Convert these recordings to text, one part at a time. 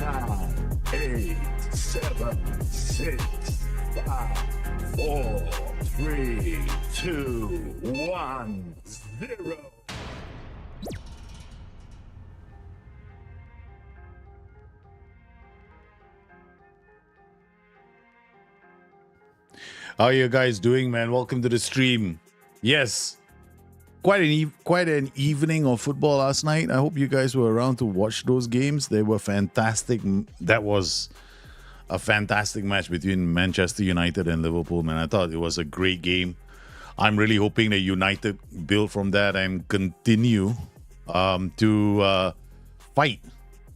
9, 8, 7, 6, 5, 4, 3, 2, 1, 0. How are you guys doing, man? Welcome to the stream. Yes, quite an evening of football last night. I hope you guys were around to watch those games. They were fantastic. That was a fantastic match between Manchester United and Liverpool, man. I thought it was a great game. I'm really hoping that United build from that and continue to fight.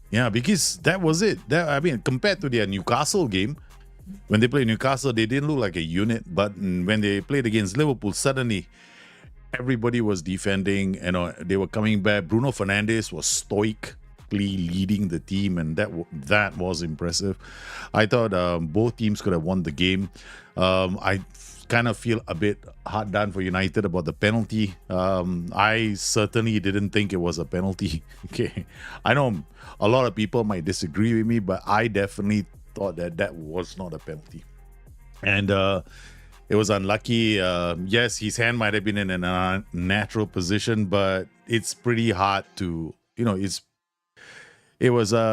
Yeah, because that was it. Compared to their Newcastle game, when they played Newcastle, they didn't look like a unit. But when they played against Liverpool, suddenly everybody was defending. They were coming back. Bruno Fernandes was stoically leading the team, and that was impressive. I thought both teams could have won the game. I kind of feel a bit hard done for United about the penalty. I certainly didn't think it was a penalty. Okay, I know a lot of people might disagree with me, but I definitely thought that was not a penalty. And it was unlucky. Yes, his hand might have been in a natural position, but it's pretty hard to, it was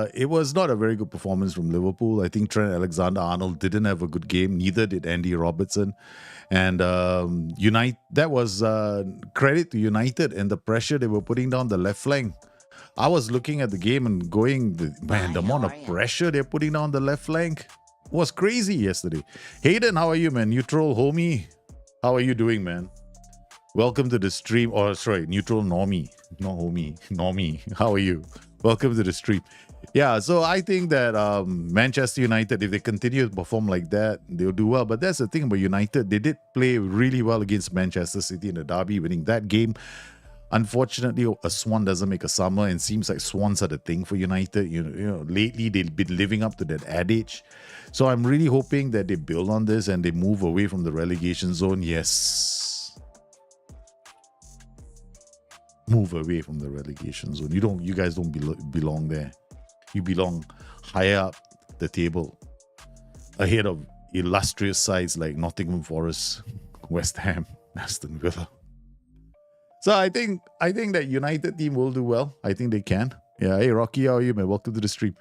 not a very good performance from Liverpool. I think Trent Alexander-Arnold didn't have a good game. Neither did Andy Robertson. And that was credit to United and the pressure they were putting down the left flank. I was looking at the game and going, the amount of pressure they're putting down the left flank was crazy yesterday. Hayden, how are you, man? Neutral homie, how are you doing, man? Welcome to the stream. Neutral normie, not homie, normie. How are you? Welcome to the stream. Yeah, so I think that Manchester United, if they continue to perform like that, they'll do well. But that's the thing about United. They did play really well against Manchester City in the derby, winning that game. Unfortunately, a swan doesn't make a summer, and seems like swans are the thing for United. Lately they've been living up to that adage. So I'm really hoping that they build on this and they move away from the relegation zone. Yes, move away from the relegation zone. You guys don't belong there. You belong higher up the table, ahead of illustrious sides like Nottingham Forest, West Ham, Aston Villa. So I think that United team will do well. I think they can. Yeah. Hey, Rocky, how are you, man? Welcome to the stream.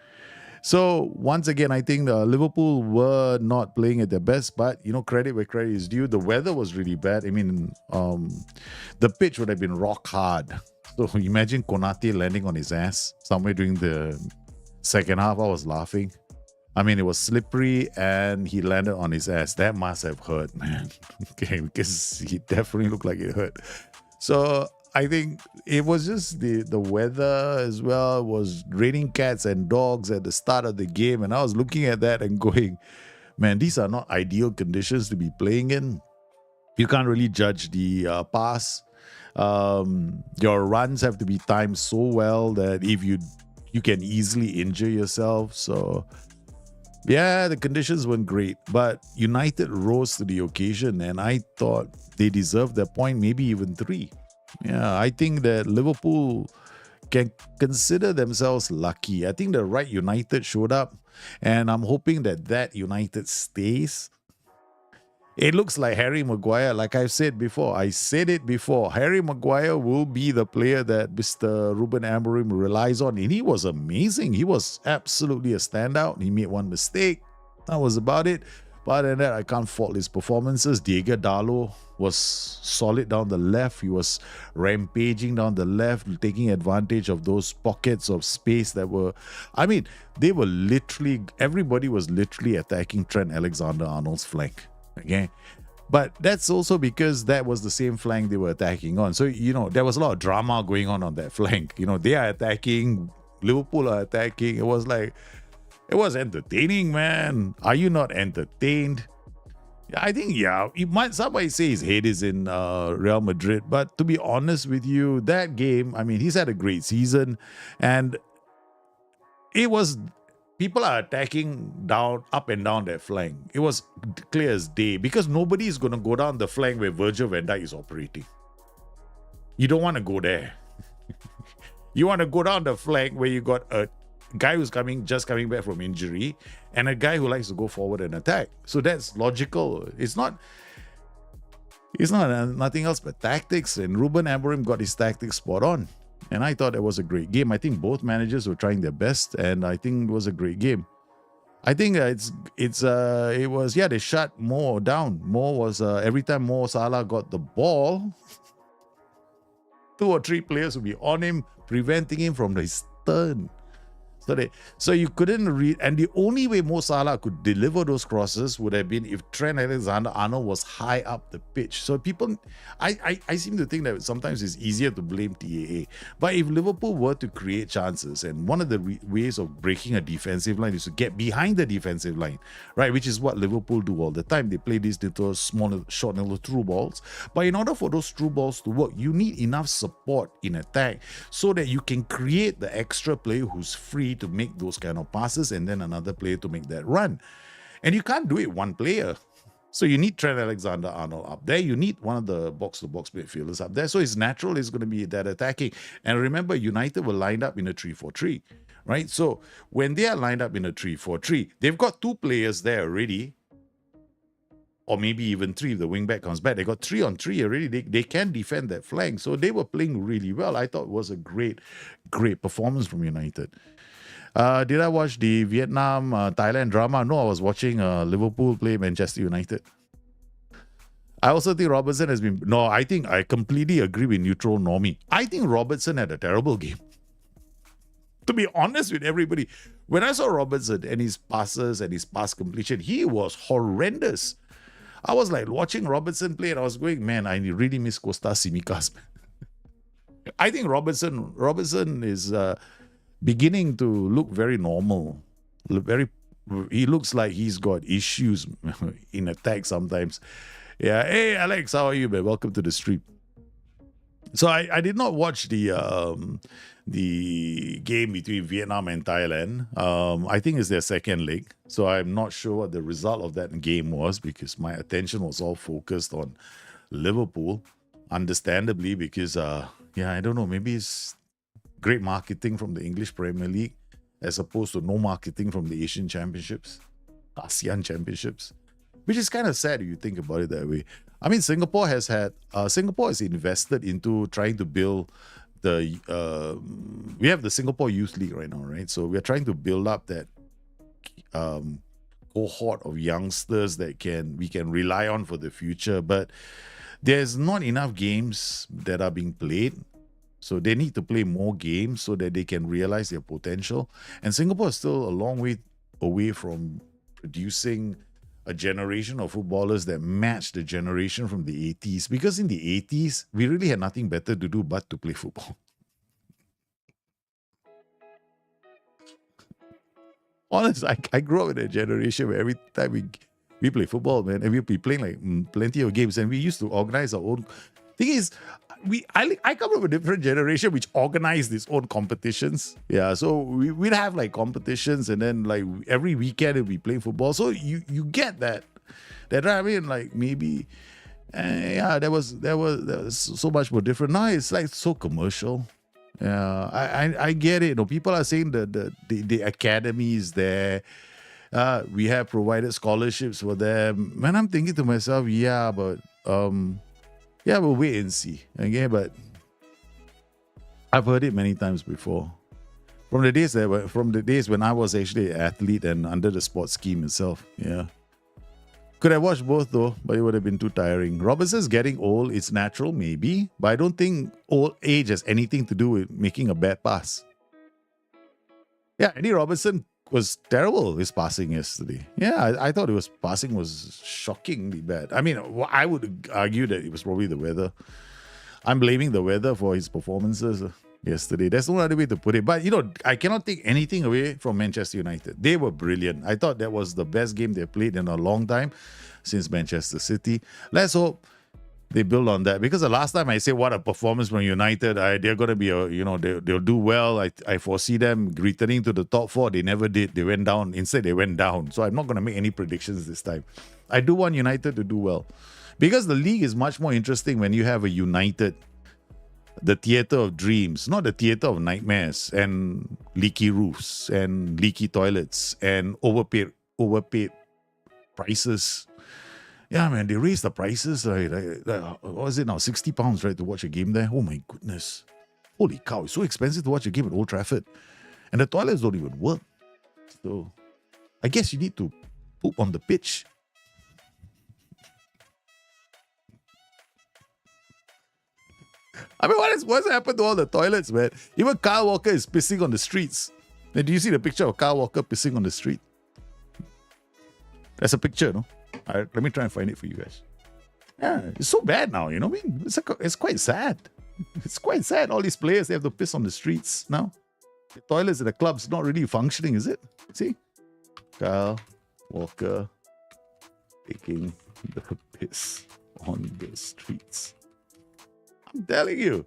So once again, I think Liverpool were not playing at their best, but credit where credit is due. The weather was really bad. I mean, the pitch would have been rock hard. So imagine Konate landing on his ass somewhere during the second half. I was laughing. I mean, it was slippery and he landed on his ass. That must have hurt, man. Okay, because he definitely looked like it hurt. So I think it was just the weather as well. It was raining cats and dogs at the start of the game. And I was looking at that and going, man, these are not ideal conditions to be playing in. You can't really judge the pass. Your runs have to be timed so well that if you can easily injure yourself. So yeah, the conditions weren't great, but United rose to the occasion, and I thought they deserved their point, maybe even 3. Yeah, I think that Liverpool can consider themselves lucky. I think the right United showed up, and I'm hoping that United stays. It looks like Harry Maguire, like I said before. Harry Maguire will be the player that Mr. Ruben Amorim relies on. And he was amazing. He was absolutely a standout. He made one mistake. That was about it. But other than that, I can't fault his performances. Diego Dalot was solid down the left. He was rampaging down the left, taking advantage of those pockets of space that were... I mean, everybody was literally attacking Trent Alexander-Arnold's flank. Okay, but that's also because that was the same flank they were attacking on. So, there was a lot of drama going on that flank. They are attacking, Liverpool are attacking. It was entertaining, man. Are you not entertained? I think, somebody say his head is in Real Madrid. But to be honest with you, that game, I mean, he's had a great season. And it was... People are attacking up and down that flank. It was clear as day because nobody is going to go down the flank where Virgil van Dijk is operating. You don't want to go there. You want to go down the flank where you got a guy who's just coming back from injury, and a guy who likes to go forward and attack. So that's logical. It's not nothing else but tactics, and Ruben Amorim got his tactics spot on. And I thought it was a great game. I think both managers were trying their best, and I think it was a great game. I think it was they shut Mo down. Mo was every time Mo Salah got the ball, 2 or 3 players would be on him, preventing him from his turn. So you couldn't read, and the only way Mo Salah could deliver those crosses would have been if Trent Alexander-Arnold was high up the pitch. So people, I seem to think that sometimes it's easier to blame TAA. But if Liverpool were to create chances, and one of the ways of breaking a defensive line is to get behind the defensive line, right? Which is what Liverpool do all the time. They play these little small, short little through balls. But in order for those through balls to work, you need enough support in attack so that you can create the extra player who's free to make those kind of passes, and then another player to make that run. And you can't do it one player. So you need Trent Alexander-Arnold up there. You need one of the box-to-box midfielders up there. So it's natural it's going to be that attacking. And remember, United were lined up in a 3-4-3, right? So when they are lined up in a 3-4-3, they've got 2 players there already, or maybe even 3 if the wing-back comes back. They got 3 on 3 already. They can defend that flank. So they were playing really well. I thought it was a great performance from United. Did I watch the Vietnam-Thailand drama? No, I was watching Liverpool play Manchester United. I also think Robertson has been... No, I think I completely agree with neutral Normie. I think Robertson had a terrible game. To be honest with everybody, when I saw Robertson and his passes and his pass completion, he was horrendous. I was like watching Robertson play and I was going, man, I really miss Costa Simikas. I think Robertson is... beginning to look very normal. He looks like he's got issues in attack sometimes. Yeah. Hey, Alex, how are you, man? Welcome to the stream. So I did not watch the game between Vietnam and Thailand. I think it's their second leg. So I'm not sure what the result of that game was because my attention was all focused on Liverpool, understandably, because I don't know, maybe it's great marketing from the English Premier League as opposed to no marketing from the Asian Championships, ASEAN Championships, which is kind of sad if you think about it that way. I mean, Singapore has invested into trying to build we have the Singapore Youth League right now, right? So we're trying to build up that cohort of youngsters that we can rely on for the future, but there's not enough games that are being played. So they need to play more games so that they can realize their potential. And Singapore is still a long way away from producing a generation of footballers that match the generation from the 80s. Because in the 80s, we really had nothing better to do but to play football. Honest, I grew up in a generation where every time we play football, man, and we'll be playing like plenty of games, and we used to organize our own. Thing is, I come from a different generation which organized its own competitions. Yeah, so we'd have like competitions, and then like every weekend we'd be playing football. So you get that. I mean, like maybe, that was so much more different. Now it's like so commercial. Yeah, I get it. You know, people are saying the academy is there. We have provided scholarships for them. And I'm thinking to myself, we'll wait and see. Okay, but I've heard it many times before. From the days when I was actually an athlete and under the sports scheme itself. Yeah. Could have watched both though, but it would have been too tiring. Robertson's getting old, it's natural maybe, but I don't think old age has anything to do with making a bad pass. Yeah, Andy Robertson was terrible his passing yesterday. Yeah, I thought his passing was shockingly bad. I mean, I would argue that it was probably the weather. I'm blaming the weather for his performances yesterday. There's no other way to put it. But, I cannot take anything away from Manchester United. They were brilliant. I thought that was the best game they played in a long time since Manchester City. Let's hope they build on that. Because the last time I said what a performance from United, they're going to be, they'll do well. I foresee them returning to the top 4. They never did. They went down. Instead, they went down. So I'm not going to make any predictions this time. I do want United to do well. Because the league is much more interesting when you have a united the theater of dreams, not the theater of nightmares and leaky roofs and leaky toilets and overpaid prices. Yeah, man, they raised the prices. What was it now? £60, right, to watch a game there? Oh my goodness. Holy cow, it's so expensive to watch a game at Old Trafford. And the toilets don't even work. So I guess you need to poop on the pitch. I mean, what's happened to all the toilets, man? Even Kyle Walker is pissing on the streets. And do you see the picture of Kyle Walker pissing on the street? That's a picture, no? All right, let me try and find it for you guys. Yeah, it's so bad now, you know what I mean? It's quite sad. It's quite sad. All these players, they have to piss on the streets now. The toilets at the club's not really functioning, is it? See? Kyle Walker taking the piss on the streets. I'm telling you.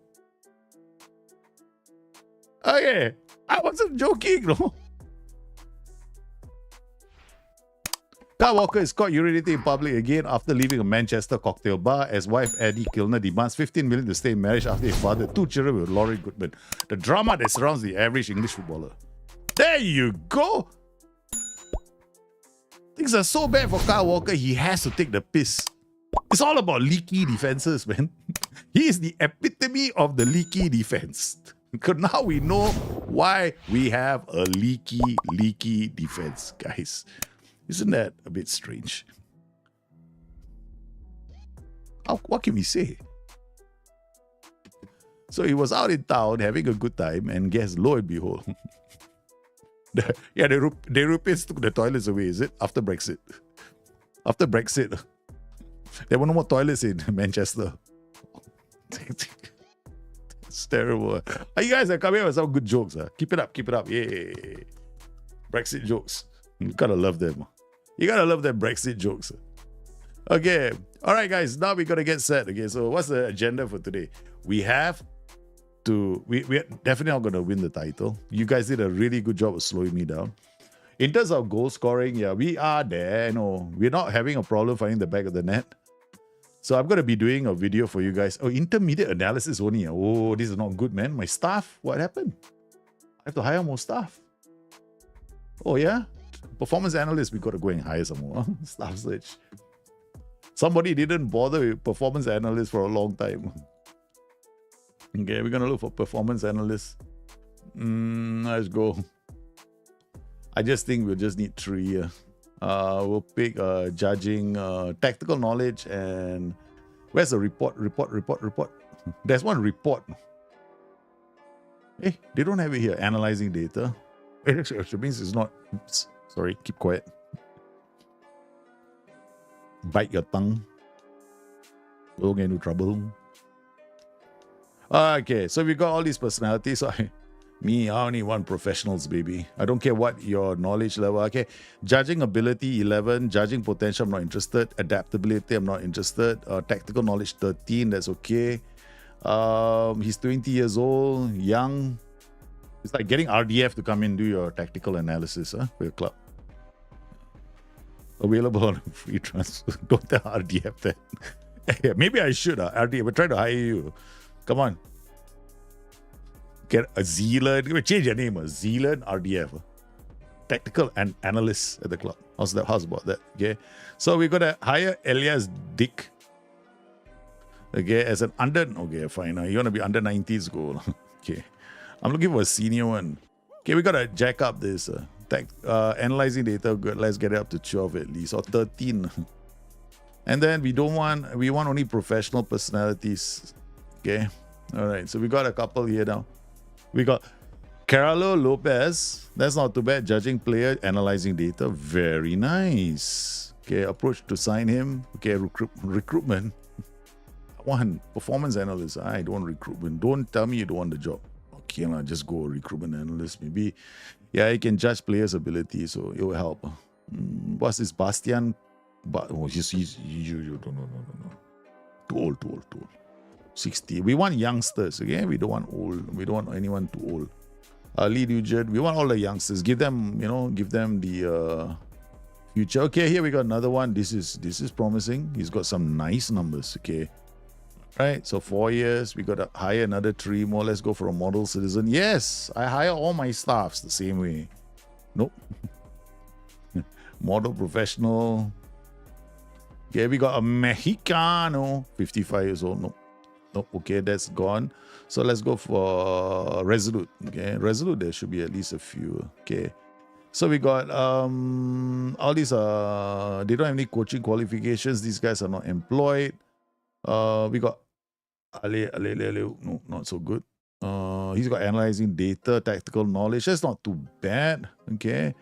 Okay, I wasn't joking, no. Kyle Walker is caught urinating in public again after leaving a Manchester cocktail bar as wife Eddie Kilner demands $15 million to stay in marriage after he fathered 2 children with Laurie Goodman. The drama that surrounds the average English footballer. There you go. Things are so bad for Kyle Walker, he has to take the piss. It's all about leaky defenses, man. He is the epitome of the leaky defense. Because now we know why we have a leaky defense, guys. Isn't that a bit strange? What can we say? So he was out in town having a good time, and guess, lo and behold, the Europeans took the toilets away, is it? After Brexit. After Brexit, there were no more toilets in Manchester. It's terrible. You guys are coming up with some good jokes. Keep it up. Yay. Brexit jokes. You gotta love them. You gotta love them Brexit jokes. Okay. All right, guys. Now we gotta get set. Okay. So what's the agenda for today? We're definitely not gonna win the title. You guys did a really good job of slowing me down. In terms of goal scoring, yeah, we are there. We're not having a problem finding the back of the net. So I'm gonna be doing a video for you guys. Oh, intermediate analysis only. Oh, this is not good, man. My staff, what happened? I have to hire more staff. Oh yeah? Performance analyst, we got to go and hire some more. Staff search. Somebody didn't bother with performance analyst for a long time. Okay, we're going to look for performance analyst. Let's go. I just think we'll just need 3 here. We'll pick judging, tactical knowledge, and where's the report? There's one report. Hey, they don't have it here. Analyzing data. It actually means it's not. Oops. Sorry, keep quiet. Bite your tongue. Don't get into trouble. Okay, so we got all these personalities. So I only want professionals, baby. I don't care what your knowledge level. Okay, judging ability 11, judging potential, I'm not interested. Adaptability, I'm not interested. Tactical knowledge 13, that's okay. He's 20 years old, young. It's like getting RDF to come in and do your tactical analysis for your club. Available on free transfer. Don't tell RDF that. Yeah, maybe I should. RDF, we're trying to hire you. Come on. Get a Zealand. Change your name. Zealand RDF. Tactical and analyst at the club. How's about that? Okay. So we're going to hire Elias Dick. Okay. As an under. Okay, fine. You want to be under 90s goal. Okay. I'm looking for a senior one. Okay, we got to jack up this. Analyzing data, good. Let's get it up to 12 at least, or 13. And then we want only professional personalities. Okay. All right. So we got a couple here now. We got Carlo Lopez. That's not too bad. Judging player, analyzing data. Very nice. Okay. Approach to sign him. Okay. Recruitment. One. Performance analyst. I don't want recruitment. Don't tell me you don't want the job. Okay, just go recruitment analyst. Maybe, yeah, you can judge players' ability, so it will help. What's this Bastian? No. Too old. 60. We want youngsters, okay? We don't want old. We don't want anyone too old. Lee Nugent. We want all the youngsters. Give them the future. Okay, here we got another one. This is promising. He's got some nice numbers. Okay, Right? So 4 years, we got to hire another 3 more. Let's go for a model citizen. Yes, I hire all my staffs the same way. Nope. Model professional. Okay, we got a Mexicano, 55 years old. Nope. Nope. Okay, that's gone. So let's go for Resolute. Okay, Resolute, there should be at least a few. Okay. So we got all these they don't have any coaching qualifications. These guys are not employed. We got Ale, no, not so good. He's got analyzing data, tactical knowledge. That's not too bad. Okay.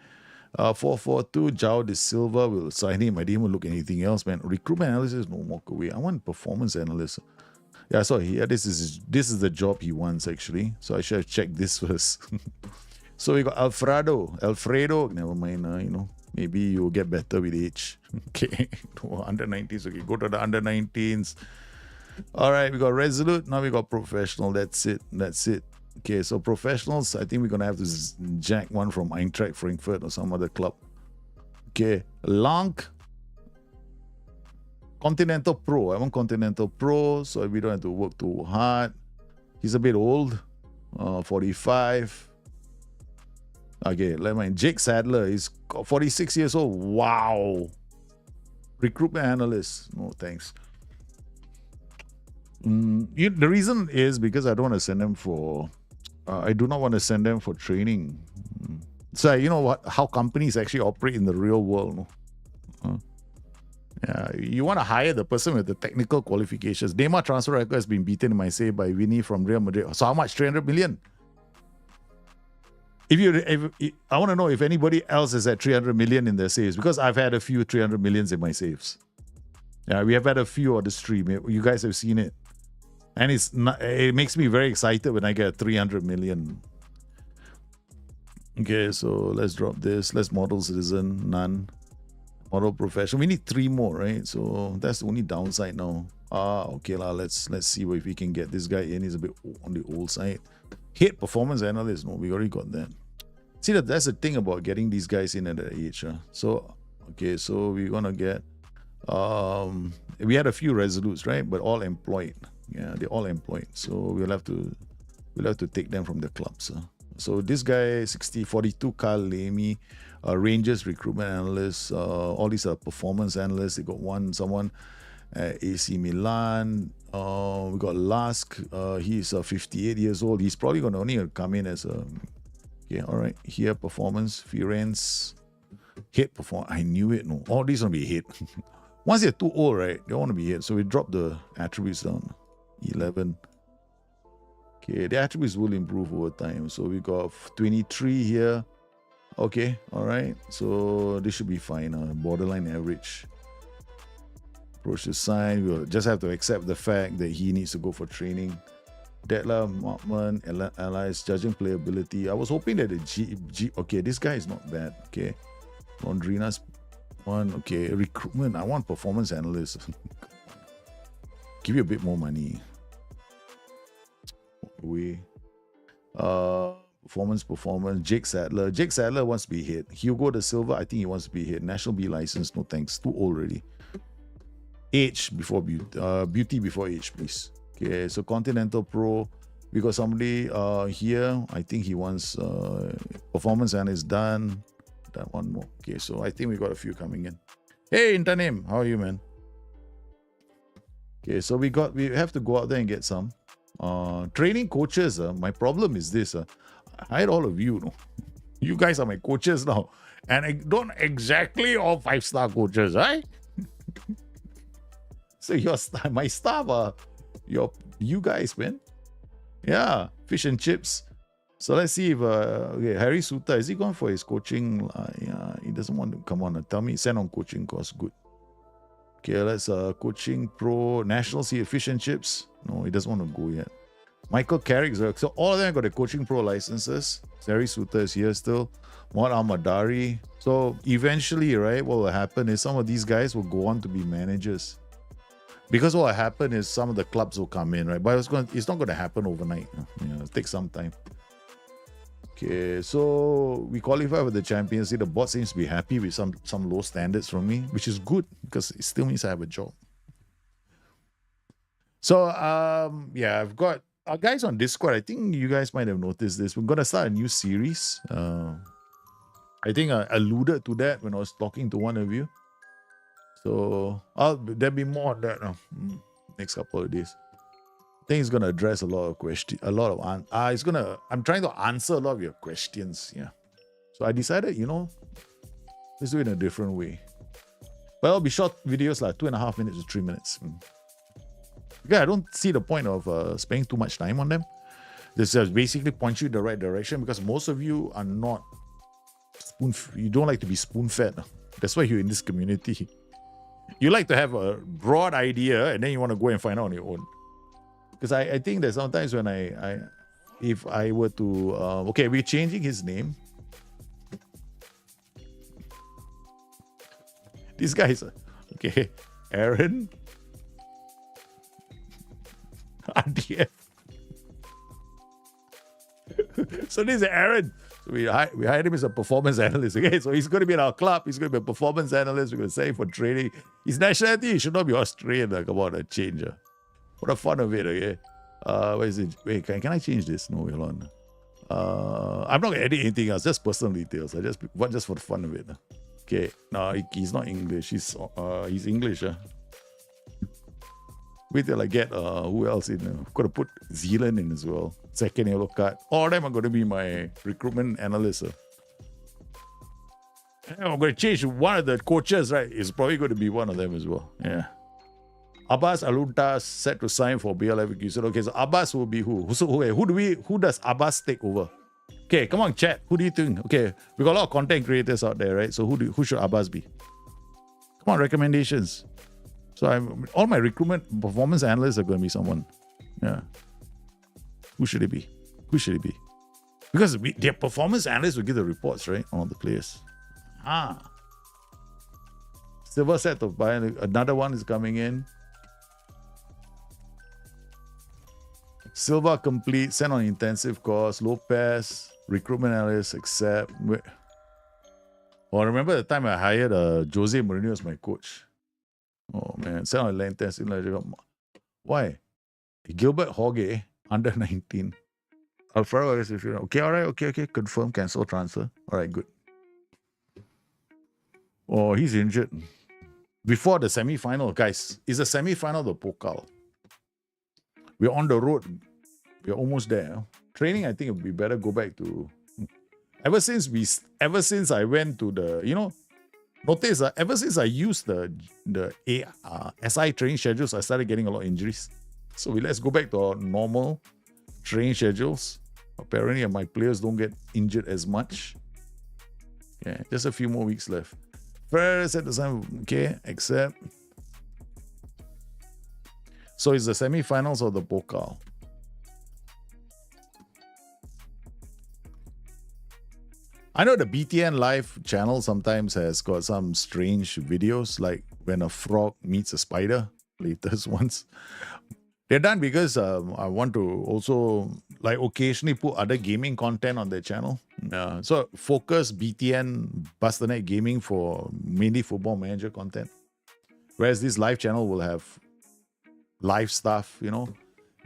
442, Jao De Silva will sign him. I didn't even look at anything else, man. Recruitment analysis, no walk away. I want performance analyst. Yeah, so here, this is the job he wants actually. So I should have checked this first. So we got Alfredo. Never mind, you know. Maybe you'll get better with age. Okay, under 19s. Okay, go to the under 19s. All right, we got Resolute. Now we got Professional. That's it. Okay, so professionals, I think we're going to have to jack one from Eintracht Frankfurt or some other club. Okay, Lank. Continental Pro. I want Continental Pro, so we don't have to work too hard. He's a bit old. 45. Okay, let me. Jake Sadler is 46 years old. Wow. Recruitment analyst. No, thanks. The reason is because I don't want to send them for... I do not want to send them for training. So you know what? How companies actually operate in the real world. Yeah, you want to hire the person with the technical qualifications. Neymar transfer record has been beaten in my save by Vinny from Real Madrid. So how much? 300 million? I want to know if anybody else has had 300 million in their saves, because I've had a few 300 millions in my saves. Yeah, we have had a few on the stream. You guys have seen it. And it makes me very excited when I get 300 million. Okay, so let's drop this. Let's model citizen, none. Model professional. We need 3 more, right? So that's the only downside now. Okay, let's see if we can get this guy in. He's a bit on the old side. Head performance analyst. No, we already got that. See, that's the thing about getting these guys in at that age. So, okay, so we're gonna get we had a few Resolutes, right? But all employed. Yeah, they're all employed. So we'll have to take them from the clubs. So this guy, 42, Carl Lamy, Rangers recruitment analyst, all these are performance analysts. They got someone at AC Milan. We got Lask. He's 58 years old. He's probably going to only come in as a... Okay, all right. Here, performance, Firenze, head performance. I knew it. No, all these going to be head. Once they're too old, right, they want to be head. So we drop the attributes down. 11. Okay, the attributes will improve over time. So we got 23 here. Okay, all right. So this should be fine. Borderline average. Approach to sign. We'll just have to accept the fact that he needs to go for training. Detla, Markman, allies, judging playability. I was hoping that the G. Okay, this guy is not bad. Okay, Londrina's one. Okay, recruitment. I want performance analyst. Give you a bit more money. Performance. Jake Sadler. Jake Sadler wants to be hit. Hugo De Silva, I think he wants to be hit. National B license, no thanks. Too old already. Age before beauty. Beauty before age, please. Okay, so Continental Pro. We got somebody here. I think he wants performance and is done. That one more. Okay, so I think we got a few coming in. Hey, Intanim, how are you, man? Okay, so we have to go out there and get some. Training coaches, my problem is this. I hired all of you. No? You guys are my coaches now. And I don't exactly all 5-star coaches, right? So my staff are you guys, man. Yeah, fish and chips. So let's see if okay, Harry Suta, is he going for his coaching? Yeah, he doesn't want to come on and tell me. Send on coaching course, good. Okay, let's coaching pro national see fish and chips. No, he doesn't want to go yet. Michael Carrick, so all of them got the coaching pro licenses. Harry Suta is here still. Mohd Ahmadari. So eventually, right, what will happen is some of these guys will go on to be managers. Because what will happen is some of the clubs will come in, right? But it's not going to happen overnight. It'll take some time. Okay, so we qualify for the Champions League. The board seems to be happy with some low standards from me, which is good because it still means I have a job. So yeah, I've got guys on Discord. I think you guys might have noticed this. We're gonna start a new series. I think I alluded to that when I was talking to one of you. So there'll be more on that now. Next couple of days. I think it's gonna address a lot of questions. I'm trying to answer a lot of your questions. Yeah. So I decided, let's do it in a different way. But it'll be short videos, like 2.5 minutes to 3 minutes. Yeah, I don't see the point of spending too much time on them. This just basically point you in the right direction, because most of you are not you don't like to be spoon-fed. That's why you're in this community. You like to have a broad idea and then you want to go and find out on your own. Because I think that sometimes when if I were to okay, we're changing his name. These guys, okay, Aaron, RDF. So this is Aaron. So we hired him as a performance analyst. Okay, so he's going to be in our club. He's going to be a performance analyst. We're going to say for training. His nationality should not be Australian. Come on, a change. For the fun of it, okay. Where is it? Wait, can I change this? No, hold on. I'm not going to edit anything else. Just personal details. Just for the fun of it. Okay, no, he's not English. He's English. Wait till I get who else in. I've got to put Zealand in as well. Second yellow card. All of them are going to be my recruitment analysts. I'm going to change one of the coaches, right? It's probably going to be one of them as well. Yeah. Abbas Alunta set to sign for BLF. So okay, so Abbas will be who? So who does Abbas take over? Okay, come on, chat. Who do you think? Okay, we got a lot of content creators out there, right? So who should Abbas be? Come on, recommendations. So all my recruitment performance analysts are going to be someone. Yeah. Who should it be? Because their performance analysts will give the reports, right, on the players. Silver set to buy. Another one is coming in. Silva complete, sent on intensive course. Lopez, recruitment analyst, accept. Oh, remember the time I hired Jose Mourinho as my coach? Oh man, sent on intensive. Why? Gilbert Hogge, under 19. Alfaro, okay, all right, okay, confirm, cancel, transfer. All right, good. Oh, he's injured. Before the semi-final, guys, is the semi-final the Pokal? We're on the road. We're almost there. Training, I think it would be better go back to. Ever since I went to the, notice ever since I used the SI training schedules, I started getting a lot of injuries. So let's go back to our normal training schedules. Apparently, my players don't get injured as much. Yeah, just a few more weeks left. First at the time, okay, accept. So it's the semi-finals of the Pokal. I know the BTN live channel sometimes has got some strange videos, like when a frog meets a spider, latest ones. They're done because I want to also like occasionally put other gaming content on their channel. So focus BTN Bustthenet gaming for mainly Football Manager content. Whereas this live channel will have live stuff,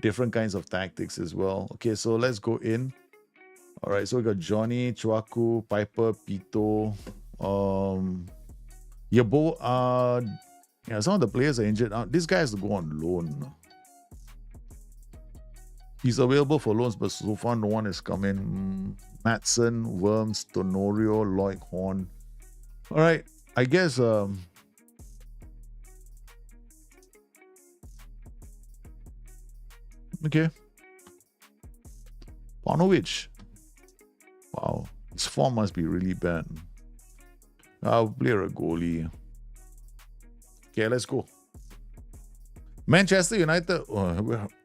different kinds of tactics as well. Okay, so let's go in. All right, so we got Johnny, Chuaku, Piper, Pito, Yabo. Yeah, some of the players are injured. This guy has to go on loan. He's available for loans, but so far no one has come in. Matson, Worms, Tonorio, Lloyd Horn. All right, I guess. Okay. Panovic. Wow, his form must be really bad. I'll play a goalie. Okay, let's go. Manchester United,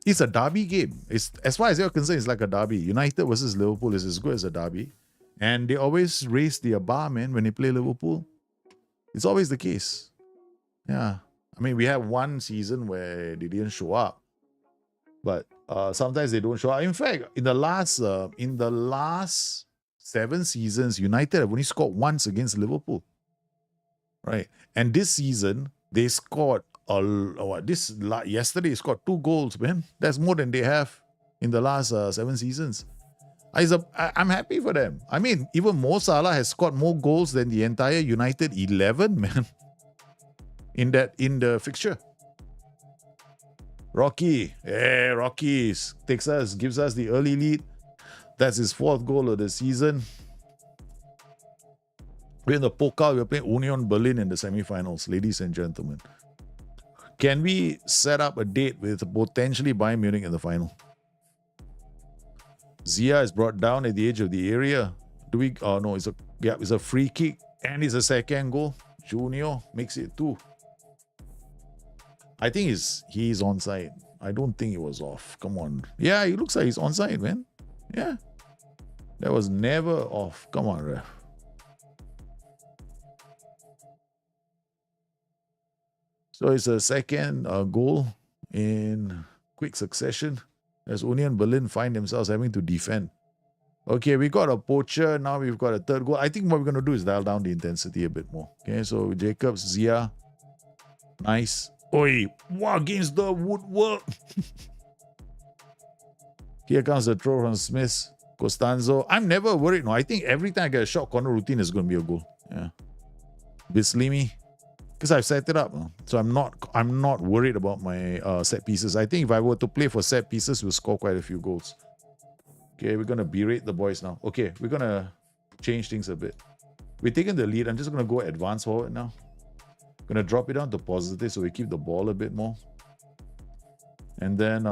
it's a derby game. It's, as far as you're concerned, it's like a derby. United versus Liverpool is as good as a derby. And they always raise their bar, man, when they play Liverpool. It's always the case. Yeah. I mean, we have one season where they didn't show up. But sometimes they don't show up. In fact, in the last 7 seasons, United have only scored once against Liverpool. Right. And this season, they scored yesterday he scored 2 goals, man. That's more than they have in the last 7 seasons. I'm happy for them. I mean, even Mo Salah has scored more goals than the entire United 11, man, in the fixture. Rocky, gives us the early lead. That's his 4th goal of the season. We're in the Pokal. We're playing Union Berlin in the semi-finals, ladies and gentlemen. Can we set up a date with potentially Bayern Munich in the final? Zia is brought down at the edge of the area. No, it's a free kick and it's a second goal. Junior makes it 2. I think he's onside. I don't think it was off. Come on. Yeah, it looks like he's onside, man. Yeah. That was never off. Come on, ref. So it's a second goal in quick succession as Union Berlin find themselves having to defend. Okay, we got a poacher. Now we've got a 3rd goal. I think what we're going to do is dial down the intensity a bit more. Okay, so Jacobs, Zia. Nice. Oi, wow, against the woodwork. Here comes the throw from Smith. Costanzo. I'm never worried. No, I think every time I get a short corner routine is going to be a goal. Yeah. Bislimi. Because I've set it up. So I'm not worried about my set pieces. I think if I were to play for set pieces, we'll score quite a few goals. Okay, we're going to berate the boys now. Okay, we're going to change things a bit. We're taking the lead. I'm just going to go advance forward now. Going to drop it down to positive so we keep the ball a bit more. And then,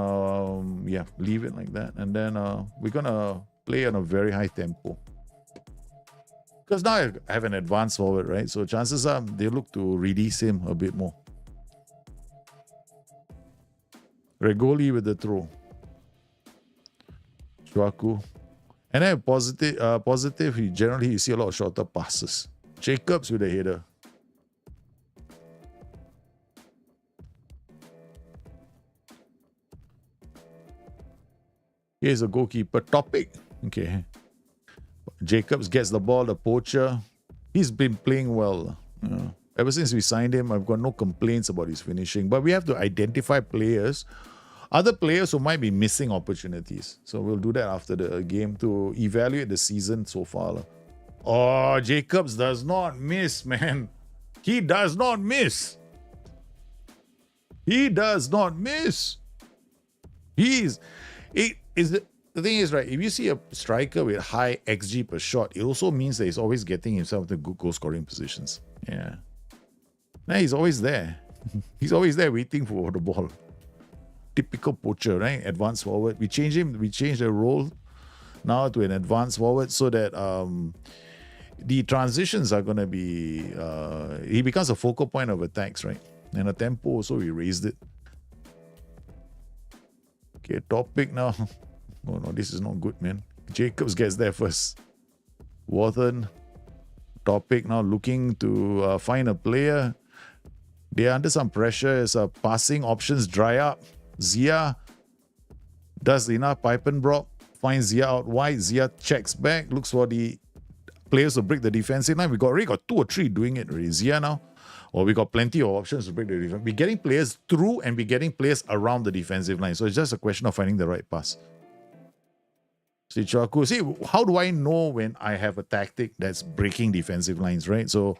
leave it like that. And then we're going to play on a very high tempo. Because now I have an advance forward, right? So chances are they look to release him a bit more. Regoli with the throw. Chouakou. And then positive, you see a lot of shorter passes. Jacobs with a header. Here's a goalkeeper. Topic. Okay. Jacobs gets the ball, the poacher. He's been playing well. Ever since we signed him, I've got no complaints about his finishing. But we have to identify other players who might be missing opportunities. So we'll do that after the game to evaluate the season so far. Oh, Jacobs does not miss, man. He does not miss. He does not miss. The thing is, right, if you see a striker with high XG per shot, it also means that he's always getting himself to good goal scoring positions. Yeah. Now he's always there. He's always there waiting for the ball. Typical poacher, right? Advanced forward. We changed the role now to an advanced forward so that the transitions are going to be... he becomes a focal point of attacks, right? And a tempo also, we raised it. Okay, topic now. Oh no, this is not good, man. Jacobs gets there first. Wathen. Topic now looking to find a player. They are under some pressure as passing options dry up. Zia does enough pipe and drop. Finds Zia out wide. Zia checks back. Looks for the players to break the defensive line. We already got 2 or 3 doing it already. Zia now. Or we got plenty of options to break the defense. We're getting players through and we're getting players around the defensive line. So it's just a question of finding the right pass. See, Chouakou. See, how do I know when I have a tactic that's breaking defensive lines, right? So,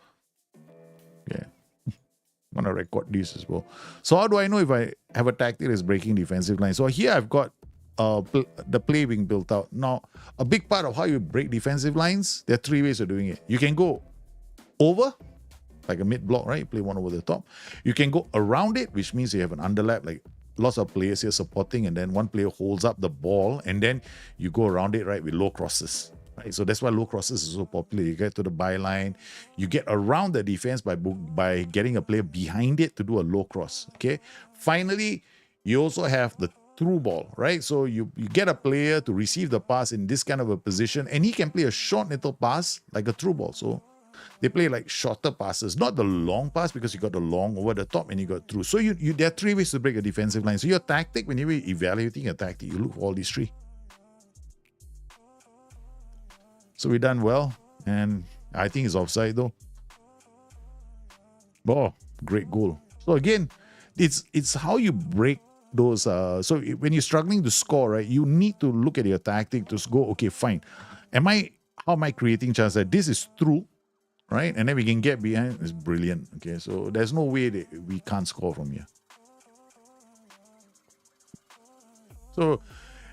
yeah. I'm going to record this as well. So how do I know if I have a tactic that's breaking defensive lines? So here I've got the play being built out. Now, a big part of how you break defensive lines, there are 3 ways of doing it. You can go over, like a mid-block, right? Play one over the top. You can go around it, which means you have an underlap, like lots of players here supporting, and then one player holds up the ball, and then you go around it, right, with low crosses. Right? So that's why low crosses is so popular. You get to the byline, you get around the defense by getting a player behind it to do a low cross. Okay. Finally, you also have the through ball, right? So you get a player to receive the pass in this kind of a position, and he can play a short little pass like a through ball. So they play like shorter passes, not the long pass, because you got the long over the top and you got through. So there are 3 ways to break a defensive line. So your tactic, when you're evaluating a tactic, you look for all these 3. So we done well, and I think it's offside though. Oh, great goal. So again, it's how you break those. So when you're struggling to score, right, you need to look at your tactic to go, okay, fine. How am I creating chance that this is true, right? And then we can get behind. It's brilliant. Okay, so there's no way that we can't score from here. So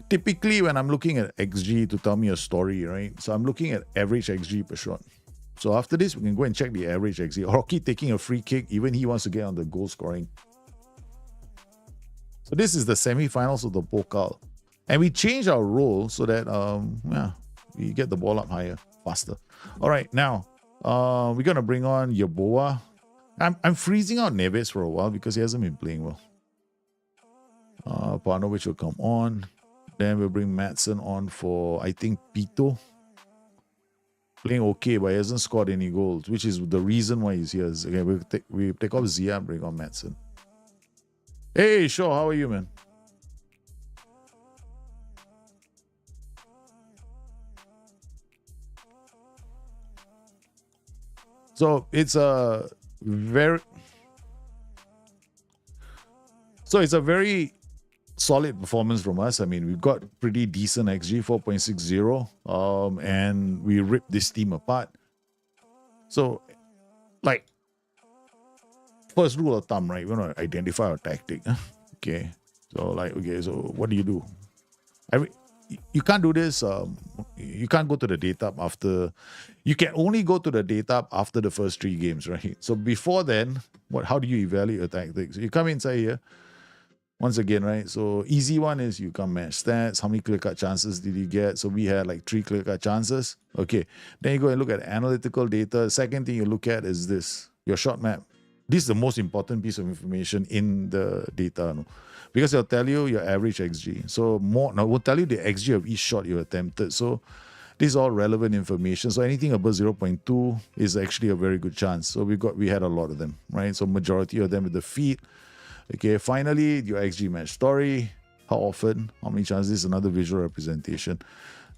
typically when I'm looking at XG to tell me a story, right? So I'm looking at average XG per shot. So after this, we can go and check the average XG. Rocky taking a free kick, even he wants to get on the goal scoring. So this is the semi-finals of the Pokal. And we change our role so that we get the ball up higher, faster. All right, now we're gonna bring on Yeboah. I'm freezing out Neves for a while because he hasn't been playing well. Panovic will come on. Then we'll bring Madsen on for, I think, Pito. Playing okay, but he hasn't scored any goals, which is the reason why he's here. Okay, we take off Zia and bring on Madsen. Hey, sure, how are you, man? So it's a very solid performance from us. I mean, we've got pretty decent XG, 4.60, and we ripped this team apart. So, like, first rule of thumb, right? We want to identify our tactic. Okay. So, like, okay, so what do? You can't do this. You can't go to the data after. You can only go to the data after the first 3 games, right? So before then, how do you evaluate your tactics? You come inside here. Once again, right? So easy one is you come match stats. How many clear-cut chances did you get? So we had like 3 clear-cut chances. Okay. Then you go and look at analytical data. Second thing you look at is this, your shot map. This is the most important piece of information in the data, no? Because it'll tell you your average XG. So it will tell you the XG of each shot you attempted. So this is all relevant information. So anything above 0.2 is actually a very good chance. So we had a lot of them, right? So majority of them with the feet. Okay, finally, your XG match story. How often? How many chances? This is another visual representation.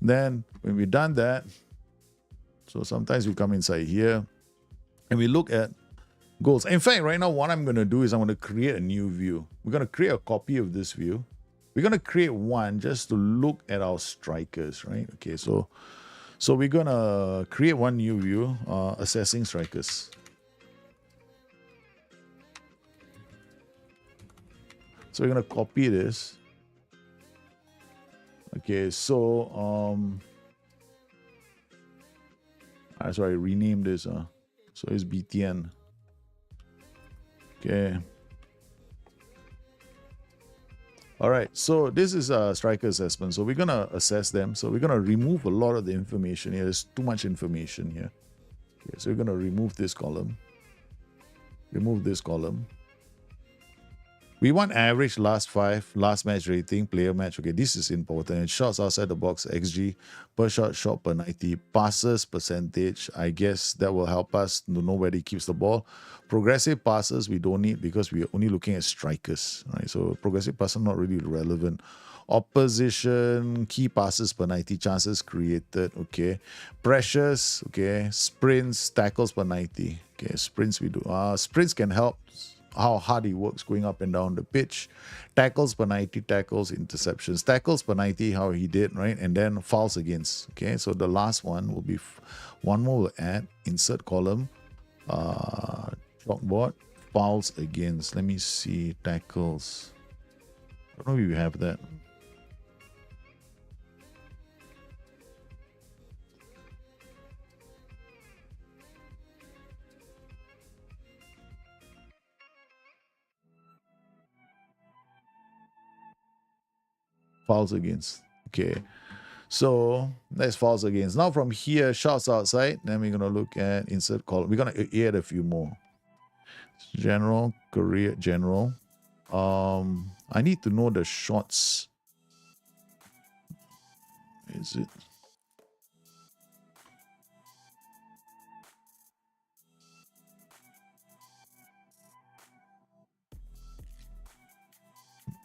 Then, when we've done that, so sometimes we come inside here and we look at goals. In fact, right now, what I'm going to do is I'm going to create a new view. We're going to create a copy of this view. We're going to create one just to look at our strikers, right? Okay, so we're going to create one new view, assessing strikers. So we're going to copy this. Okay, so sorry, rename this. So it's BTN. Okay. All right, so this is a striker assessment. So we're going to assess them. So we're going to remove a lot of the information here. There's too much information here. Okay, so we're going to remove this column. Remove this column. We want average last 5, last match rating, player match. Okay, this is important. Shots outside the box, XG, per shot per 90, passes percentage. I guess that will help us to know where he keeps the ball. Progressive passes, we don't need because we're only looking at strikers, right? So progressive passes not really relevant. Opposition, key passes per 90, chances created, okay. Pressures, okay. Sprints, tackles per 90. Okay, sprints we do. Sprints can help how hard he works going up and down the pitch. Tackles per 90, tackles, interceptions. Tackles per 90, how he did, right? And then fouls against. Okay, so the last one will be, one more we'll add, insert column, chalkboard, fouls against. Let me see, tackles. I don't know if you have that. Fouls against. Okay, so that's fouls against. Now from here, shots outside. Then we're gonna look at insert column. We're gonna add a few more. General, career, general. I need to know the shots. Is it?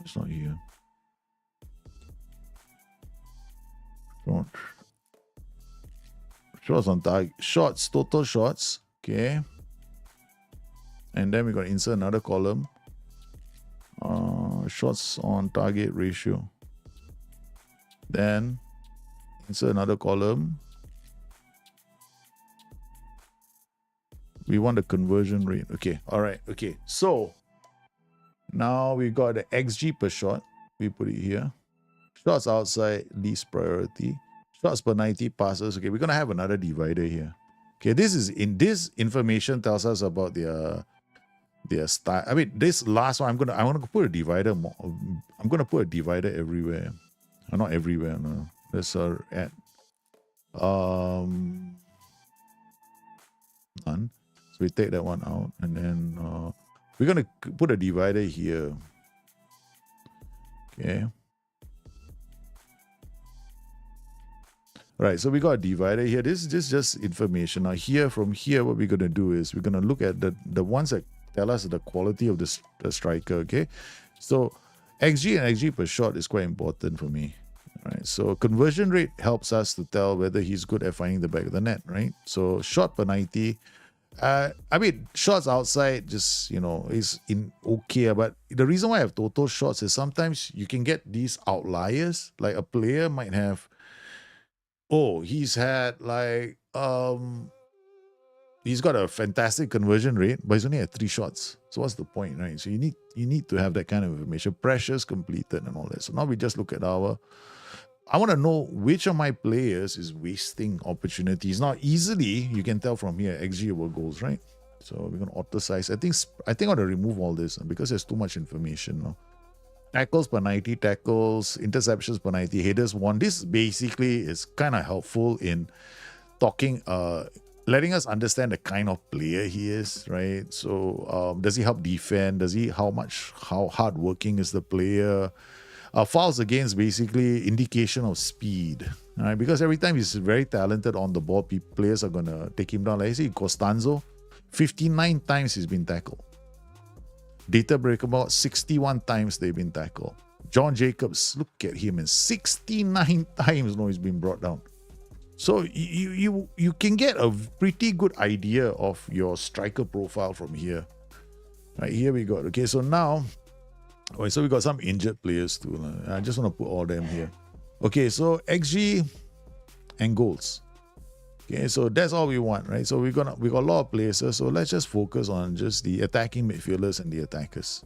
It's not here. Shots on target. Shots, total shots. Okay. And then we're going to insert another column. shots on target ratio. Then insert another column. We want the conversion rate. Okay, all right, okay. So now we got the XG per shot. We put it here. Shots outside, least priority. Shots per 90 passes. Okay, we're gonna have another divider here. Okay, this information tells us about their style. I mean, this last one, I'm gonna put a divider more. I'm gonna put a divider everywhere. Not everywhere, no. Let's add none. So we take that one out, and then we're gonna put a divider here. Okay. Right, so we got a divider here. This is just information. Now here, from here, what we're gonna do is we're gonna look at the ones that tell us the quality of the striker. Okay, so XG and XG per shot is quite important for me. Right, so conversion rate helps us to tell whether he's good at finding the back of the net. Right, so shot per 90. I mean, shots outside just, is in okay. But the reason why I have total shots is sometimes you can get these outliers. Like a player might have, he's had like, he's got a fantastic conversion rate, but he's only had 3 shots. So what's the point, right? So you need to have that kind of information. Pressures completed and all that. So now we just look at I want to know which of my players is wasting opportunities. Now, easily, you can tell from here, XG over goals, right? So we're going to auto size. I think I want to remove all this because there's too much information now. Tackles per 90, tackles, interceptions per 90, headers won. This basically is kind of helpful in talking, letting us understand the kind of player he is, right? So does he help defend? How hardworking is the player? Fouls against, basically indication of speed, right? Because every time he's very talented on the ball, players are going to take him down. Like I see Costanzo, 59 times he's been tackled. Data Breakabout, 61 times they've been tackled. John Jacobs, look at him, and 69 times he's been brought down. So you can get a pretty good idea of your striker profile from here. Right, here we go. Okay, so now, so we got some injured players too. I just want to put all them here. Okay, so XG and goals. Okay, so that's all we want, right? So we got a lot of places. So let's just focus on just the attacking midfielders and the attackers.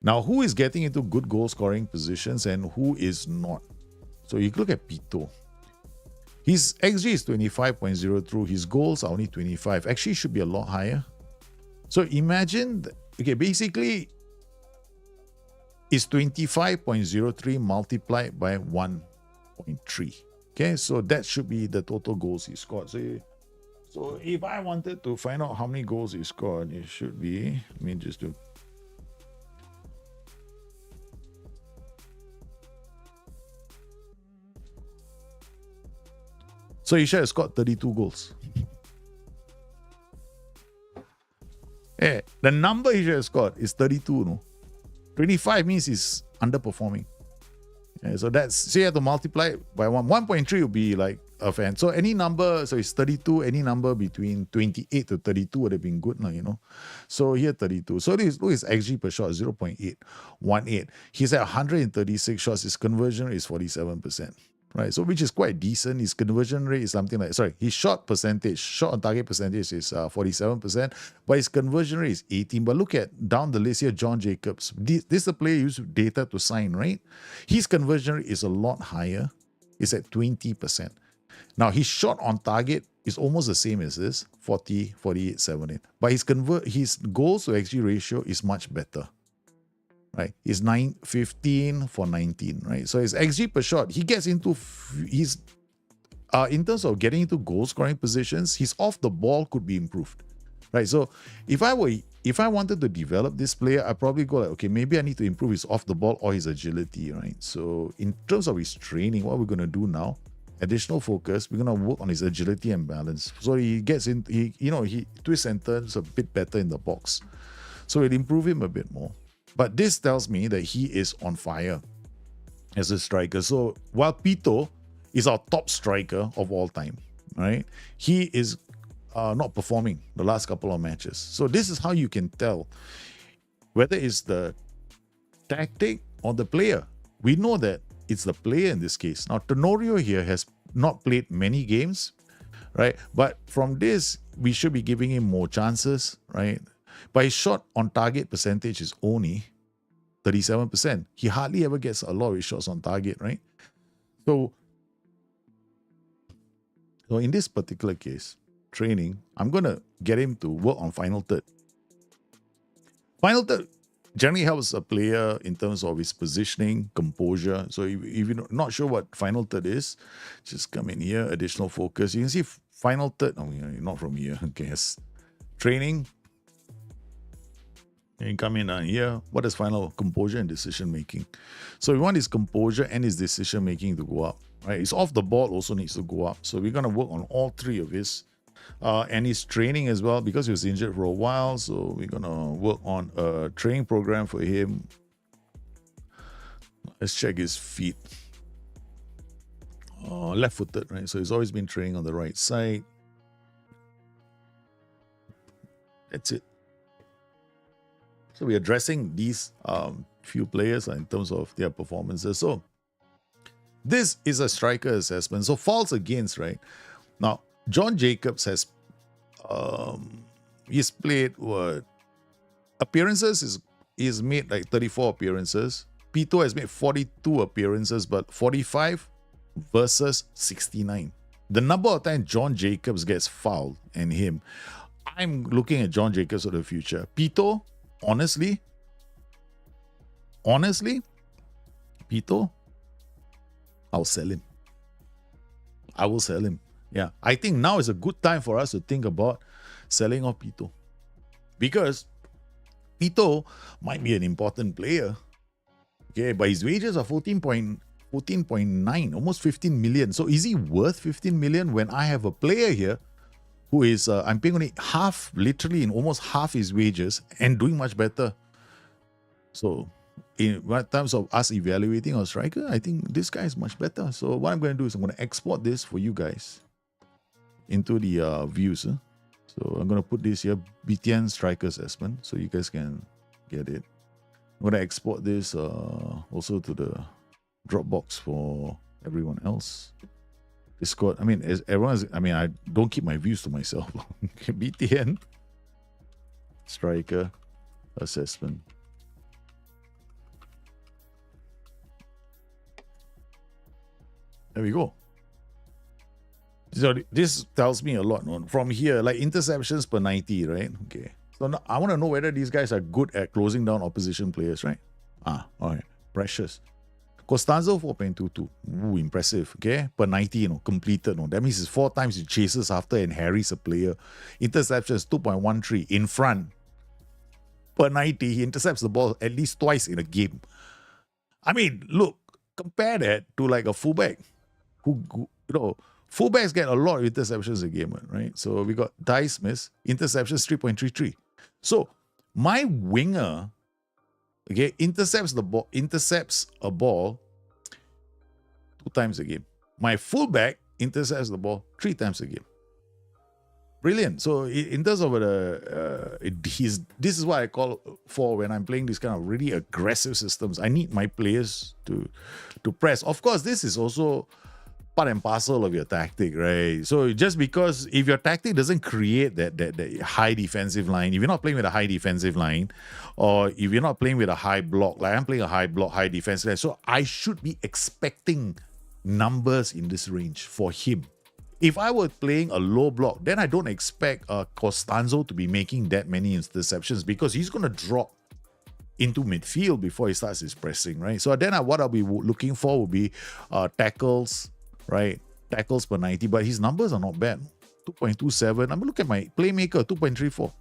Now, who is getting into good goal scoring positions and who is not? So you look at Pito. His XG is 25.02. His goals are only 25. Actually, should be a lot higher. So imagine, basically, is 25.03 multiplied by 1.3. Okay, so that should be the total goals he scored. So if I wanted to find out how many goals he scored, it should be, let me just do. So he should have scored 32 goals. The number he should have scored is 32, no? 25 means he's underperforming. So you have to multiply it by 1. 1.3 would be like a fan. So any number, so it's 32, any number between 28 to 32 would have been good now, So here 32. So look, his XG per shot is 0.818. He's at 136 shots. His conversion rate is 47%. Right, so which is quite decent. His conversion rate is something like, his shot on target percentage is 47%, but his conversion rate is 18. But look at down the list here, John Jacobs. This is a player who used data to sign, right? His conversion rate is a lot higher. It's at 20%. Now, his shot on target is almost the same as this, 40, 48, 78. But his goals to XG ratio is much better. Right, he's 15 for 19, right? So his XG per shot, he gets into in terms of getting into goal scoring positions, his off the ball could be improved, right? So if I wanted to develop this player, I probably go like, okay, maybe I need to improve his off the ball or his agility, right? So in terms of his training, what we're going to do now, additional focus, we're going to work on his agility and balance. So he gets in, he twists and turns a bit better in the box. So it'll improve him a bit more. But this tells me that he is on fire as a striker. So while Pito is our top striker of all time, right? He is not performing the last couple of matches. So this is how you can tell whether it's the tactic or the player? We know that it's the player in this case. Now, Tenorio here has not played many games, right? But from this, we should be giving him more chances, right? But his shot on target percentage is only 37%. He hardly ever gets a lot of his shots on target, right? So in this particular case, training, I'm going to get him to work on final third. Final third generally helps a player in terms of his positioning, composure. So if you're not sure what final third is, just come in here, additional focus. You can see final third, not from here, okay, yes. Training, and come in here. What is final? Composure and decision making. So we want his composure and his decision making to go up, right? His off the ball also needs to go up. So we're going to work on all three of his. And his training as well, because he was injured for a while. So we're going to work on a training program for him. Let's check his feet. Left-footed, right? So he's always been training on the right side. That's it. So we're addressing these few players in terms of their performances. So this is a striker assessment. So faults against, right? Now, John Jacobs has he's played what appearances is made like 34 appearances. Pito has made 42 appearances, but 45 versus 69. The number of times John Jacobs gets fouled and him, I'm looking at John Jacobs for the future. Pito, honestly, Pito, I'll sell him. I will sell him. Yeah, I think now is a good time for us to think about selling off Pito. Because Pito might be an important player. Okay, but his wages are 14.9, almost 15 million. So is he worth 15 million when I have a player here who is, I'm paying only half, literally in almost half his wages and doing much better. So in terms of us evaluating our striker, I think this guy is much better. So what I'm going to do is I'm going to export this for you guys into the views. So I'm going to put this here, BTN striker assessment, so you guys can get it. I'm going to export this also to the Dropbox for everyone else. Discord, I mean, I don't keep my views to myself. BTN striker assessment. There we go. So this tells me a lot. No? From here, like interceptions per 90, right? Okay. So now I want to know whether these guys are good at closing down opposition players, right? All right. Precious. Costanzo 4.22. Ooh, impressive. Okay. Per 90, completed. That means it's 4 times he chases after and harries a player. Interceptions 2.13 in front. Per 90, he intercepts the ball at least twice in a game. I mean, look, compare that to like a fullback who fullbacks get a lot of interceptions a game, right? So we got Ty Smith, interceptions 3.33. So my winger, okay, intercepts a ball 2 times a game. My fullback intercepts the ball 3 times a game. Brilliant. So in terms of this is what I call for when I'm playing this kind of really aggressive systems. I need my players to press. Of course, this is also part and parcel of your tactic, right? So just because if your tactic doesn't create that high defensive line, if you're not playing with a high defensive line, or if you're not playing with a high block, like I'm playing a high block, high defensive line, so I should be expecting numbers in this range for him. If I were playing a low block, then I don't expect Costanzo to be making that many interceptions because he's going to drop into midfield before he starts his pressing, right? So then what I'll be looking for would be tackles, right? Tackles per 90, but his numbers are not bad. 2.27. I'm looking at my playmaker, 2.34.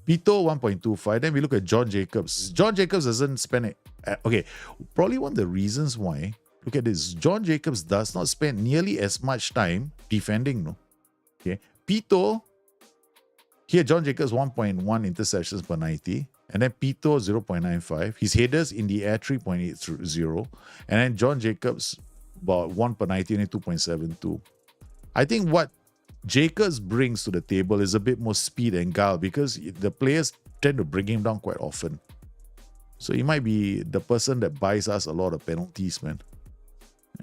Pito, 1.25. Then we look at John Jacobs. John Jacobs doesn't spend it. Okay, probably one of the reasons why, look at this. John Jacobs does not spend nearly as much time defending, no? Okay. Pito, here John Jacobs, 1.1 interceptions per 90. And then Pito, 0.95. His headers in the air, 3.80. And then John Jacobs, about 1 per 90 and 2.72. I think what Jacobs brings to the table is a bit more speed and guile because the players tend to bring him down quite often. So he might be the person that buys us a lot of penalties, man.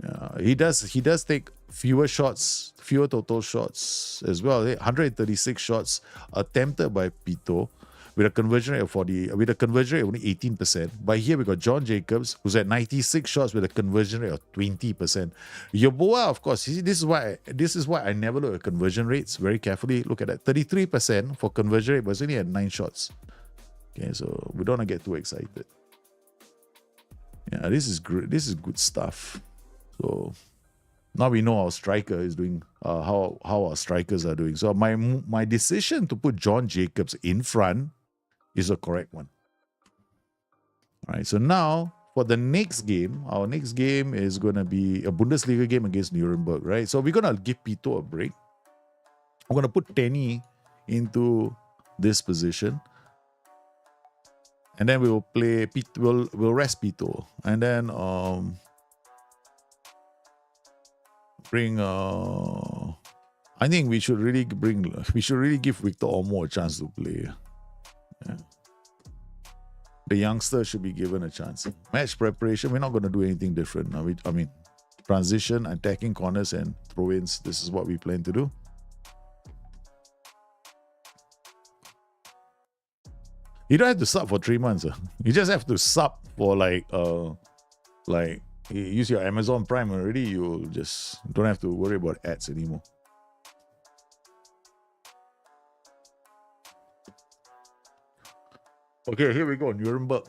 Yeah, he does take fewer shots, fewer total shots as well. 136 shots attempted by Pito with a conversion rate of with a conversion rate of only 18%. But here we got John Jacobs, who's at 96 shots with a conversion rate of 20%. Yeboah, of course, you see, this is why I never look at conversion rates very carefully. Look at that. 33% for conversion rate, but it's only at 9 shots. Okay, so we don't want to get too excited. Yeah, this is great. This is good stuff. So now we know our striker is doing, how our strikers are doing. So my decision to put John Jacobs in front is a correct one. All right, so now for the next game, our next game is going to be a Bundesliga game against Nuremberg, right? So we're going to give Pito a break. I'm going to put Tenny into this position. And then we will play, we'll rest Pito. And then bring, I think we should really give Victor Ormo a chance to play. Yeah. The youngster should be given a chance. Match preparation, we're not going to do anything different. I mean, transition, attacking corners and throw-ins, this is what we plan to do. You don't have to sub for 3 months. You just have to sub for like you use your Amazon Prime already. You just don't have to worry about ads anymore. Okay, here we go. Nuremberg.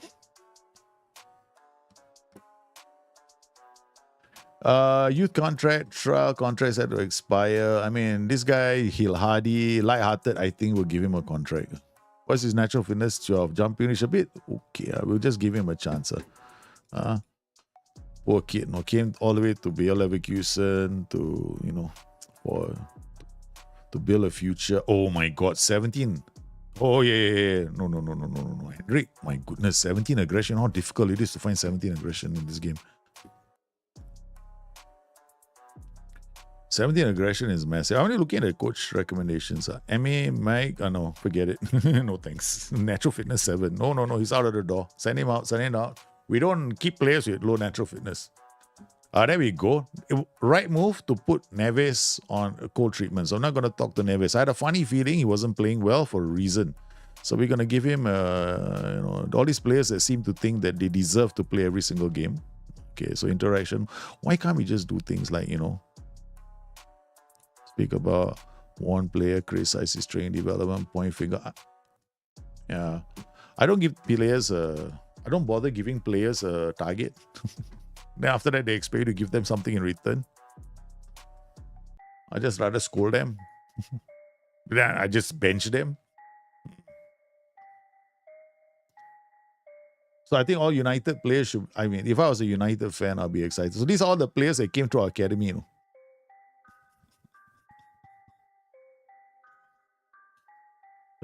Youth contract, trial contract set to expire. I mean, this guy, Hill Hardy, light-hearted, I think we'll give him a contract. What's his natural fitness? 12. Jumping is a bit okay. We'll just give him a chance. Poor kid. No, came all the way to Bayer Leverkusen to to build a future. Oh my God, 17. Oh yeah. No. Henrik, my goodness, 17 aggression. How difficult it is to find 17 aggression in this game. 17 aggression is massive. I'm only looking at the coach recommendations. MA, Mike, no, forget it. No thanks. Natural fitness 7. No, he's out of the door. Send him out. We don't keep players with low natural fitness. There we go. Right move to put Neves on cold treatment. So I'm not going to talk to Neves. I had a funny feeling he wasn't playing well for a reason. So we're going to give him, all these players that seem to think that they deserve to play every single game. Okay, so interaction. Why can't we just do things like, speak about one player, criticize his training development, point finger. Yeah. I don't give players I don't bother giving players a target. Then after that, they expect you to give them something in return. I just rather scold them. Then I just bench them. So I think all United players should, if I was a United fan, I'll be excited. So these are all the players that came to our academy,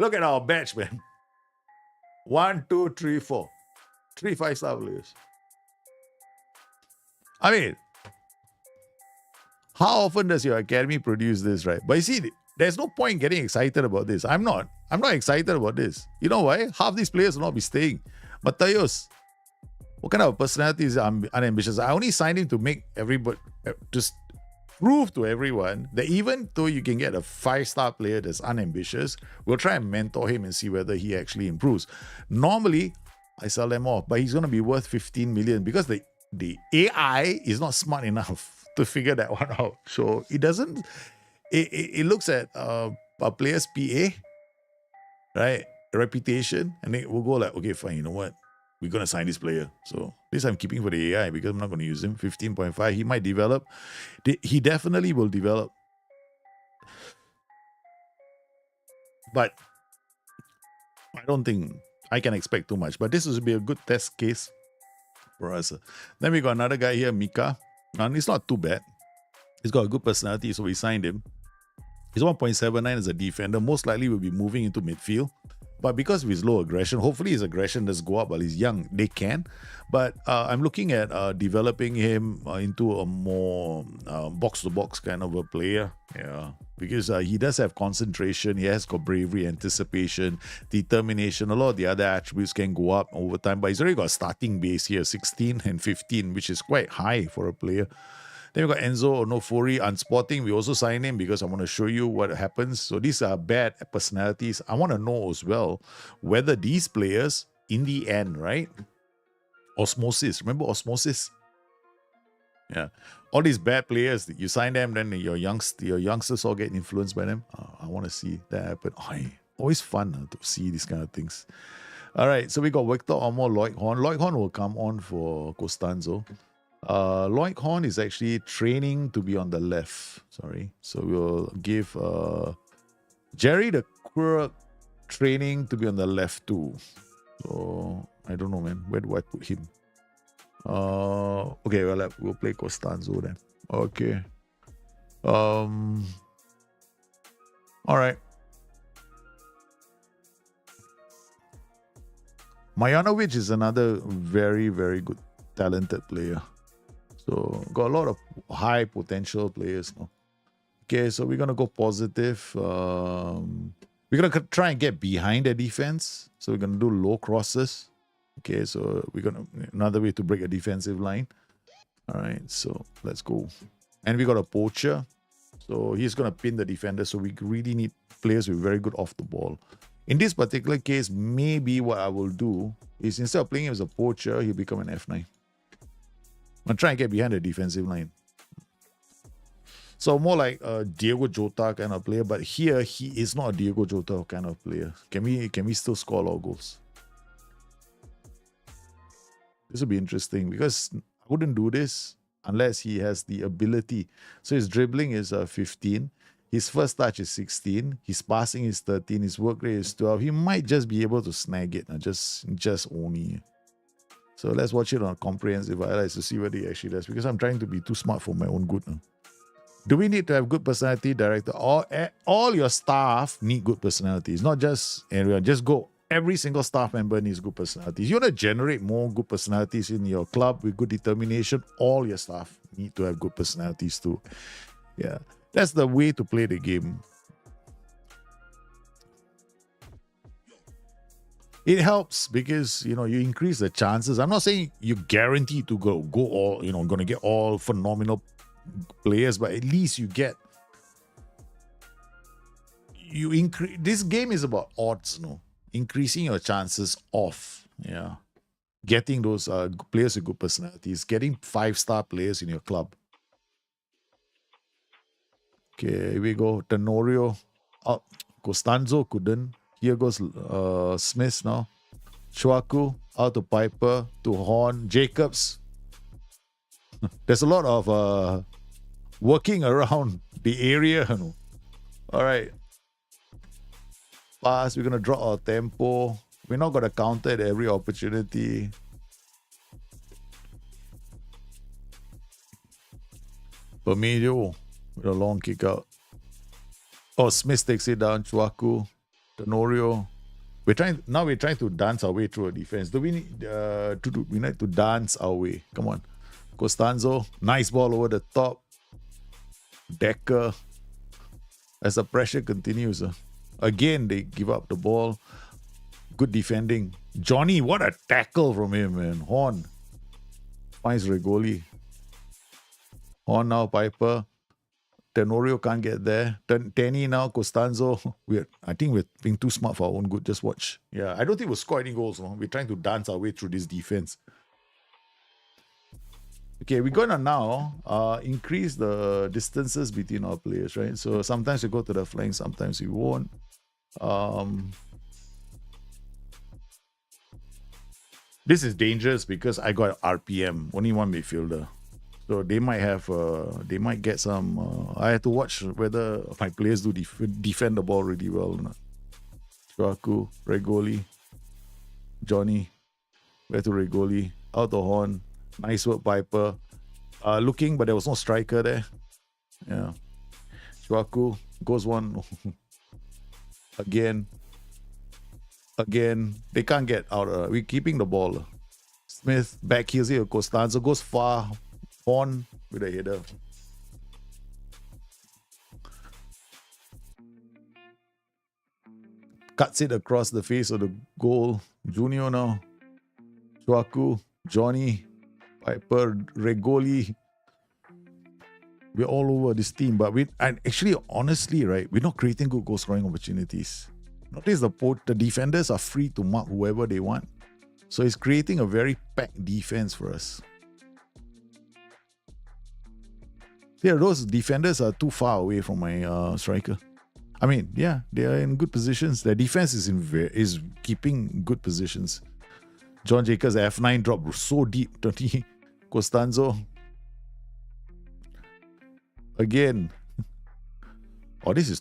Look at our batch, man. 1, 2, 3, 4. 3 5-star players. How often does your academy produce this, right? But you see, there's no point getting excited about this. I'm not excited about this. You know why? Half these players will not be staying. Matayos, what kind of personality is unambitious? I only signed him to make everybody, just prove to everyone that even though you can get a 5-star player that's unambitious, we'll try and mentor him and see whether he actually improves. Normally, I sell them off, but he's going to be worth 15 million because the AI is not smart enough to figure that one out. So it looks at a player's PA, right? Reputation, and it will go like, okay, fine, you know what? We're going to sign this player. So this I'm keeping for the AI because I'm not going to use him. 15.5. He might develop. He definitely will develop. But I don't think I can expect too much. But this will be a good test case for us. Then we got another guy here, Mika. And he's not too bad. He's got a good personality, so we signed him. He's 1.79 as a defender. Most likely will be moving into midfield. But because of his low aggression, hopefully his aggression does go up while he's young. They can. But I'm looking at developing him into a more box-to-box kind of a player. Yeah. because he does have concentration. He has got bravery, anticipation, determination. A lot of the other attributes can go up over time, but he's already got a starting base here, 16 and 15, which is quite high for a player. Then we got Enzo Onofori, unspotting. We also sign him because I want to show you what happens. So these are bad personalities. I want to know as well whether these players, in the end, right? Osmosis. Remember osmosis? Yeah. All these bad players, you sign them, then your youngsters all get influenced by them. I want to see that happen. Always fun to see these kind of things. All right, so we got Victor Omo, Lloyd Horn. Lloyd Horn will come on for Costanzo. Lloyd Horn is actually training to be on the left. Sorry. So we'll give Jerry the Quirk training to be on the left too. So I don't know, man. Where do I put him? Okay, well, we'll play Costanzo then. Okay. All right. Marjanovic is another very, very good, talented player. So got a lot of high potential players now. Okay, so we're gonna go positive. We're gonna try and get behind the defense. So we're gonna do low crosses. Okay, so we're gonna another way to break a defensive line. All right, so let's go. And we got a poacher. So he's gonna pin the defender. So we really need players who are very good off the ball. In this particular case, maybe what I will do is instead of playing him as a poacher, he'll become an F9. I'm trying to get behind the defensive line. So more like a Diego Jota kind of player, but here he is not a Diego Jota kind of player. Can we still score a lot of goals? This will be interesting because I wouldn't do this unless he has the ability. So his dribbling is 15. His first touch is 16. His passing is 13. His work rate is 12. He might just be able to snag it. Just only. So let's watch it on comprehensive highlights to see what he actually does. Because I'm trying to be too smart for my own good now. Do we need to have good personality, director? All your staff need good personalities. Not just everyone. Just go. Every single staff member needs good personalities. You want to generate more good personalities in your club with good determination. All your staff need to have good personalities too. Yeah. That's the way to play the game. It helps because, you increase the chances. I'm not saying you're guaranteed to go all, going to get all phenomenal players, but at least you increase. This game is about odds, increasing your chances of, getting those players with good personalities, getting 5-star players in your club. Okay, here we go. Tenorio. Oh, Costanzo couldn't. Here goes Smith now. Chwaku out to Piper to Horn. Jacobs. There's a lot of working around the area. All right. Pass. We're going to drop our tempo. We're not going to counter at every opportunity. Bermejo with a long kick out. Oh, Smith takes it down. Chwaku, Tenorio. We're trying to dance our way through a defense. Do we need we need to dance our way? Come on. Costanzo, nice ball over the top. Decker. As the pressure continues. Again, they give up the ball. Good defending. Johnny, what a tackle from him, man. Horn finds Regoli. Horn now, Piper. Tenorio can't get there. Tenny now, Costanzo. I think we're being too smart for our own good. Just watch. Yeah, I don't think we'll score any goals. No? We're trying to dance our way through this defense. Okay, we're going to now increase the distances between our players, right? So sometimes we go to the flank, sometimes we won't. This is dangerous because I got RPM, only one midfielder. So they might get some. I have to watch whether my players do defend the ball really well or not. Chwaku, Regoli, Johnny, where to Regoli, out the Horn. Nice work, Piper. Looking, but there was no striker there. Yeah. Chwaku goes one. Again. They can't get out. We're keeping the ball. Smith back heels here. Costanzo goes far. Horn with a header. cuts it across the face of the goal. Junior now. Chuaku, Johnny, Piper, Regoli. We're all over this team, but and actually, honestly, right, we're not creating good goal scoring opportunities. Notice the defenders are free to mark whoever they want. So it's creating a very packed defense for us. Yeah, those defenders are too far away from my striker. I mean, yeah, they are in good positions. Their defense is keeping good positions. John Jacobs F9 dropped so deep. Costanzo. Again. Oh, this is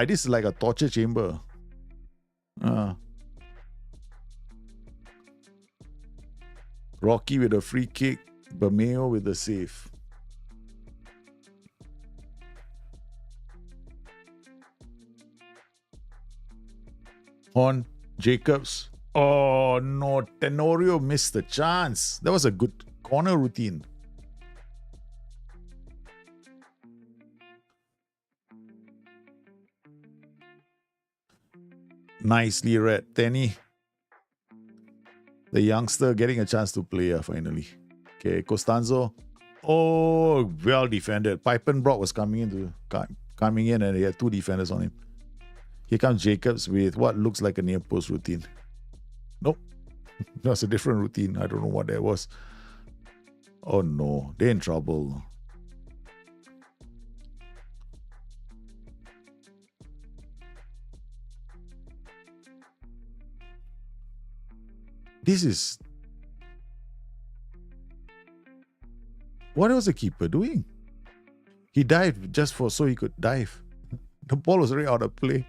this is like a torture chamber. Rocky with a free kick. Bermeo with a save. On Jacobs. Oh no, Tenorio missed the chance. That was a good corner routine. Nicely read. Tenny. The youngster getting a chance to play finally. Okay, Costanzo. Oh, well defended. Pipenbrock was coming in and he had two defenders on him. Here comes Jacobs with what looks like a near post routine. Nope. That's a different routine. I don't know what that was. Oh no, they're in trouble. This is... What was the keeper doing? He dived just so he could dive. The ball was already out of play.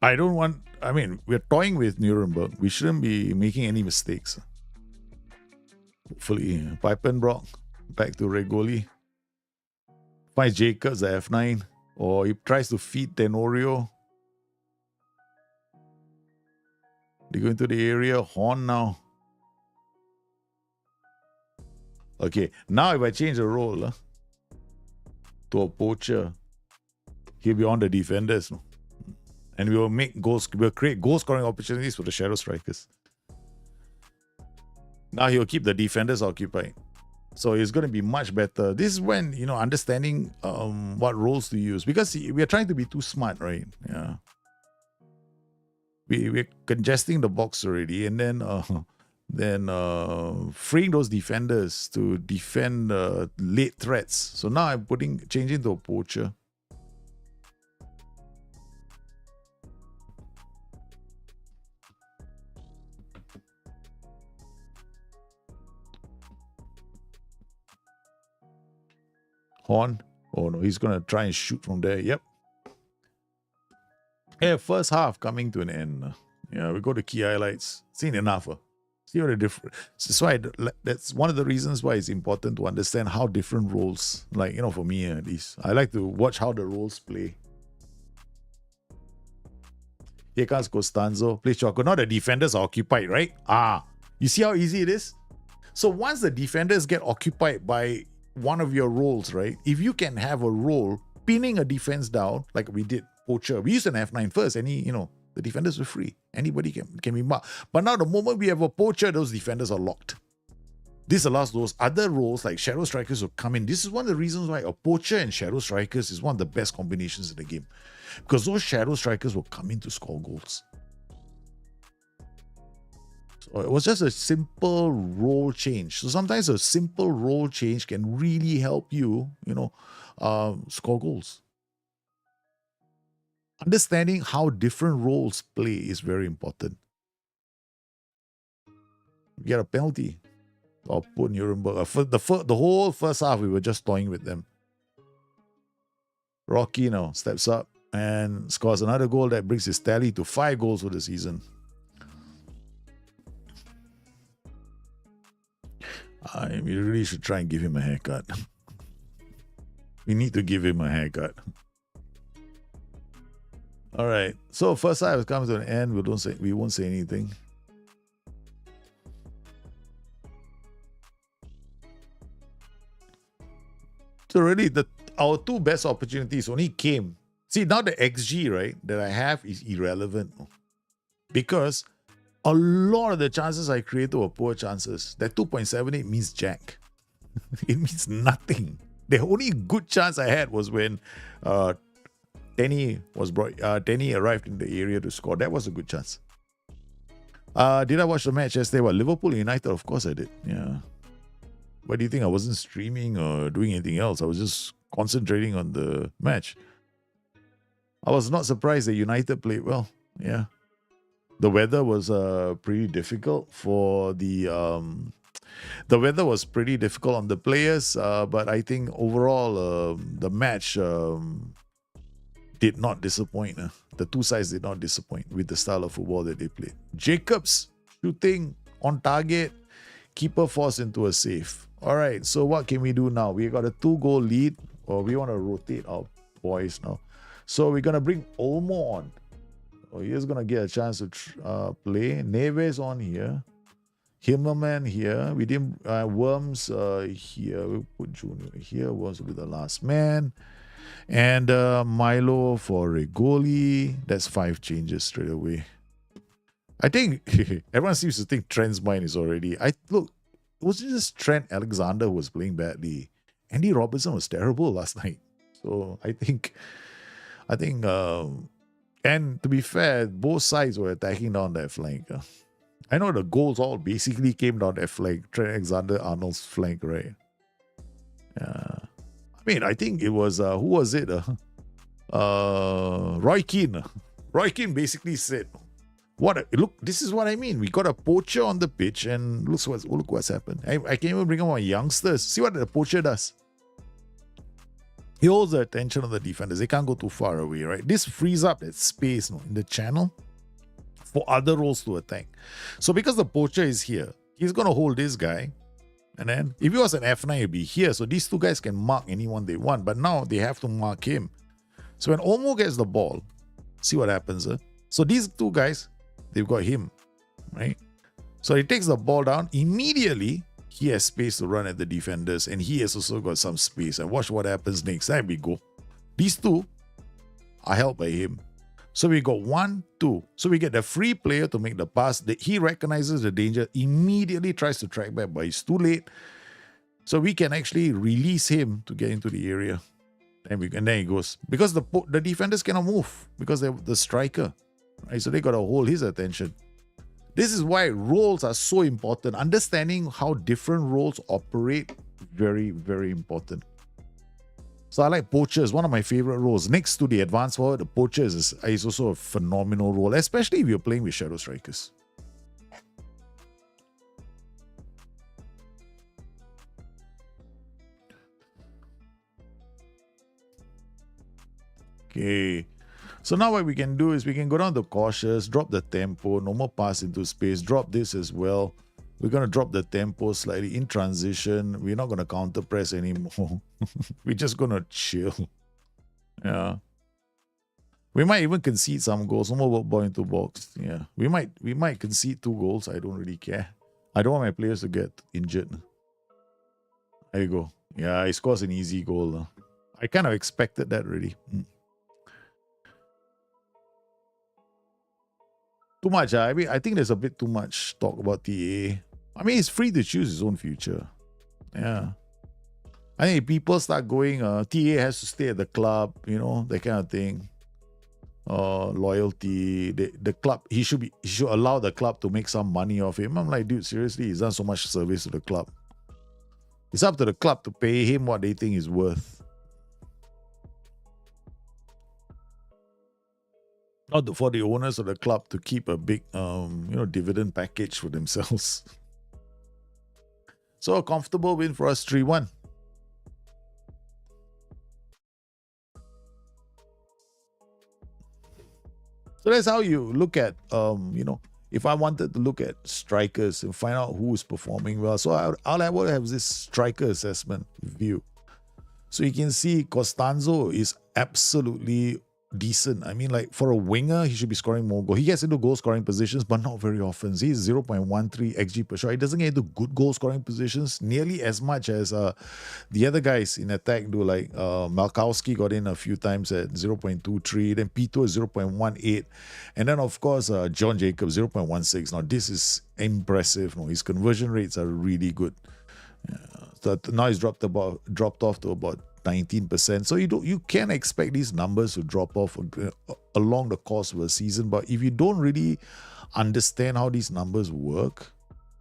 I mean, we're toying with Nuremberg. We shouldn't be making any mistakes. Hopefully, Pipenbrock back to Regoli. Finds Jacobs at F9. Or he tries to feed Tenorio. They go into the area. Horn now. Okay, now if I change the role to a poacher, he'll be on the defenders. And we will make goals. We'll create goal scoring opportunities for the shadow strikers. Now he'll keep the defenders occupied. So it's going to be much better. This is when, understanding what roles to use. Because we are trying to be too smart, right? Yeah. We're congesting the box already. And then freeing those defenders to defend late threats. So now I'm changing to a poacher. Horn. Oh no, he's going to try and shoot from there. Yep. Yeah, first half coming to an end. Yeah, we go to key highlights. Seen enough. See what the different. That's one of the reasons why it's important to understand how different roles, like, for me at least, I like to watch how the roles play. Here comes Costanzo. Plays Choco. Now the defenders are occupied, right? You see how easy it is? So once the defenders get occupied by one of your roles, right? If you can have a role pinning a defense down, like we did, poacher. We used an F9 first. The defenders were free. Anybody can be marked. But now the moment we have a poacher, those defenders are locked. This allows those other roles like shadow strikers to come in. This is one of the reasons why a poacher and shadow strikers is one of the best combinations in the game. Because those shadow strikers will come in to score goals. So it was just a simple role change. So sometimes a simple role change can really help you, score goals. Understanding how different roles play is very important. We get a penalty. Or put Nuremberg. The whole first half, we were just toying with them. Rocky now steps up and scores another goal that brings his tally to 5 goals for the season. We really should try and give him a haircut. We need to give him a haircut. All right. So first half has come to an end. We won't say anything. So really, our two best opportunities only came. See, now the XG, right, that I have is irrelevant. Because a lot of the chances I created were poor chances. That 2.78 means jack. It means nothing. The only good chance I had was when Denny arrived in the area to score. That was a good chance. Did I watch the match yesterday? What, Liverpool United? Of course I did. Yeah. Why do you think I wasn't streaming or doing anything else? I was just concentrating on the match. I was not surprised that United played well. Yeah. The weather was pretty difficult for the weather was pretty difficult on the players, but I think overall the match did not disappoint. The two sides did not disappoint with the style of football that they played. Jacobs shooting on target, keeper forced into a save. All right, so what can we do now? We got a 2-goal lead, or we want to rotate our boys now. So we're gonna bring Olmo on. Oh, he's gonna get a chance to play. Neves on here. Himmelman here. We didn't Worms here. We put Junior here. Worms will be the last man. And Milo for Rigoli. That's 5 changes straight away. I think everyone seems to think Trent's mind is already. Look, it wasn't just Trent Alexander who was playing badly. Andy Robertson was terrible last night. So I think and to be fair, both sides were attacking down that flank. I know the goals all basically came down that flank. Trent Alexander-Arnold's flank, right? I mean, I think it was, who was it? Roy Keane. Roy Keane basically said, look, this is what I mean. We got a poacher on the pitch and look what's happened. I can't even bring on my youngsters. See what the poacher does. He holds the attention of the defenders. They can't go too far away, right? This frees up that space in the channel for other roles to attack. So because the poacher is here, he's going to hold this guy. And then if he was an F9, he'd be here. So these two guys can mark anyone they want. But now they have to mark him. So when Olmo gets the ball, see what happens. So these two guys, they've got him, right? So he takes the ball down. Immediately, he has space to run at the defenders. And he has also got some space. And watch what happens next. There we go. These two are held by him. So we got 1, 2. So we get the free player to make the pass. He recognizes the danger, immediately tries to track back, but it's too late. So we can actually release him to get into the area. And then he goes. Because the defenders cannot move because they're the striker. Right? So they got to hold his attention. This is why roles are so important. Understanding how different roles operate, very, very important. So I like poacher is one of my favorite roles. Next to the advanced forward, the poacher is also a phenomenal role, especially if you're playing with shadow strikers. Okay. So now what we can do is we can go down to cautious, drop the tempo, no more pass into space, drop this as well. We're going to drop the tempo slightly in transition. We're not going to counter press anymore. We're just going to chill. Yeah. We might even concede some goals. No more work ball into box. Yeah. We might concede 2 goals. I don't really care. I don't want my players to get injured. There you go. Yeah, he scores an easy goal. I kind of expected that already. Too much. I mean, I think there's a bit too much talk about TA. I mean, he's free to choose his own future. Yeah. I think if people start going, TA has to stay at the club, you know, that kind of thing. Loyalty. The club, he should allow the club to make some money off him. I'm like, dude, seriously, he's done so much service to the club. It's up to the club to pay him what they think he's worth. Not for the owners of the club to keep a big, dividend package for themselves. So a comfortable win for us, 3-1. So that's how you look at, if I wanted to look at strikers and find out who is performing well. So I'll have this striker assessment view. So you can see Costanzo is absolutely decent. I mean, like for a winger, he should be scoring more goals. He gets into goal scoring positions, but not very often. He's 0.13 xG per shot. He doesn't get into good goal scoring positions nearly as much as the other guys in attack do. Like Malkowski got in a few times at 0.23, then Pito is 0.18, and then of course John Jacobs 0.16. Now this is impressive. No, his conversion rates are really good. So now he's dropped off to about 19%. So you can expect these numbers to drop off along the course of a season. But if you don't really understand how these numbers work,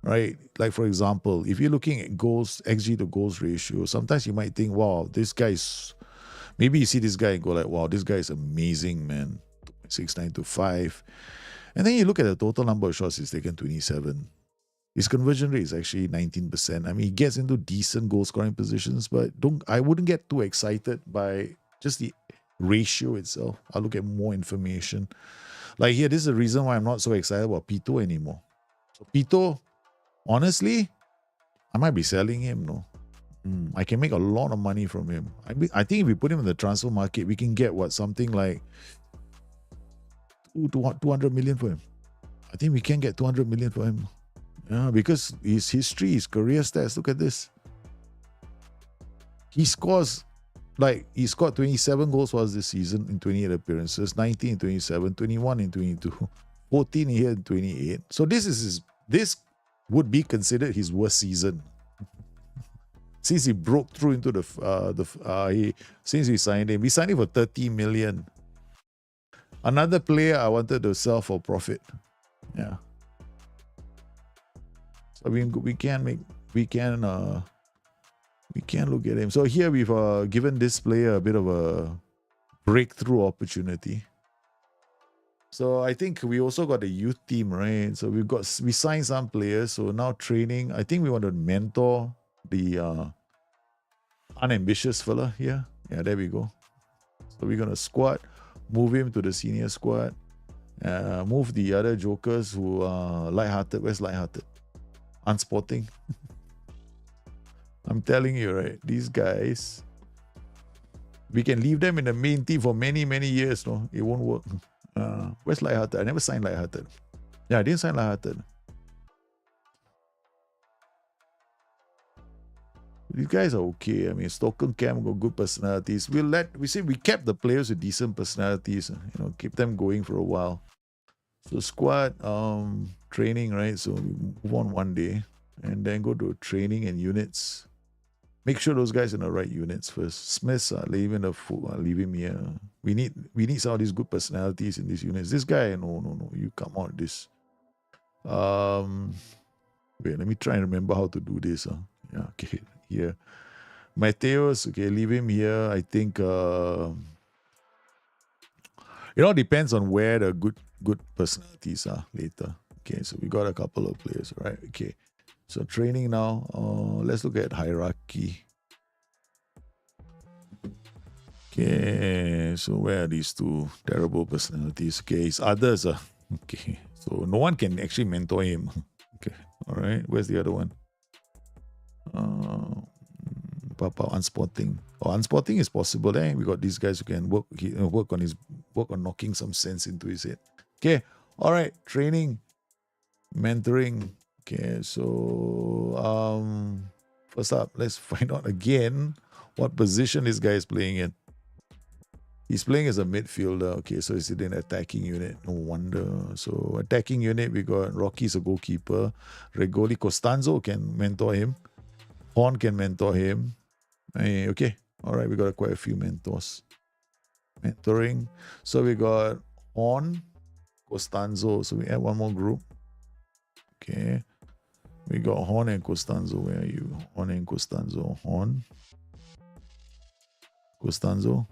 right? Like for example, if you're looking at goals, XG to goals ratio, sometimes you might think, wow, this guy's, maybe you see this guy and go like, wow, this guy is amazing, man. 2.69 to 5. And then you look at the total number of shots he's taken, 27. His conversion rate is actually 19%. I mean, he gets into decent goal scoring positions, but I wouldn't get too excited by just the ratio itself. I'll look at more information. Like here, this is the reason why I'm not so excited about Pito anymore. So Pito, honestly, I might be selling him, no? I can make a lot of money from him. I think if we put him in the transfer market, we can get something like 200 million for him. I think we can get 200 million for him. Yeah, because his history, his career stats, look at this. He scored 27 goals for us this season in 28 appearances, 19 in 27, 21 in 22, 14 here in 28. So this would be considered his worst season. Since he broke through into since we signed him. We signed him for 30 million. Another player I wanted to sell for profit. Yeah. So we can look at him. So here we've given this player a bit of a breakthrough opportunity. So I think we also got a youth team, right? So we signed some players. So now training. I think we want to mentor the unambitious fella here. Yeah, there we go. So we're gonna squad, move him to the senior squad, move the other jokers who are lighthearted. Where's lighthearted? Unsporting. I'm telling you, right? These guys, we can leave them in the main team for many years. No, it won't work. Where's lighthearted? I never signed lighthearted. Yeah, I didn't sign lighthearted. These guys are okay. I mean, Stockton Cam got good personalities. We kept the players with decent personalities. Keep them going for a while. So squad training, right? So we move on one day and then go to training and units. Make sure those guys are in the right units first. Smiths leave him here. We need some of these good personalities in these units. This guy, no, you come out this. Wait, let me try and remember how to do this. Yeah, okay, here. Mateos, okay, leave him here. I think it all depends on where the good personalities are later. Okay, so we got a couple of players, right? Okay, so training now. Let's look at hierarchy. Okay, so where are these two terrible personalities? Okay, it's others. Okay, so no one can actually mentor him. Okay, all right. Where's the other one? Papa unsporting. Unsporting is possible. We got these guys who can work on knocking some sense into his head. Okay, all right. Training, mentoring. Okay, so first up, let's find out again what position this guy is playing in. He's playing as a midfielder. Okay, so he's in an attacking unit. No wonder. So attacking unit, we got Rocky's a goalkeeper. Regoli Costanzo can mentor him. Horn can mentor him. Okay, all right, we got quite a few mentors. Mentoring. So we got Horn, Costanzo. So we add one more group. Okay. We got Horn and Costanzo. Where are you? Horn and Costanzo. Horn. Costanzo.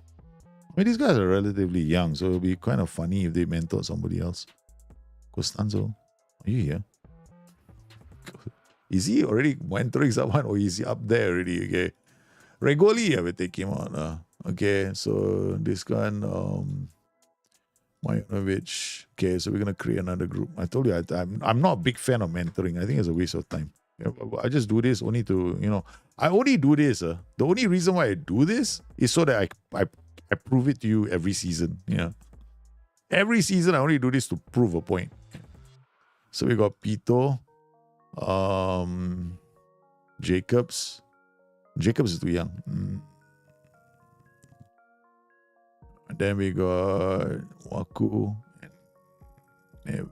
I mean, these guys are relatively young, so it'll be kind of funny if they mentor somebody else. Costanzo, are you here? Is he already mentoring someone or is he up there already? Okay. Regoli, I will take him on. Okay, so this one, Majanovic. Okay, so we're going to create another group. I told you, I'm not a big fan of mentoring. I think it's a waste of time. I just do this only to, I only do this. The only reason why I do this is so that I prove it to you every season. Yeah. Every season I only do this to prove a point. So we got Pito, Jacobs. Jacobs is too young. And then we got Waku and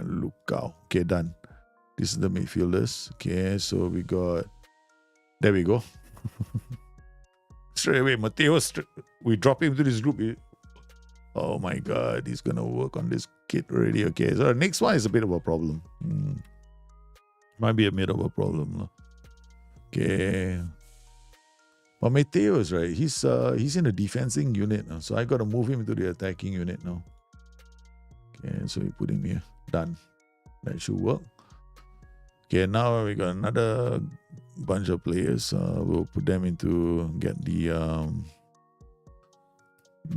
Lukau. Okay, done. This is the midfielders. Okay, so we got. There we go. Straight away, Mateo. We drop him to this group. Oh my God, he's gonna work on this kid already. Okay, so the next one is a bit of a problem. Might be a bit of a problem. Okay. But Mateo is right. He's in the defending unit now, so I gotta move him to the attacking unit now. Okay, so we put him here. Done. That should work. Okay, now we got another bunch of players. We'll put them into get the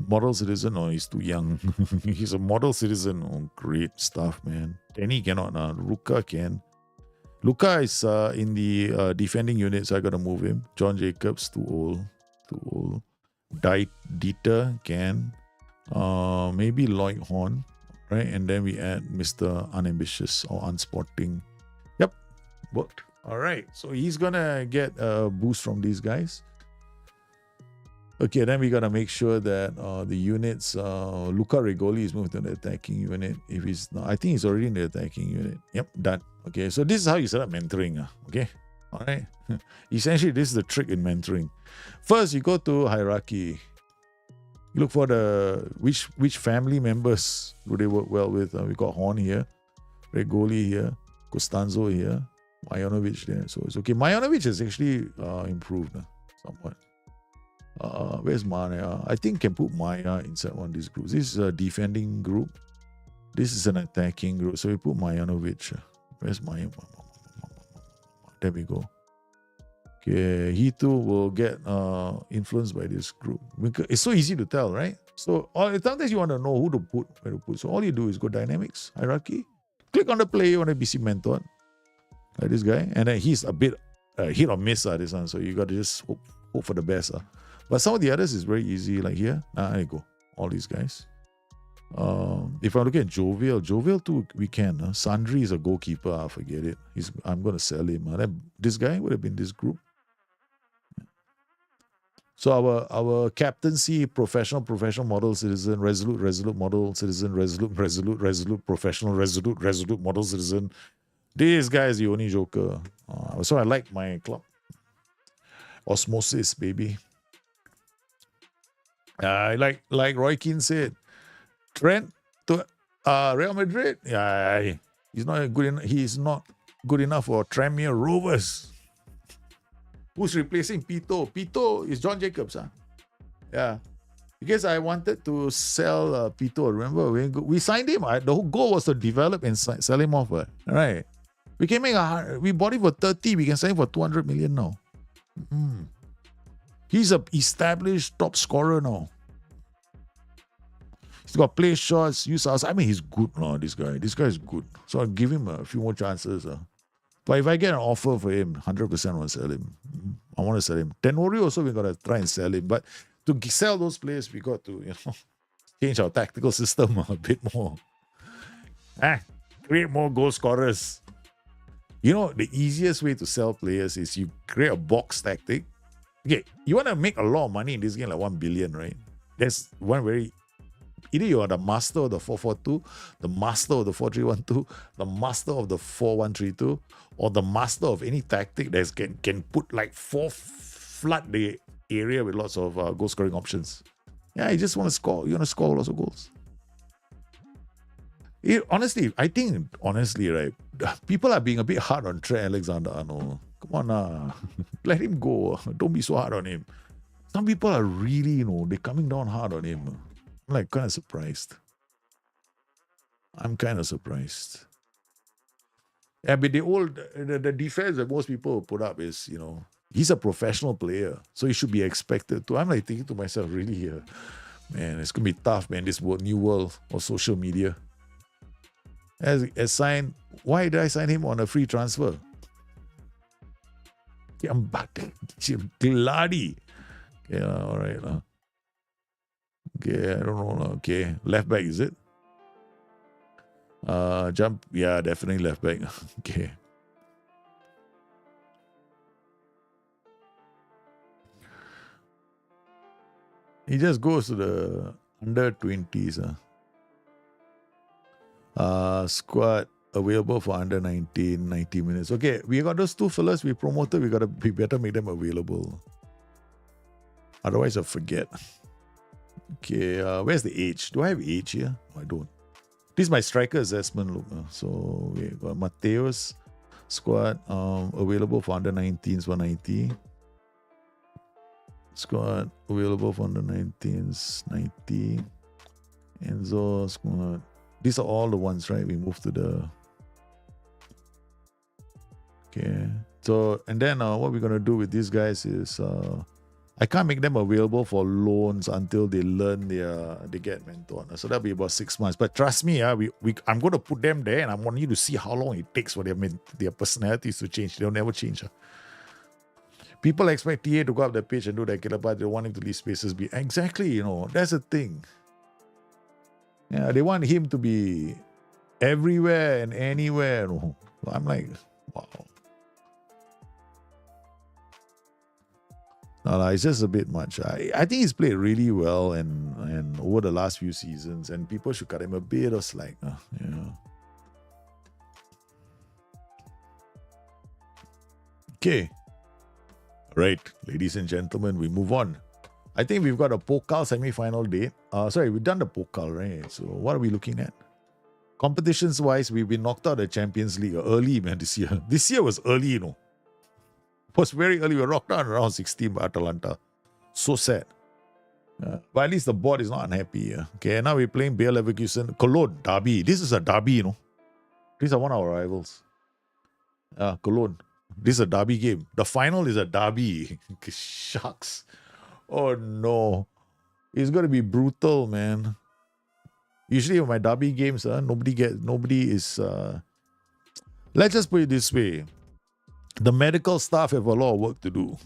model citizen. Oh, he's too young. He's a model citizen. Oh, great stuff, man. Kenny cannot. Luka can. Luka is in the defending unit, so I gotta move him. John Jacobs, too old. Dieter can. Maybe Lloyd Horn, right? And then we add Mr. Unambitious or Unsporting. Yep, worked. All right, so he's gonna get a boost from these guys. Okay, then we gotta make sure that the units, Luca Regoli is moved to the attacking unit. If he's not, I think he's already in the attacking unit. Yep, done. Okay, so this is how you set up mentoring. Okay, all right. Essentially, this is the trick in mentoring. First, you go to hierarchy. You look for the which family members do they work well with. We got Horn here, Regoli here, Costanzo here, Majanovic there. So it's okay. Majanovic has actually improved somewhat. Where's Maya? I think can put Maya inside one of these groups. This is a defending group. This is an attacking group. So we put Majanovic. Where's Maya? There we go. Okay, he too will get influenced by this group. Because it's so easy to tell, right? So sometimes you want to know who to put, where to put. So all you do is go dynamics, hierarchy, click on the player you want to be mentored, like this guy, and then he's a bit hit or miss this one. So you got to just hope for the best. But some of the others is very easy, like here. There you go. All these guys. If I look at Jovial too, we can. Sandri is a goalkeeper. Forget it. I'm going to sell him. This guy would have been this group. So our captaincy, professional, model citizen, resolute, model citizen, resolute, professional, resolute, model citizen. This guy is the only joker. So I like my club. Osmosis, baby. Like Roy Keane said, Trent to Real Madrid. Yeah, he's not good. He's not good enough for Tranmere Rovers. Who's replacing Pito? Pito is John Jacobs. Yeah, because I wanted to sell Pito. Remember, we signed him. The whole goal was to develop and sell him off. Right? We can we bought him for 30. We can sell him for 200 million now. He's an established top scorer now. He's got play shots, use us. I mean, he's good now, this guy. This guy is good. So I'll give him a few more chances. But if I get an offer for him, 100% I want to sell him. I want to sell him. Tenori also, we got to try and sell him. But to sell those players, we got to, change our tactical system a bit more. Create more goal scorers. The easiest way to sell players is you create a box tactic. Okay, you want to make a lot of money in this game, like 1 billion, right? There's one very... Either you are the master of the 4-4-2, the master of the 4-3-1-2, the master of the 4-1-3-2, or the master of any tactic that can put like flood the area with lots of goal scoring options. Yeah, you just want to score. You want to score lots of goals. I think, right, people are being a bit hard on Trent Alexander-Arnold. Come on, let him go. Don't be so hard on him. Some people are really, they're coming down hard on him. I'm like kind of surprised. Yeah, but the defense that most people put up is, he's a professional player, so he should be expected to. I'm like thinking to myself, really, man, it's gonna be tough, man. This new world of social media. Why did I sign him on a free transfer? I'm back. Gladi. Yeah, all right. Okay, I don't know. Okay, left back, is it? Jump. Yeah, definitely left back. Okay. He just goes to the under 20s. Squad available for under 19, 90 minutes. Okay, we got those two fellas we promoted. We better make them available. Otherwise, I'll forget. Okay, where's the age? Do I have age here? I don't. This is my striker assessment look. So we got Mateos squad available for under 19s 190. Squad available for under 19s 90. Enzo squad. These are all the ones, right? We move to the. Okay. So and then what we're gonna do with these guys is I can't make them available for loans until they learn they get mentored. So that'll be about 6 months. But trust me, I'm going to put them there, and I want you to see how long it takes for their personalities to change. They'll never change. People expect TA to go up the pitch and do that killer, but they want him to leave spaces. Exactly, that's the thing. Yeah, they want him to be everywhere and anywhere. I'm like, wow. No, it's just a bit much. I think he's played really well and over the last few seasons, and people should cut him a bit of slack. Okay. Right, ladies and gentlemen, we move on. I think we've got a Pokal semi-final date. Sorry, we've done the Pokal, right? So what are we looking at? Competitions-wise, we've been knocked out of the Champions League early, man, this year. This year was early, It was very early. We were knocked out around 16 by Atalanta. So sad. But at least the board is not unhappy. Okay, now we're playing Bayer Leverkusen. Cologne, derby. This is a derby, These are one of our rivals. Cologne. This is a derby game. The final is a derby. Shucks. Oh no. It's going to be brutal, man. Usually with my derby games, nobody is... Let's just put it this way. The medical staff have a lot of work to do.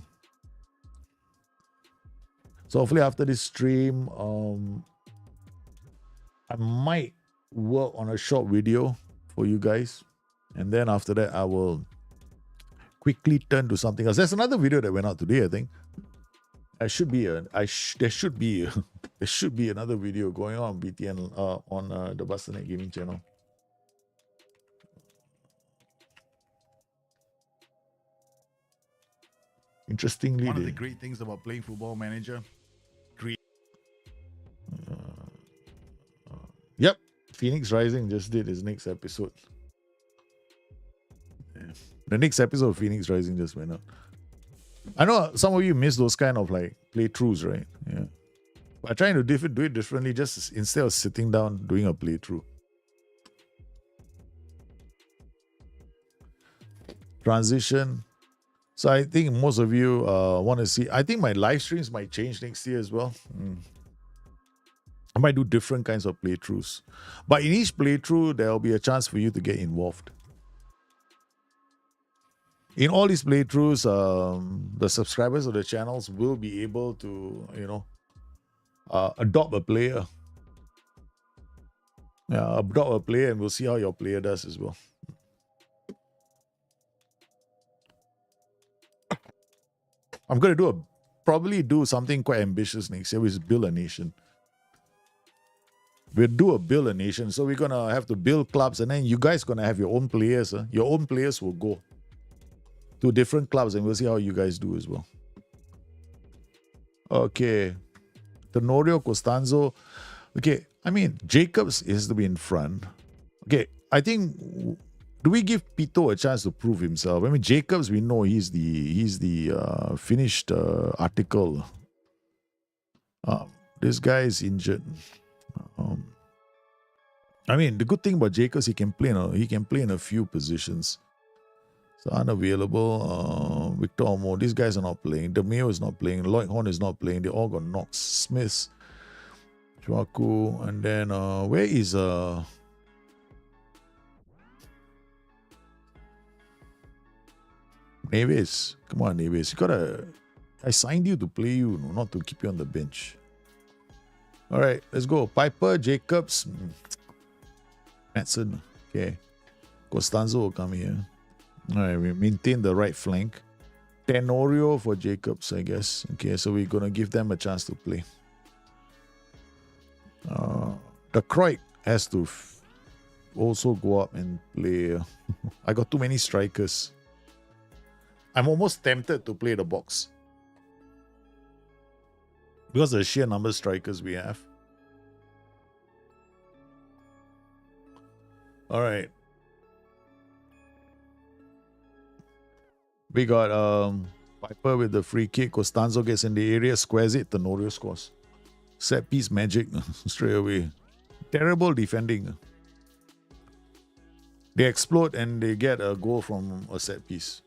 So hopefully after this stream, I might work on a short video for you guys. And then after that, I will quickly turn to something else. There's another video that went out today, I think. There should be another video going on BTN on the Bustthenet gaming channel. Interestingly, one of the great things about playing Football Manager. Yep, Phoenix Rising just did his next episode. Yeah. The next episode of Phoenix Rising just went out. I know some of you miss those kind of like playthroughs, right? Yeah. But I'm trying to do it differently, just instead of sitting down doing a playthrough. Transition. So I think most of you want to see. I think my live streams might change next year as well. I might do different kinds of playthroughs. But in each playthrough, there will be a chance for you to get involved. In all these playthroughs, the subscribers of the channels will be able to, adopt a player. Yeah, adopt a player, and we'll see how your player does as well. I'm going to probably do something quite ambitious next year, which is build a nation. We'll do a build a nation. So we're going to have to build clubs, and then you guys going to have your own players. Your own players will go to different clubs, and we'll see how you guys do as well. Okay. Tenorio, Costanzo. Okay. I mean, Jacobs has to be in front. Okay. I think... Do we give Pito a chance to prove himself? I mean, Jacobs, we know he's the finished article. This guy is injured. I mean, the good thing about Jacobs, he can play in a few positions. So unavailable. Victor Omo, these guys are not playing. DeMeo is not playing. Lloyd Horn is not playing. They all got knocked. Smith, Chwaku, and then where is Neves? Come on, Neves. I signed you to play you, not to keep you on the bench. All right, let's go. Piper, Jacobs, Madsen. Okay. Costanzo will come here. All right, we maintain the right flank. Tenorio for Jacobs, I guess. Okay, so we're going to give them a chance to play. The Croix has to also go up and play. I got too many strikers. I'm almost tempted to play the box. Because of the sheer number of strikers we have. All right. We got Piper with the free kick. Costanzo gets in the area, squares it. Tenorio scores. Set piece magic straight away. Terrible defending. They explode and they get a goal from a set piece.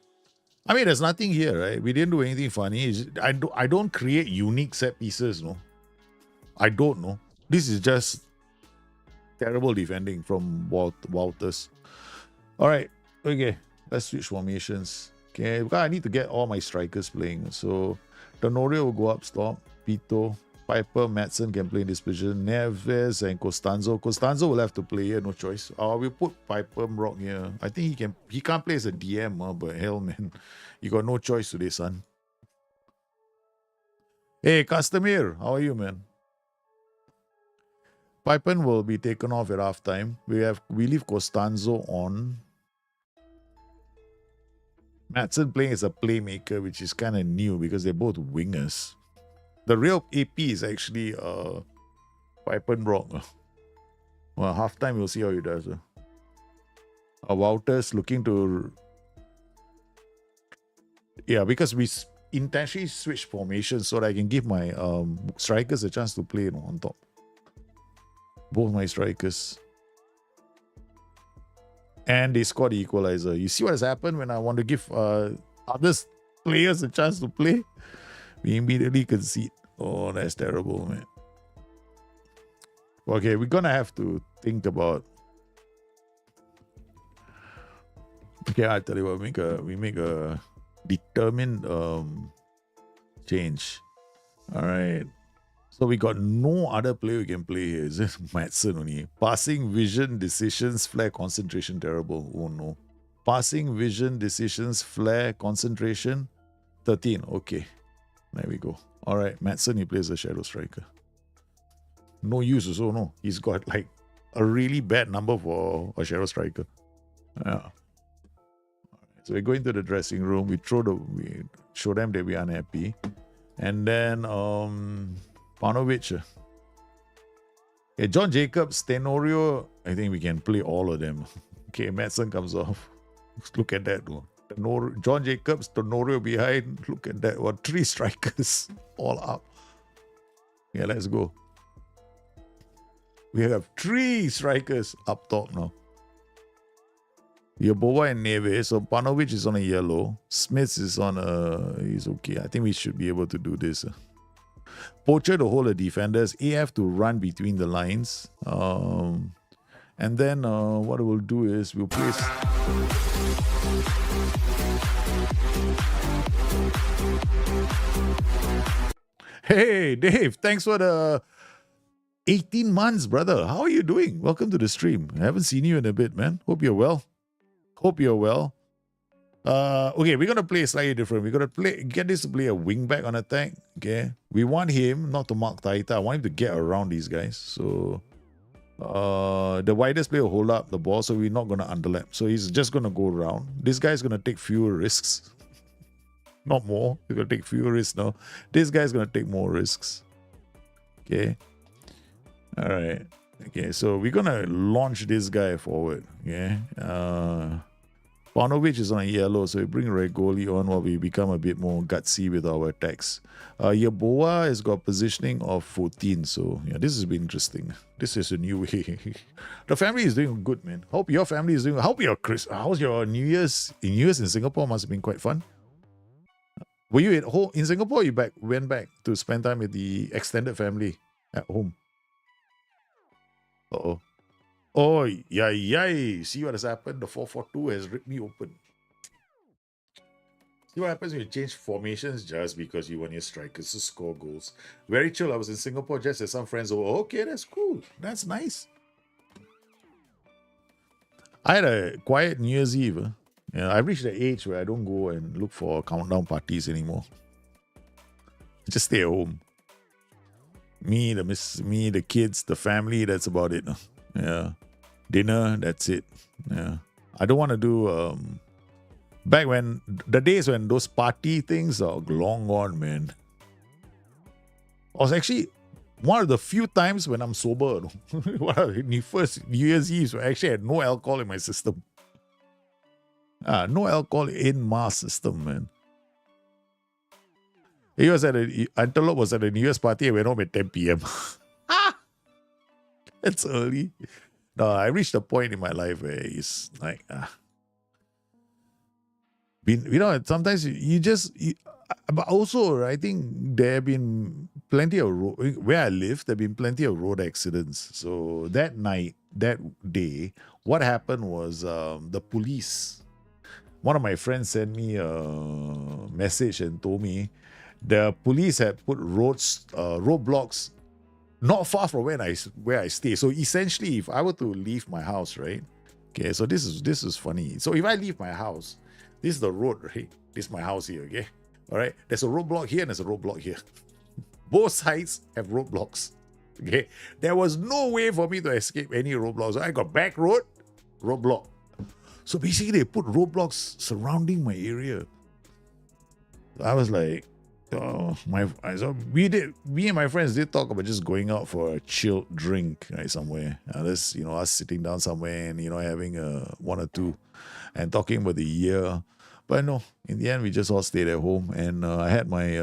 I mean, there's nothing here, right? We didn't do anything funny. I don't create unique set pieces, no. I don't know. This is just terrible defending from Walters. All right, okay. Let's switch formations. Okay, because I need to get all my strikers playing. So, Tenorio will go up, stop. Pito, Piper, Madsen can play in this position. Neves and Costanzo. Costanzo will have to play here, no choice. We'll put Piper Rock here. I think he can't play as a DM, but hell, man. You got no choice today, son. Hey, Castamir, how are you, man? Pipen will be taken off at halftime. We leave Costanzo on. Madsen playing as a playmaker, which is kind of new because they're both wingers. The real AP is actually Pipen Rock. Well, halftime we'll see how he does. Wouters looking to... Yeah, because we intentionally switch formations so that I can give my strikers a chance to play on top. Both my strikers. And they scored the equalizer. You see what has happened when I want to give other players a chance to play? We immediately concede. Oh, that's terrible, man. Okay, we're going to have to think about... Okay, I'll tell you what. We make a determined change. All right. So we got no other player we can play here. Is it Madsen only? Passing, vision, decisions, flair, concentration, terrible. Oh no. Passing, vision, decisions, flair, concentration, 13. Okay. There we go. All right. Madsen, he plays a shadow striker. No use also, no. He's got like a really bad number for a shadow striker. Yeah. So we go into the dressing room. We show them that we're unhappy. And then Panovic. Okay, John Jacobs, Tenorio. I think we can play all of them. Okay, Madsen comes off. Look at that. John Jacobs, Tenorio behind. Look at that. What, 3 strikers all up. Yeah, let's go. We have 3 strikers up top now. Yeboah and Neves. So Panovic is on a yellow. Smith is on a... He's okay. I think we should be able to do this. Poacher to hold the defenders. AF to run between the lines. And then what we'll do is we'll place... Hey, Dave. Thanks for the 18 months, brother. How are you doing? Welcome to the stream. I haven't seen you in a bit, man. Hope you're well. Hope you're well. Okay, we're gonna play slightly different. We're gonna get this to play a wing back on attack. Okay, we want him not to mark Taita. I want him to get around these guys. So, the widest player will hold up the ball, so we're not gonna underlap. So he's just gonna go around. This guy's gonna take fewer risks, not more. He's gonna take fewer risks now. This guy's gonna take more risks. Okay. All right. Okay, so we're gonna launch this guy forward. Yeah. Pavlovic is on yellow, so we bring Regoli on while we become a bit more gutsy with our attacks. Yeboah has got positioning of 14, so yeah, this has been interesting. This is a new way. The family is doing good, man. Hope your family is doing. Hope your how's your New Year's? New Year's in Singapore must have been quite fun. Were you at home in Singapore? Or you went back to spend time with the extended family at home. Uh-oh. Oh, yay. See what has happened? The 442 has ripped me open. See what happens when you change formations just because you want your strikers to score goals. Very chill. I was in Singapore just as some friends over. Okay, that's cool. That's nice. I had a quiet New Year's Eve. I reached the age where I don't go and look for countdown parties anymore. I just stay at home. Me, the kids, the family, that's about it. Yeah. Dinner, that's it. Yeah. I don't want to do back when the days when those party things are long gone, man. I was actually one of the few times when I'm sober. One of the first New Year's Eve, I actually had no alcohol in my system. No alcohol in my system, man. He was Antelope was at a New Year's party and went home at 10 p.m. It's early. No, I reached a point in my life where it's like, sometimes but also, I think there have been plenty of where I live, there have been plenty of road accidents. So that night, that day, what happened was the police. One of my friends sent me a message and told me the police had put roadblocks not far from where I stay. So essentially, if I were to leave my house, right? Okay, so this is funny. So if I leave my house, this is the road, right? This is my house here, okay? All right, there's a roadblock here and there's a roadblock here. Both sides have roadblocks. Okay, there was no way for me to escape any roadblocks. So I got back road, roadblock. So basically, they put roadblocks surrounding my area. I was like, me and my friends did talk about just going out for a chilled drink, right, somewhere. Us sitting down somewhere and having one or two, and talking about the year. But no, in the end, we just all stayed at home, and I had my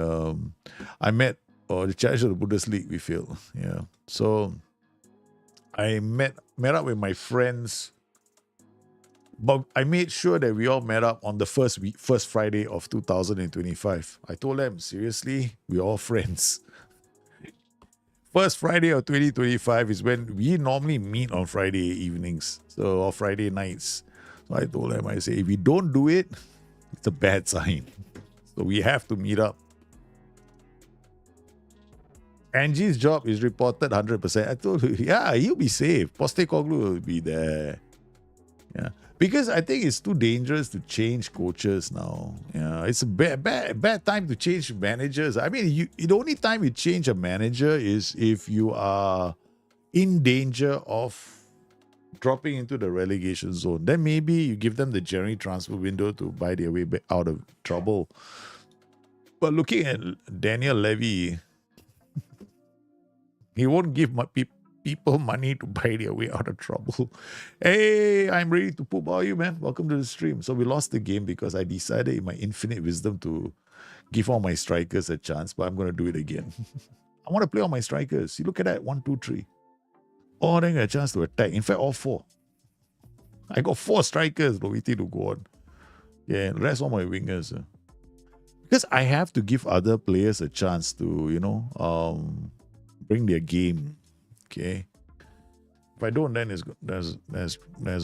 I met the challenge of the Bundesliga. We failed, yeah. So I met up with my friends. But I made sure that we all met up on the first Friday of 2025. I told them, seriously, we're all friends. First Friday of 2025 is when we normally meet on Friday evenings, or Friday nights. So I told them, I say, if we don't do it, it's a bad sign. So we have to meet up. Angie's job is reported 100%. I told her, yeah, he'll be safe. Postecoglou will be there. Yeah. Because I think it's too dangerous to change coaches now. Yeah, it's a bad time to change managers. I mean, the only time you change a manager is if you are in danger of dropping into the relegation zone. Then maybe you give them the January transfer window to buy their way back out of trouble. But looking at Daniel Levy, he won't give people money to buy their way out of trouble. Hey, I'm ready to poop all you, man. Welcome to the stream. So we lost the game because I decided in my infinite wisdom to give all my strikers a chance, but I'm going to do it again. I want to play all my strikers. You look at that, 1, 2, 3. All then get a chance to attack. In fact, all 4. I got 4 strikers waiting to go on. Yeah, the rest all my wingers. Because I have to give other players a chance to, bring their game. Okay. If I don't, then there's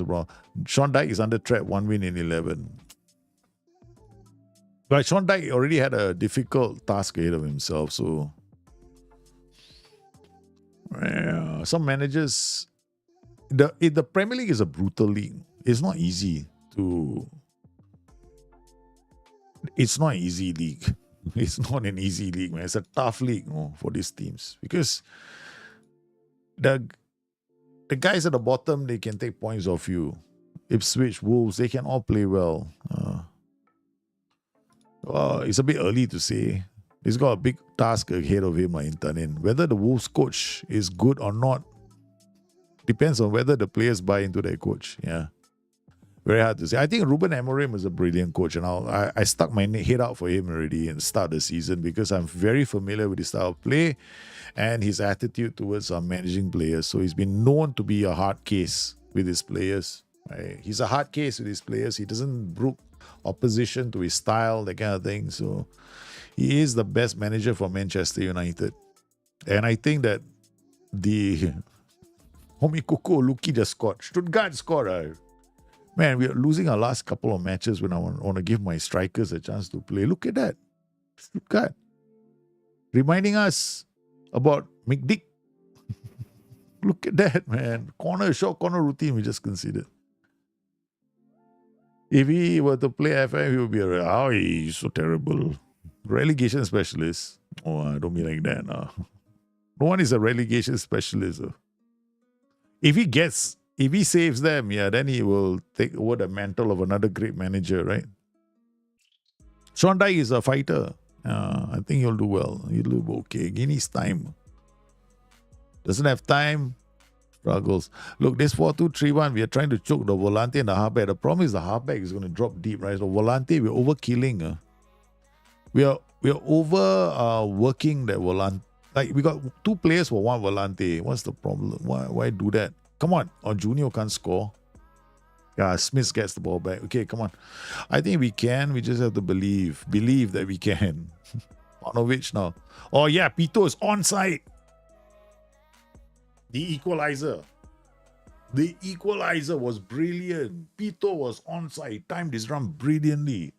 a problem. Sean Dyche is under threat, 1 win in 11. But Sean Dyche already had a difficult task ahead of himself. So, some managers, the Premier League is a brutal league. It's not easy to. It's not an easy league. It's not an easy league, man. It's a tough league for these teams because the guys at the bottom, they can take points off you. Ipswich, Wolves, they can all play well. It's a bit early to say. He's got a big task ahead of him in Tanin. Whether the Wolves coach is good or not depends on whether the players buy into their coach. Yeah. Very hard to say. I think Ruben Amorim is a brilliant coach, and I stuck my head out for him already in the start of the season because I'm very familiar with his style of play and his attitude towards managing players. So he's been known to be a hard case with his players. Right? He's a hard case with his players. He doesn't brook opposition to his style, that kind of thing. So he is the best manager for Manchester United. And I think that the Homie Coco Luki just scored. Stuttgart scored. Man, we are losing our last couple of matches when I want to give my strikers a chance to play. Look at that. Stuttgart. Reminding us about McDick. Look at that, man. Short corner routine we just considered. If he were to play FM, he would be he's so terrible. Relegation specialist. Oh, don't be like that. No one is a relegation specialist. If he saves them, then he will take over the mantle of another great manager, right? Sean Dyche is a fighter. I think he'll do well. He'll do okay. He needs time. Doesn't have time. Struggles. Look, this 4-2-3-1, we are trying to choke the Volante and the halfback. The problem is the halfback is going to drop deep, right? So Volante, we're overkilling. We are over working that Volante. Like, we got 2 players for 1 Volante. What's the problem? Why do that? Come on. Or Junior can't score. Yeah, Smith gets the ball back. Okay, come on. I think we can. We just have to believe. Believe that we can. Panovic now. Oh, yeah. Pito is onside. The equalizer. The equalizer was brilliant. Pito was onside. Timed his run brilliantly.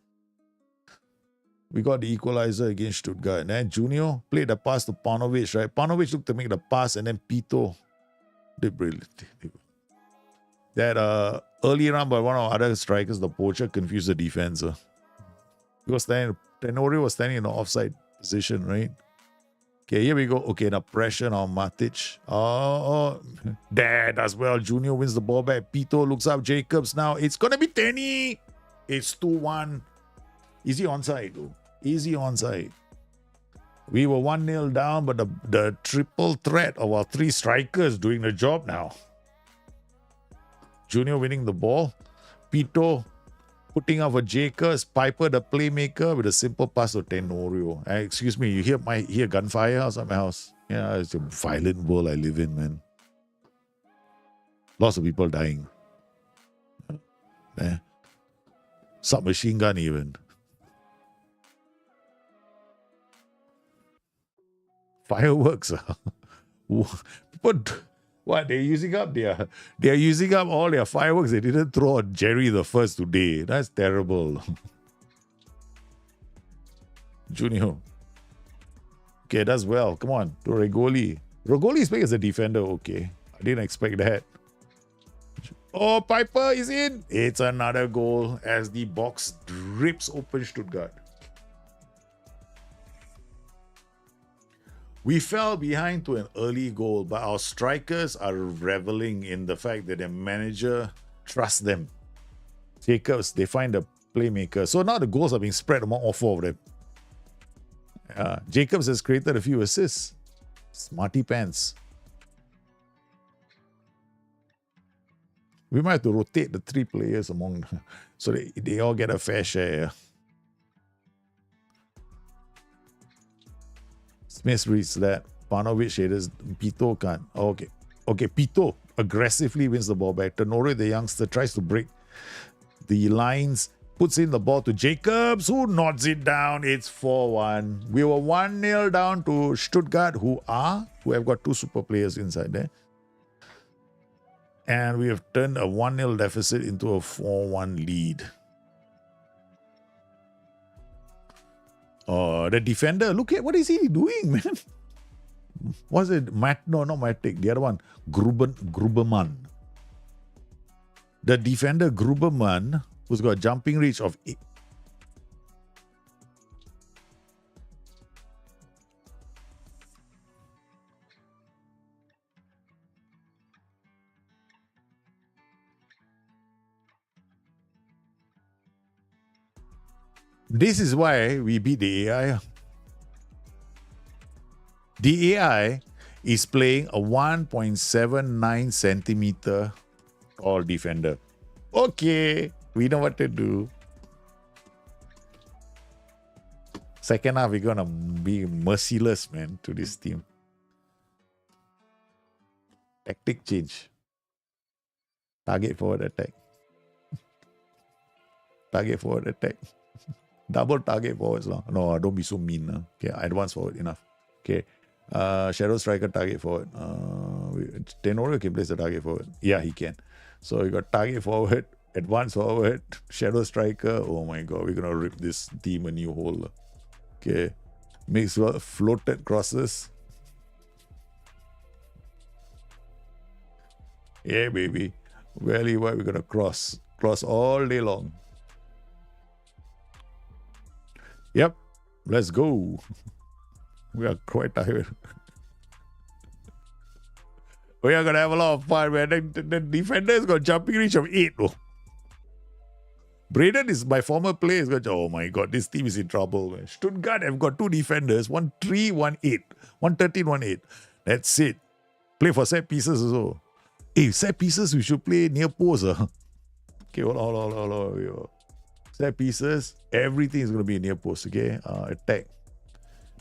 We got the equalizer against Stuttgart. And then Junior played the pass to Panovic, right? Panovic looked to make the pass, and then Pito did brilliantly. That early run by one of our other strikers, the poacher, confused the defense. Tenorio was standing in the offside position, right? Okay, here we go. Okay, the pressure on Matic. That as well. Junior wins the ball back. Pito looks up. Jacobs now. It's going to be Tenny. It's 2-1. Easy onside, though. Easy onside. We were 1-0 down, but the triple threat of our 3 strikers doing the job now. Junior winning the ball. Pito putting up for Jacobs. Piper, the playmaker, with a simple pass to Tenorio. Excuse me, you hear gunfire outside my house? Yeah, it's a violent world I live in, man. Lots of people dying. Submachine gun even. Fireworks. But what, they're using up all their fireworks they didn't throw on Jerry the First today. That's terrible. Junior. Okay, that's well. Come on, to Regoli. Regoli is playing as a defender. Okay, I didn't expect that. Oh, Piper is in. It's another goal as the box rips open Stuttgart. We fell behind to an early goal, but our strikers are reveling in the fact that their manager trusts them. Jacobs, they find a playmaker. So now the goals are being spread among all 4 of them. Jacobs has created a few assists. Smarty pants. We might have to rotate the 3 players among so they all get a fair share. Smith reads that. Panovic shaders. Pito can't. Okay. Pito aggressively wins the ball back. Tenorio, the youngster, tries to break the lines. Puts in the ball to Jacobs, who nods it down. It's 4-1. We were 1-0 down to Stuttgart, who have got 2 super players inside there. And we have turned a 1-0 deficit into a 4-1 lead. The defender, look at what is he doing, man? Was it No, not Matic. The other one, Gruberman. The defender Gruberman, who's got a jumping reach of 8. This is why we beat the AI. The AI is playing a 1.79 centimeter tall defender. Okay, we know what to do. Second half, we're going to be merciless, man, to this team. Tactic change. Target forward attack. Target forward attack. Double target forwards. No, don't be so mean. Okay, advance forward, enough. Okay. Shadow striker target forward. Tenorio can place the target forward. Yeah, he can. So you got target forward, advance forward, shadow striker. Oh my god, we're gonna rip this team a new hole. Okay, makes floated crosses. Yeah, baby. Really, what we're gonna cross all day long. Yep, let's go. We are quite tired. We are gonna have a lot of fun, man. The defender has got jumping reach of 8. Oh. Braden is my former player. Oh my god, this team is in trouble, man. Stuttgart have got 2 defenders, 1-3, 1-8. 1-13, 1-8. That's it. Play for set pieces also. Hey, set pieces, we should play near post. Okay, hold on. Set pieces, everything is going to be near post, okay? Attack.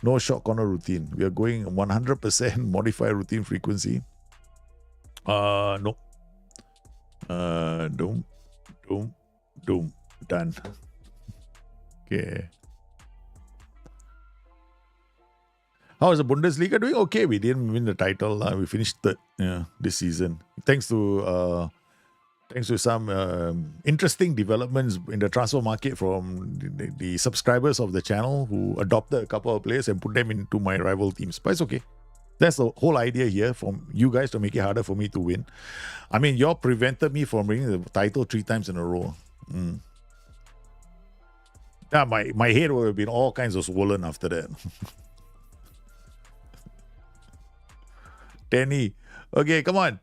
No short corner routine. We are going 100% modified routine frequency. No. Doom. Done. Okay. How is the Bundesliga doing? Okay, we didn't win the title. We finished third this season. Thanks to some interesting developments in the transfer market from the subscribers of the channel who adopted a couple of players and put them into my rival teams. But it's okay. That's the whole idea here from you guys to make it harder for me to win. I mean, y'all prevented me from winning the title 3 times in a row. Yeah, my head would have been all kinds of swollen after that. Danny. Okay, come on.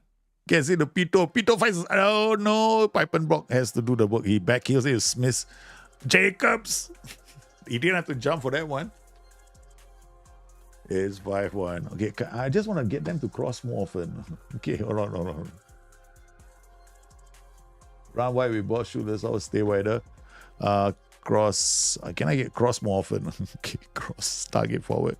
Can see the Pito. Pito fights. Oh no. Pipenbrock has to do the work. He backheels it. Smith. Jacobs. He didn't have to jump for that one. It's 5-1. Okay, I just want to get them to cross more often. Okay, hold on. Run wide with ball shooters. I'll stay wider. Cross. Can I get cross more often? Okay, cross. Target forward.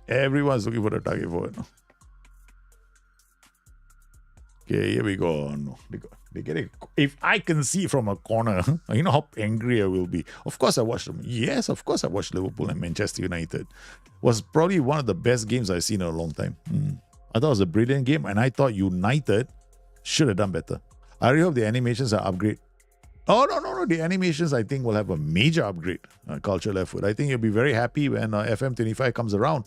Everyone's looking for the target forward. Okay, here we go. No, they get it. If I can see it from a corner, you know how angry I will be. Of course, I watched them. Yes, of course, I watched Liverpool and Manchester United. Was probably one of the best games I've seen in a long time. I thought it was a brilliant game, and I thought United should have done better. I really hope the animations are upgrade. Oh, no. The animations, I think, will have a major upgrade. Culture Left Foot. I think you'll be very happy when FM25 comes around.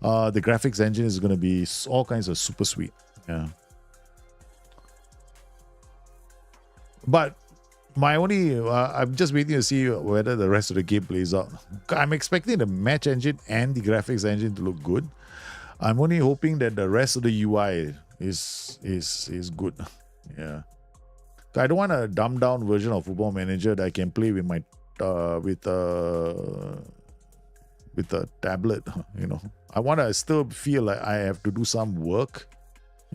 The graphics engine is going to be all kinds of super sweet. Yeah. But I'm just waiting to see whether the rest of the game plays out. I'm expecting the match engine and the graphics engine to look good. I'm only hoping that the rest of the UI is good. Yeah. I don't want a dumbed down version of Football Manager that I can play with my with a tablet. You know, I want to still feel like I have to do some work.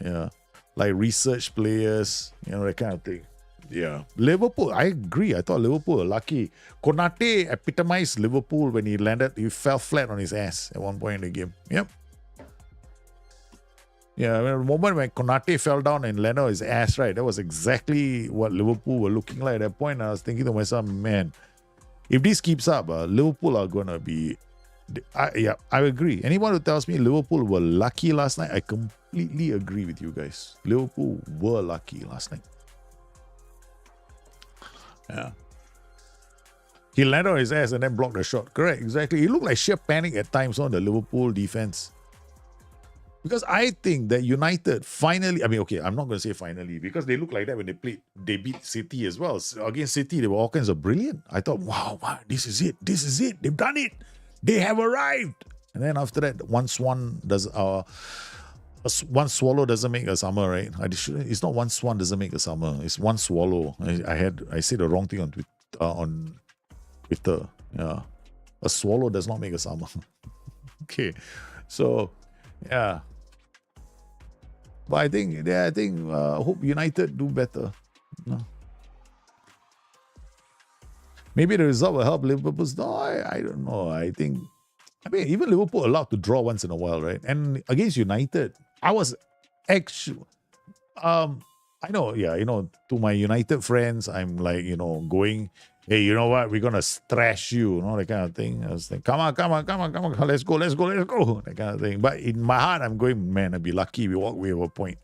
Yeah, like research players. You know, that kind of thing. Yeah, Liverpool. I agree. I thought Liverpool were lucky. Konate epitomized Liverpool when he landed. He fell flat on his ass at one point in the game. Yep. Yeah, the moment when Konate fell down and landed on his ass, right, that was exactly what Liverpool were looking like at that point. I was thinking to myself, man, if this keeps up, Liverpool are going to be... I agree. Anyone who tells me Liverpool were lucky last night, I completely agree with you guys. Liverpool were lucky last night. Yeah. He landed on his ass and then blocked the shot. Correct, exactly. He looked like sheer panic at times on the Liverpool defense. Because I think that United finally, I mean, okay, I'm not going to say finally, because they look like that when they beat City as well. So against City, they were all kinds of brilliant. I thought, wow, this is it. They've done it. They have arrived. And then after that, one swallow doesn't make a summer, right? It's not one swan doesn't make a summer. It's one swallow. I said the wrong thing on Twitter. Yeah, a swallow does not make a summer. Okay, so yeah. But I think hope United do better. No. Maybe the result will help Liverpool. No, I don't know. I mean, even Liverpool allowed to draw once in a while, right? And against United, I was actually, I know, yeah, to my United friends, I'm like, going hey, you know what? We're gonna thrash you, that kind of thing. I was like, come on, let's go, that kind of thing. But in my heart, I'm going, man, I'd be lucky if we walk away with a point.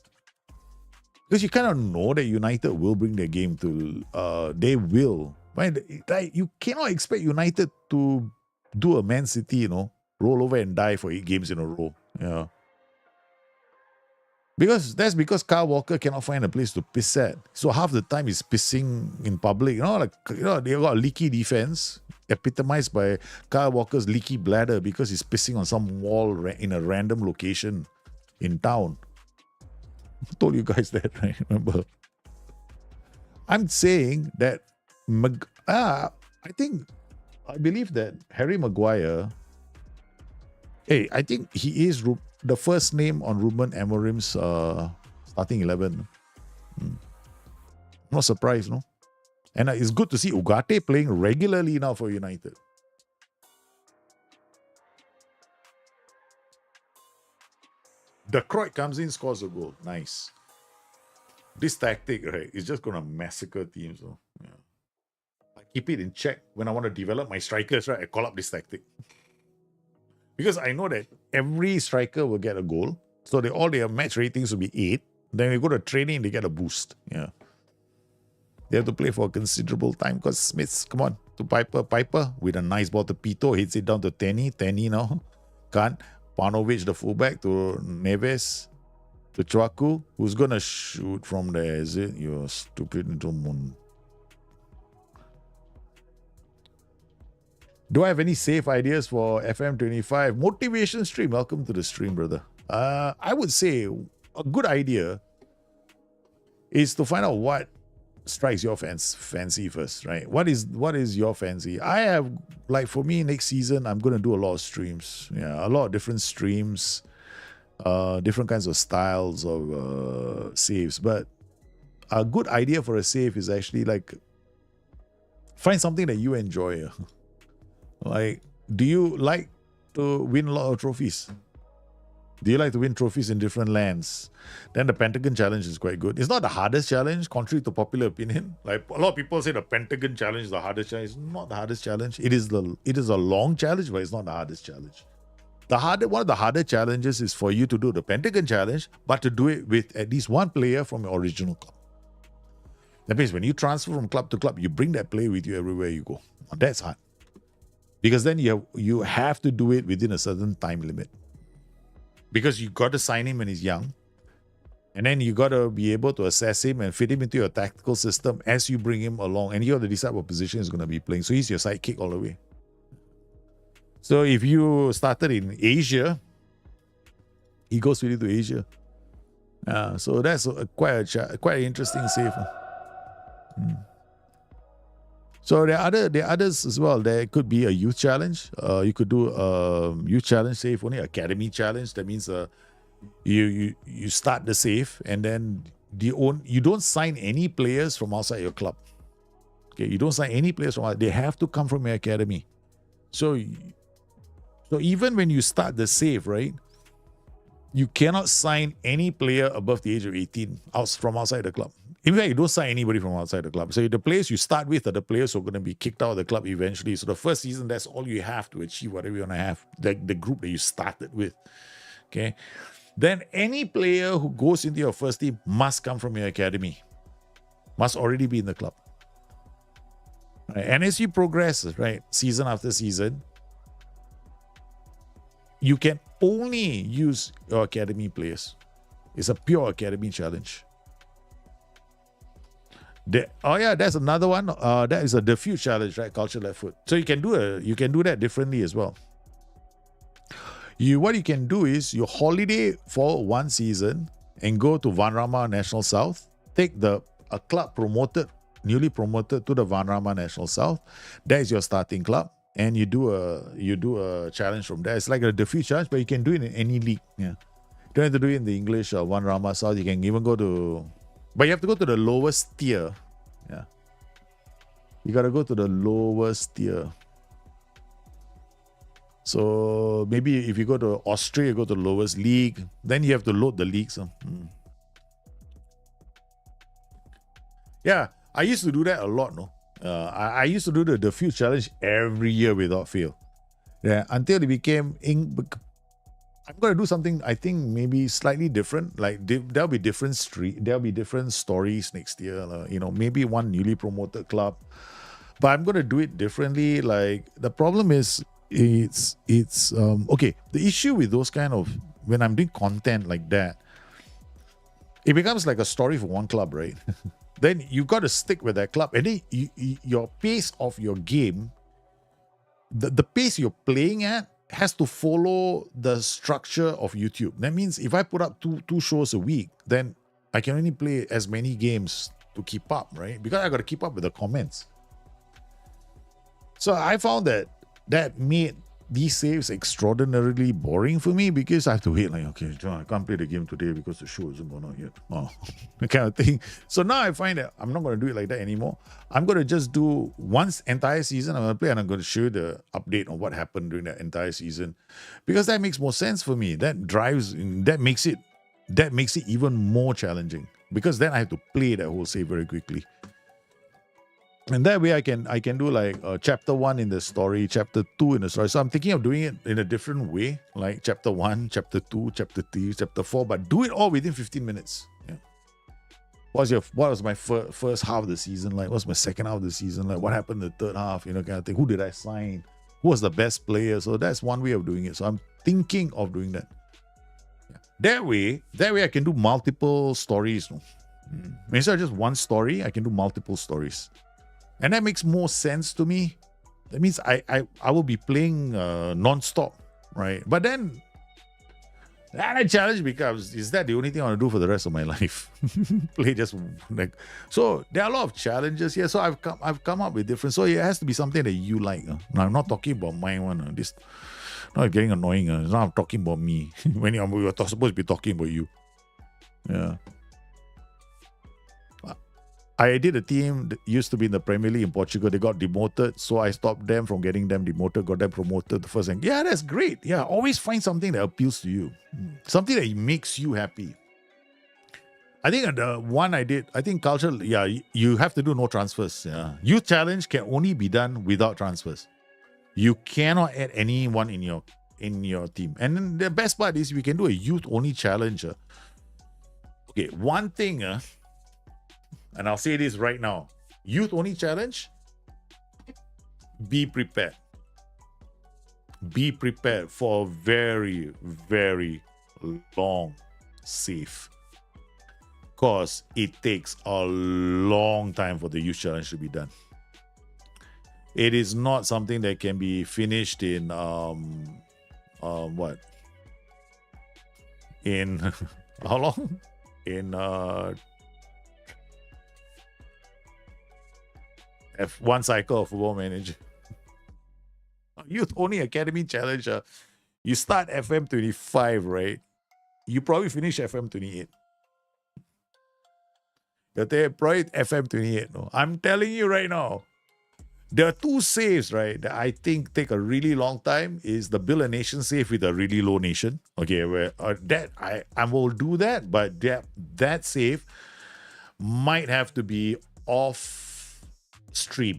Because you kind of know that United will bring their game to, they will. Right? You cannot expect United to do a Man City, roll over and die for 8 games in a row. Yeah. Because Kyle Walker cannot find a place to piss at. So half the time he's pissing in public. They got a leaky defense, epitomized by Kyle Walker's leaky bladder because he's pissing on some wall in a random location in town. I told you guys that, right? Remember? I'm saying that I believe that Harry Maguire, I think he is the first name on Ruben Amorim's starting 11. Not surprised, no? And it's good to see Ugarte playing regularly now for United. De Kroijt comes in, scores a goal. Nice. This tactic, right, is just going to massacre teams. So, yeah. I keep it in check. When I want to develop my strikers, right, I call up this tactic. Because I know that every striker will get a goal. So all their match ratings will be 8. Then we go to training, they get a boost. Yeah. They have to play for a considerable time because Smiths, come on, to Piper with a nice ball to Pito, hits it down to Tenny now. Can't. Panovic, the fullback, to Neves, to Chwaku. Who's going to shoot from there, is it? You're stupid little moon. Do I have any safe ideas for FM25? Motivation stream. Welcome to the stream, brother. I would say a good idea is to find out what strikes your fancy first, right? What is your fancy? I have, for me, next season, I'm going to do a lot of streams. Yeah, a lot of different streams, different kinds of styles of saves. But a good idea for a save is actually find something that you enjoy. Do you like to win a lot of trophies? Do you like to win trophies in different lands? Then the Pentagon Challenge is quite good. It's not the hardest challenge, contrary to popular opinion. A lot of people say the Pentagon Challenge is the hardest challenge. It's not the hardest challenge. It is a long challenge, but it's not the hardest challenge. One of the harder challenges is for you to do the Pentagon Challenge, but to do it with at least one player from your original club. That means when you transfer from club to club, you bring that player with you everywhere you go. That's hard. Because then you have to do it within a certain time limit. Because you got to sign him when he's young. And then you got to be able to assess him and fit him into your tactical system as you bring him along. And you have to decide what position he's going to be playing. So he's your sidekick all the way. So if you started in Asia, he goes with you to Asia. So that's quite an interesting save. So there are others as well. There could be a youth challenge. You could do a youth challenge save, only academy challenge. That means you start the save and then you don't sign any players from outside your club. Okay, you don't sign any players from outside. They have to come from your academy. So even when you start the save, right, you cannot sign any player above the age of 18 from outside the club. In fact, you don't sign anybody from outside the club. So the players you start with are the players who are going to be kicked out of the club eventually. So the first season, that's all you have to achieve, whatever you want to have, the group that you started with. Okay. Then any player who goes into your first team must come from your academy, must already be in the club. Right? And as you progress, right, season after season, you can only use your academy players. It's a pure academy challenge. That's another one. That is a diffuse challenge, right? Culture left foot. So you can do that differently as well. What you can do is you holiday for one season and go to Vanrama National South. Take a club newly promoted to the Vanrama National South. That is your starting club, and you do a challenge from there. It's like a diffuse challenge, but you can do it in any league. Yeah, you don't have to do it in the English or Vanrama South. You can even go to. But you have to go to the lowest tier. Yeah. You got to go to the lowest tier. So maybe if you go to Austria, you go to the lowest league. Then you have to load the leagues. Yeah, I used to do that a lot, no? I used to do the Fuse challenge every year without fail. Yeah, until it became I'm gonna do something I think maybe slightly different. Like there'll be different stories next year. Maybe one newly promoted club, but I'm gonna do it differently. Like the problem is, it's okay. The issue with those kind of when I'm doing content like that, it becomes like a story for one club, right? Then you got to stick with that club, and then your pace of your game, the pace you're playing at, has to follow the structure of YouTube. That means if I put up two shows a week, then I can only play as many games to keep up, right? Because I got to keep up with the comments. So I found that made these saves extraordinarily boring for me, because I have to wait, like, okay, John, I can't play the game today because the show isn't going on yet. Oh, that kind of thing. So now I find that I'm not going to do it like that anymore. I'm going to just do once entire season, I'm going to play, and I'm going to show you the update on what happened during that entire season, because that makes more sense for me. That makes it even more challenging, because then I have to play that whole save very quickly. And that way I can do like chapter 1 in the story, chapter 2 in the story. So I'm thinking of doing it in a different way, like chapter 1, chapter 2, chapter 3, chapter 4, but do it all within 15 minutes. Yeah. What was my first half of the season like? What's my second half of the season like? What happened in the third half? Kind of thing. Who did I sign? Who was the best player? So that's one way of doing it. So I'm thinking of doing that. Yeah. That way I can do multiple stories. Instead of just one story, I can do multiple stories. And that makes more sense to me. That means I will be playing non-stop, right? But then a challenge becomes, is that the only thing I want to do for the rest of my life? Play just like so. There are a lot of challenges here. So I've come up with different. So it has to be something that you like. Now I'm not talking about my one. This not getting annoying. Now I'm talking about me. When you're supposed to be talking about you. Yeah. I did a team that used to be in the Premier League in Portugal. They got demoted, so I stopped them from getting them demoted, got them promoted the first thing. Yeah, that's great. Yeah, always find something that appeals to you. Something that makes you happy. I think the one I did, I think culture, yeah, you have to do no transfers. Yeah. Youth challenge can only be done without transfers. You cannot add anyone in your team. And then the best part is we can do a youth-only challenge. Okay, one thing... and I'll say this right now. Youth only challenge. Be prepared. Be prepared for a very, very long save. Because it takes a long time for the youth challenge to be done. It is not something that can be finished in what? In how long? In F1 cycle of Football Manager. Youth only Academy Challenge. You start FM 25, right? You probably finish FM 28. You're probably FM 28. No? I'm telling you right now. There are two saves, right, that I think take a really long time. Is the Build a Nation save with a really low nation. Okay, where that I will do that, but that save might have to be off stream,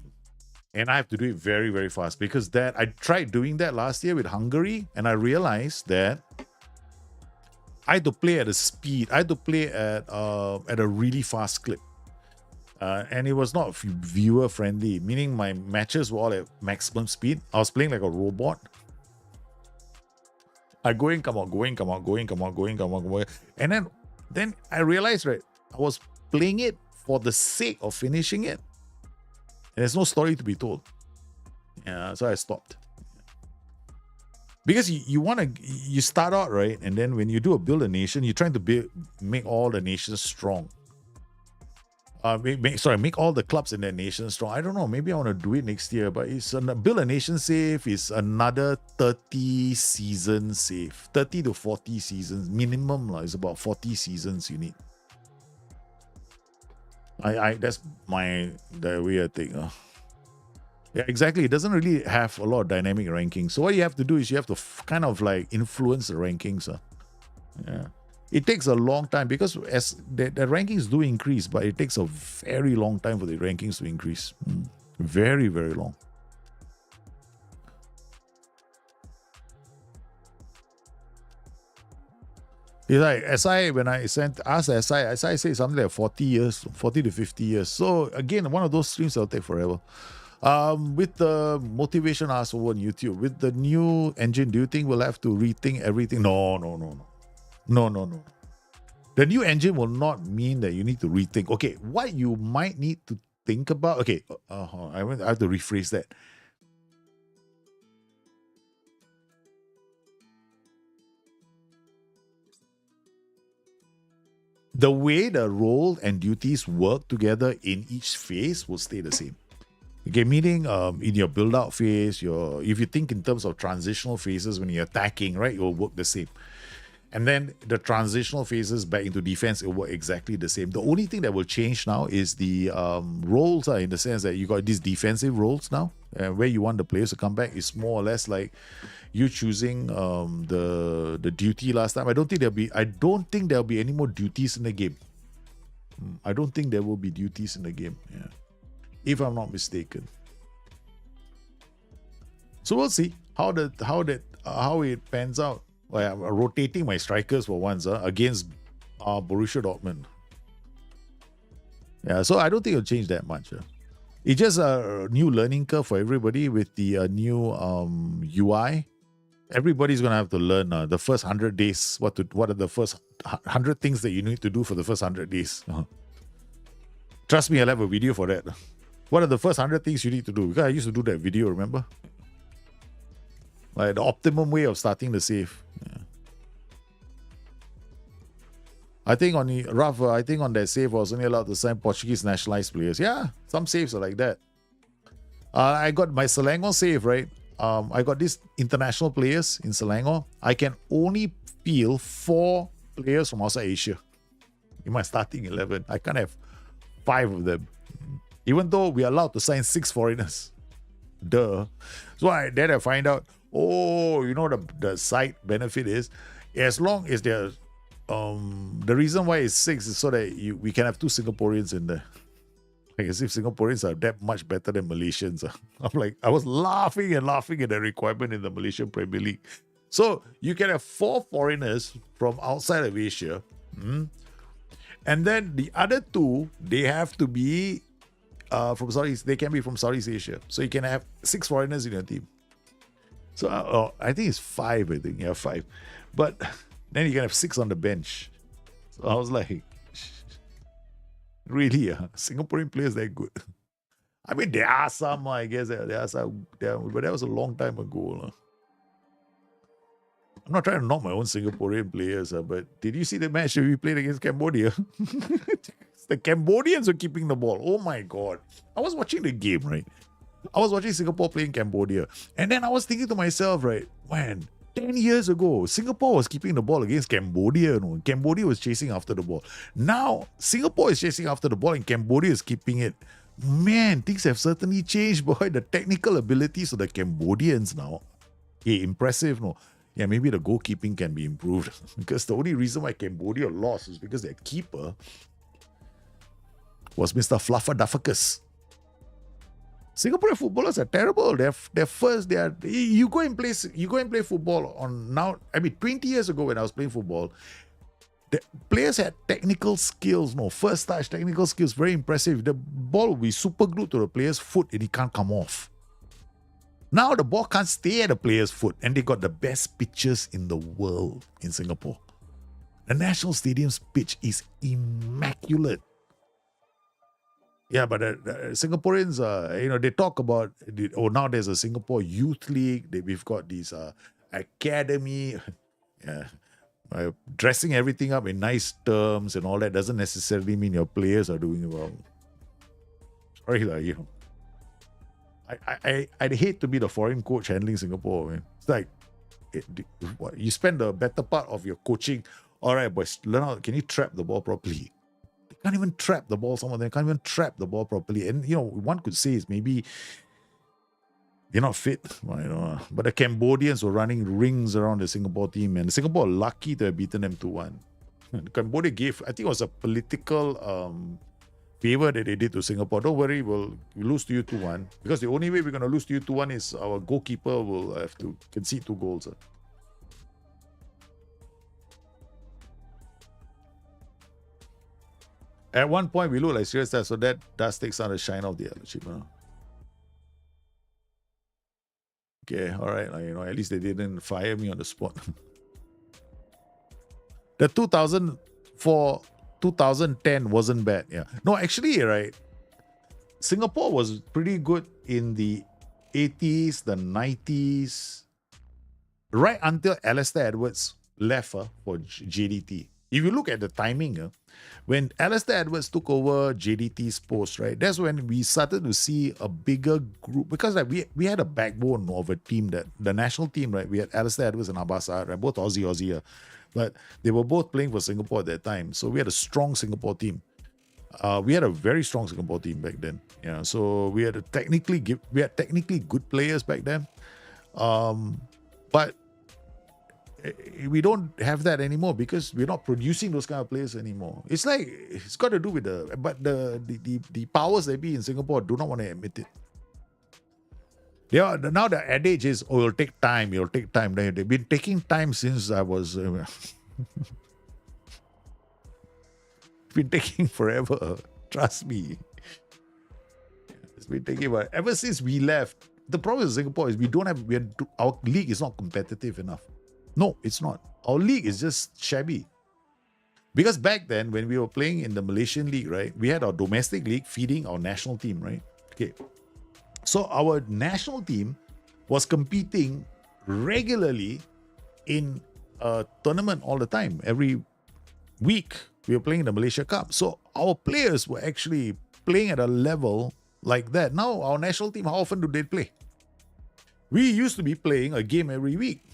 and I have to do it very, very fast, because I tried doing that last year with Hungary, and I realized that I had to play at a speed. I had to play at a really fast clip, and it was not viewer friendly. Meaning my matches were all at maximum speed. I was playing like a robot. I going, come out, going, come out, going, come out, going, come out, going, and then I realized, right, I was playing it for the sake of finishing it. There's no story to be told. Yeah, so I stopped. Because you start out, right? And then when you do a Build a Nation, you're trying to make all the nations strong. Make all the clubs in that nation strong. I don't know, maybe I want to do it next year, but Build a Nation save is another 30 season save. 30 to 40 seasons. Minimum is about 40 seasons you need. That's the way I think. Yeah, exactly. It doesn't really have a lot of dynamic rankings. So what you have to do is you have to kind of like influence the rankings. Yeah, it takes a long time, because as the rankings do increase, but it takes a very long time for the rankings to increase. Very, very long. It's like SI, when I asked SI said something like 40 years, 40 to 50 years. So again, one of those streams that'll take forever. With the motivation asked over on YouTube, with the new engine, do you think we'll have to rethink everything? No. The new engine will not mean that you need to rethink. Okay, what you might need to think about. Okay, I have to rephrase that. The way the role and duties work together in each phase will stay the same. Okay, meaning in your build-out phase, if you think in terms of transitional phases when you're attacking, right, it will work the same. And then the transitional phases back into defense, it will work exactly the same. The only thing that will change now is the roles, in the sense that you got these defensive roles now, where you want the players to come back. Is more or less like you choosing the duty last time. I don't think there'll be any more duties in the game. I don't think there will be duties in the game. Yeah. If I'm not mistaken. So we'll see how it pans out. Well, I'm rotating my strikers for once against Borussia Dortmund. Yeah, so I don't think it'll change that much. It's just a new learning curve for everybody with the new UI. Everybody's gonna have to learn the first 100 days. What are the first 100 things that you need to do for the first 100 days? Trust me, I'll have a video for that. What are the first 100 things you need to do? Because I used to do that video, remember? Like the optimum way of starting the save. Yeah. I think on that save I was only allowed to sign Portuguese nationalized players. Yeah, some saves are like that. I got my Selangor save, right? I got these international players in Selangor. I can only field 4 players from outside Asia in my starting 11. I can't have 5 of them. Even though we're allowed to sign 6 foreigners. Duh. So then I find out, the side benefit is, as long as there's the reason why it's 6 is so that we can have 2 Singaporeans in there. Like as if Singaporeans are that much better than Malaysians. I was laughing at the requirement in the Malaysian Premier League. So you can have 4 foreigners from outside of Asia. And then the other 2, they have to be from Southeast. They can be from Southeast Asia. So you can have 6 foreigners in your team. So I think it's 5. I think 5. But then you can have 6 on the bench. So I was like, really? Singaporean players that good? I mean, there are some. I guess there are some. But that was a long time ago. I'm not trying to knock my own Singaporean players, but did you see the match that we played against Cambodia? The Cambodians were keeping the ball. Oh my God. I was watching the game, right? I was watching Singapore playing Cambodia. And then I was thinking to myself, right, man, 10 years ago, Singapore was keeping the ball against Cambodia. Cambodia was chasing after the ball. Now, Singapore is chasing after the ball and Cambodia is keeping it. Man, things have certainly changed, boy. The technical abilities of the Cambodians now, impressive, no? Yeah, maybe the goalkeeping can be improved. Because the only reason why Cambodia lost is because their keeper was Mr. Fluffer-Duffucus. Singaporean footballers are terrible. You go and play football on now. I mean, 20 years ago when I was playing football, the players had technical skills, first touch technical skills, very impressive. The ball will be super glued to the player's foot and it can't come off. Now the ball can't stay at the player's foot, and they got the best pitches in the world in Singapore. The National Stadium's pitch is immaculate. Yeah, but the Singaporeans, they talk about, now there's a Singapore Youth League. We've got these academy, dressing everything up in nice terms and all that doesn't necessarily mean your players are doing well. Sorry, I'd hate to be the foreign coach handling Singapore, man. It's like, you spend the better part of your coaching. All right, boys, learn how, can you trap the ball properly? They can't even trap the ball. Some of them can't even trap the ball properly. And, one could say is maybe they're not fit. But the Cambodians were running rings around the Singapore team, and Singapore are lucky to have beaten them 2-1. Cambodia gave, I think it was a political favor that they did to Singapore. Don't worry, we'll lose to you 2-1. Because the only way we're going to lose to you 2-1 is our goalkeeper will have to concede 2 goals. At one point, we look like serious that, so that does take some of the shine off the achievement. Okay, all right. At least they didn't fire me on the spot. The 2010 wasn't bad. Yeah. No, actually, right. Singapore was pretty good in the 80s, the 90s, right until Alistair Edwards left for JDT. If you look at the timing, when Alistair Edwards took over JDT's post, right, that's when we started to see a bigger group, because like we had a backbone of a team, that the national team, right? We had Alistair Edwards and Abasa, right, both Aussie, but they were both playing for Singapore at that time. So we had a strong Singapore team. We had a very strong Singapore team back then. Yeah, so we had technically good players back then, but we don't have that anymore because we're not producing those kind of players anymore. It's like it's got to do with the powers that be in Singapore do not want to admit it. Now the adage is, oh, it'll take time. They've been taking time since I was. It's been taking forever. Trust me. It's been taking forever. Ever since we left. The problem with Singapore is our league is not competitive enough. No, it's not. Our league is just shabby. Because back then, when we were playing in the Malaysian league, right, we had our domestic league feeding our national team, right? Okay. So our national team was competing regularly in a tournament all the time. Every week, we were playing the Malaysia Cup. So our players were actually playing at a level like that. Now, our national team, how often do they play? We used to be playing a game every week.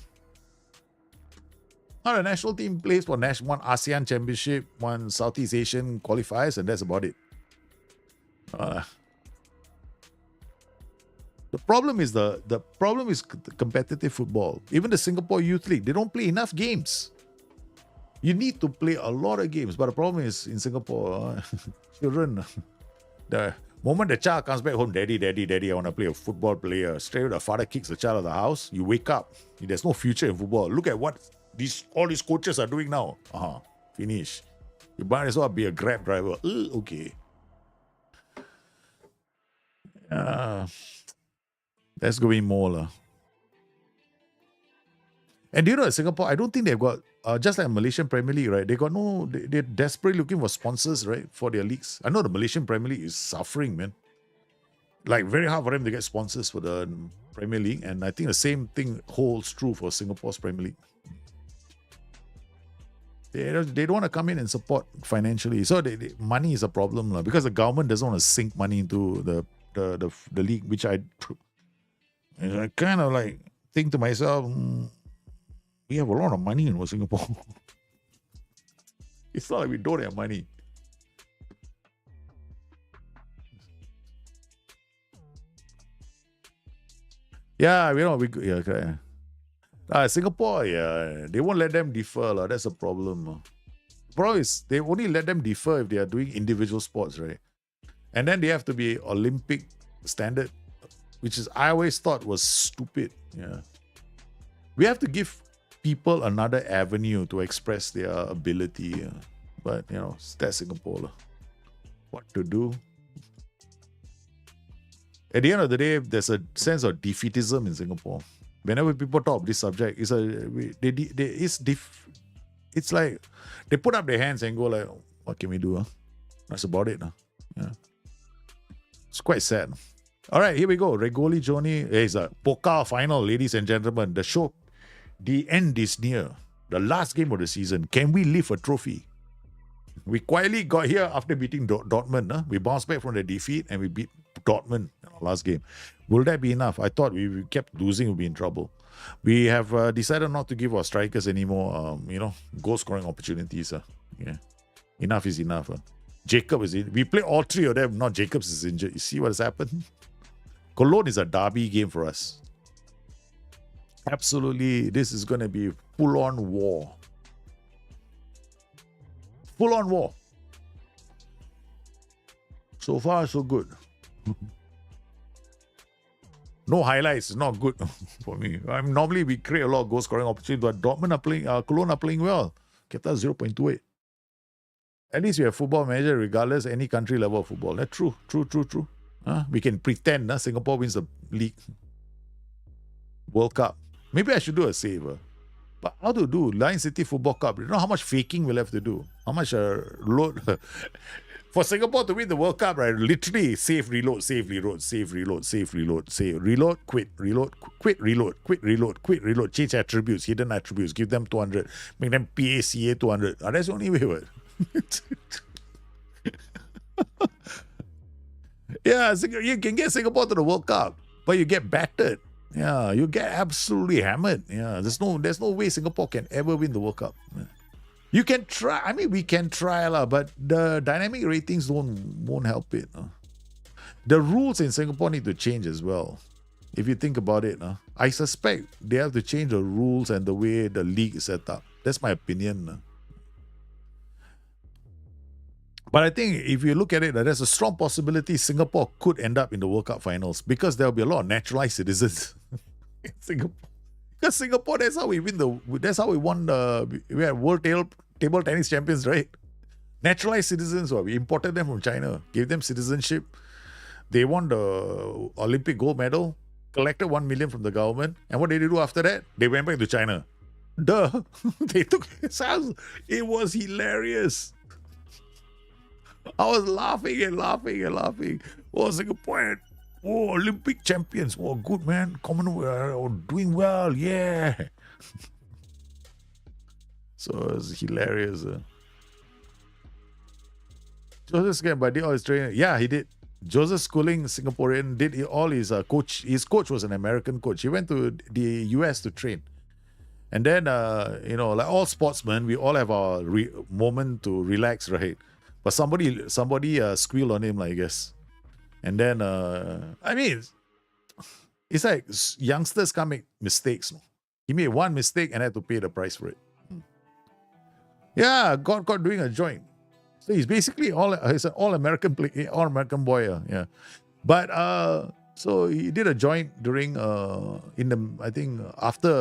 Now the national team plays for one ASEAN Championship, one Southeast Asian qualifiers, and that's about it. The problem is the competitive football. Even the Singapore Youth League, they don't play enough games. You need to play a lot of games, but the problem is in Singapore, children, the moment the child comes back home, daddy, I want to play a football player. Straight away, the father kicks the child out of the house. You wake up, there's no future in football. Look at what all these coaches are doing now. Finish. You might as well be a Grab driver. Okay. That's going more. And you know, Singapore, I don't think they've got, just like Malaysian Premier League, right? They're desperately looking for sponsors, right? For their leagues. I know the Malaysian Premier League is suffering, man. Like, very hard for them to get sponsors for the Premier League. And I think the same thing holds true for Singapore's Premier League. They don't want to come in and support financially. So money is a problem, because the government doesn't want to sink money into the league, which I kind of like think to myself, we have a lot of money in Singapore. It's not like we don't have money. Yeah, correct. Singapore, they won't let them defer. That's a problem. The problem is they only let them defer if they are doing individual sports, right? And then they have to be Olympic standard, which is I always thought was stupid. Yeah, we have to give people another avenue to express their ability. But that's Singapore. What to do? At the end of the day, there's a sense of defeatism in Singapore. Whenever people talk this subject, it's like they put up their hands and go like, "What can we do?" That's about it. Yeah, it's quite sad. All right, here we go. Regoli Joni is a Pokal final, ladies and gentlemen. The end is near. The last game of the season. Can we lift a trophy? We quietly got here after beating Dortmund. We bounced back from the defeat and we beat Dortmund in our last game. Will that be enough? I thought we kept losing, we'd be in trouble. We have decided not to give our strikers anymore, goal scoring opportunities. Yeah, enough is enough. Jacob is in. We play all three of them. Not Jacobs is injured. You see what has happened? Cologne is a derby game for us. Absolutely, this is going to be full-on war. Full-on war. So far, so good. No highlights is not good for me. Normally we create a lot of goal scoring opportunities, but Dortmund are playing, Cologne are playing well. Kept us 0.28. At least we have football manager regardless any country level of football. That's true. We can pretend Singapore wins the league. World Cup. Maybe I should do a save. But how to do? Lion City Football Cup. You know how much faking we'll have to do? How much load? For Singapore to win the World Cup, right? Literally save, reload, save, reload, save, reload, save, reload, save, reload, quit, reload, quit, reload, quit, reload, quit, reload, change attributes, hidden attributes, give them 200, make them PACA 200. That's the only way, what? Yeah, you can get Singapore to the World Cup, but you get battered. Yeah, you get absolutely hammered. Yeah, there's no way Singapore can ever win the World Cup. Yeah. You can try. I mean, we can try, but the dynamic ratings won't help it. The rules in Singapore need to change as well. If you think about it, I suspect they have to change the rules and the way the league is set up. That's my opinion. But I think if you look at it, there's a strong possibility Singapore could end up in the World Cup finals because there will be a lot of naturalized citizens in Singapore. Because Singapore, that's how we won we had World Table Tennis Champions, right? Naturalized citizens, we imported them from China, gave them citizenship. They won the Olympic gold medal, collected 1 million from the government. And what did they do after that? They went back to China. Duh. They took his house. It was hilarious. I was laughing and laughing and laughing. Oh, Singapore, Olympic champions. Oh, good, man. Commonwealth, doing well. Yeah. So it was hilarious. Joseph Schooling, but did all his training. Yeah, he did. Joseph Schooling, Singaporean, did all his coach. His coach was an American coach. He went to the US to train. And then, like all sportsmen, we all have our moment to relax, right? But somebody squealed on him, I guess. And then, it's like youngsters can't make mistakes. He made one mistake and had to pay the price for it. Yeah, got caught doing a joint. So he's basically he's an all-American boy. Yeah. But so he did a joint during after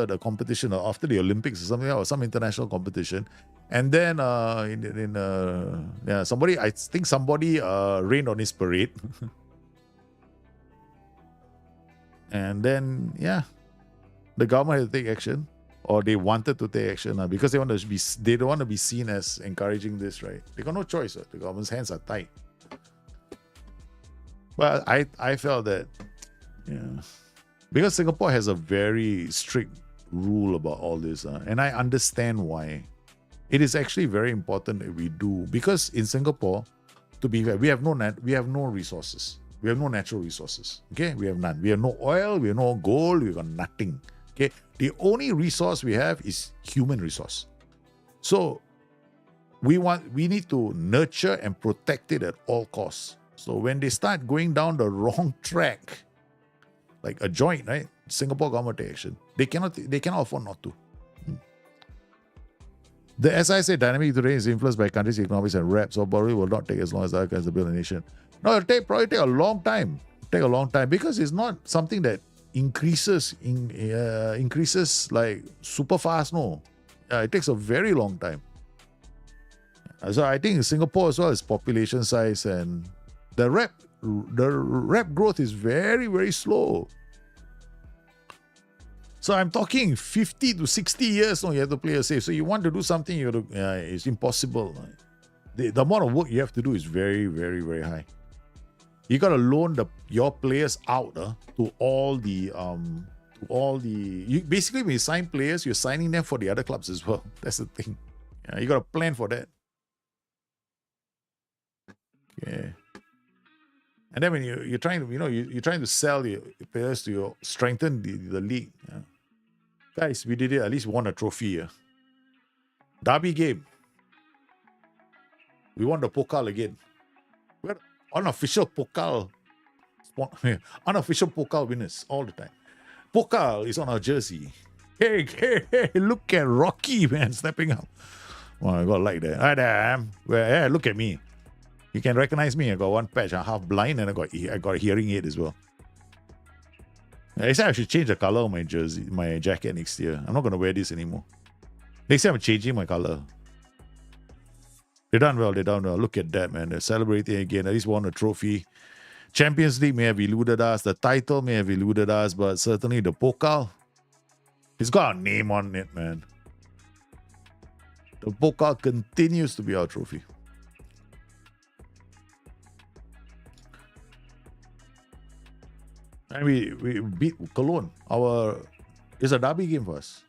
the competition or after the Olympics or something, or some international competition. And then somebody rained on his parade. And then the government had to take action, or they wanted to take action because they don't want to be seen as encouraging this, right? They got no choice. The government's hands are tied. But I felt that, because Singapore has a very strict rule about all this, and I understand why. It is actually very important that we do, because in Singapore, to be fair, we have no resources. We have no natural resources. Okay, we have none. We have no oil. We have no gold. We got nothing. Okay, the only resource we have is human resource. So we need to nurture and protect it at all costs. So when they start going down the wrong track, like a joint, right? Singapore government take action. They cannot afford not to. As I said, dynamic terrain is influenced by countries' economics and reps, so borrowing will not take as long as other countries to build a nation. No, it'll probably take a long time. Because it's not something that increases like super fast. No, it takes a very long time. So I think Singapore as well is population size, and the rep growth is very, very slow. So I'm talking 50 to 60 years. No, you have to play it safe. So you want to do something, it's impossible. The amount of work you have to do is very, very, very high. You got to loan your players out to all the basically when you sign players, you're signing them for the other clubs as well. That's the thing. Yeah, you got to plan for that. Yeah. And then when you're trying to, you're trying to sell your players to strengthen the league. Yeah. Guys, we did it. At least won a trophy. Derby game. We won the Pokal again. We're unofficial Pokal winners all the time. Pokal is on our jersey. Hey, look at Rocky, man, stepping up. Well, I got like that. Hi there. Well, look at me. You can recognize me. I got one patch. I'm half blind and I got a hearing aid as well. I said I should change the color of my jersey, my jacket next year. I'm not going to wear this anymore. Next year I'm changing my color. They done well. Look at that, man. They're celebrating again. At least won a trophy. Champions League may have eluded us. The title may have eluded us, but certainly the Pokal, it's got a name on it, man. The Pokal continues to be our trophy. And we beat Cologne. It's a derby game for us.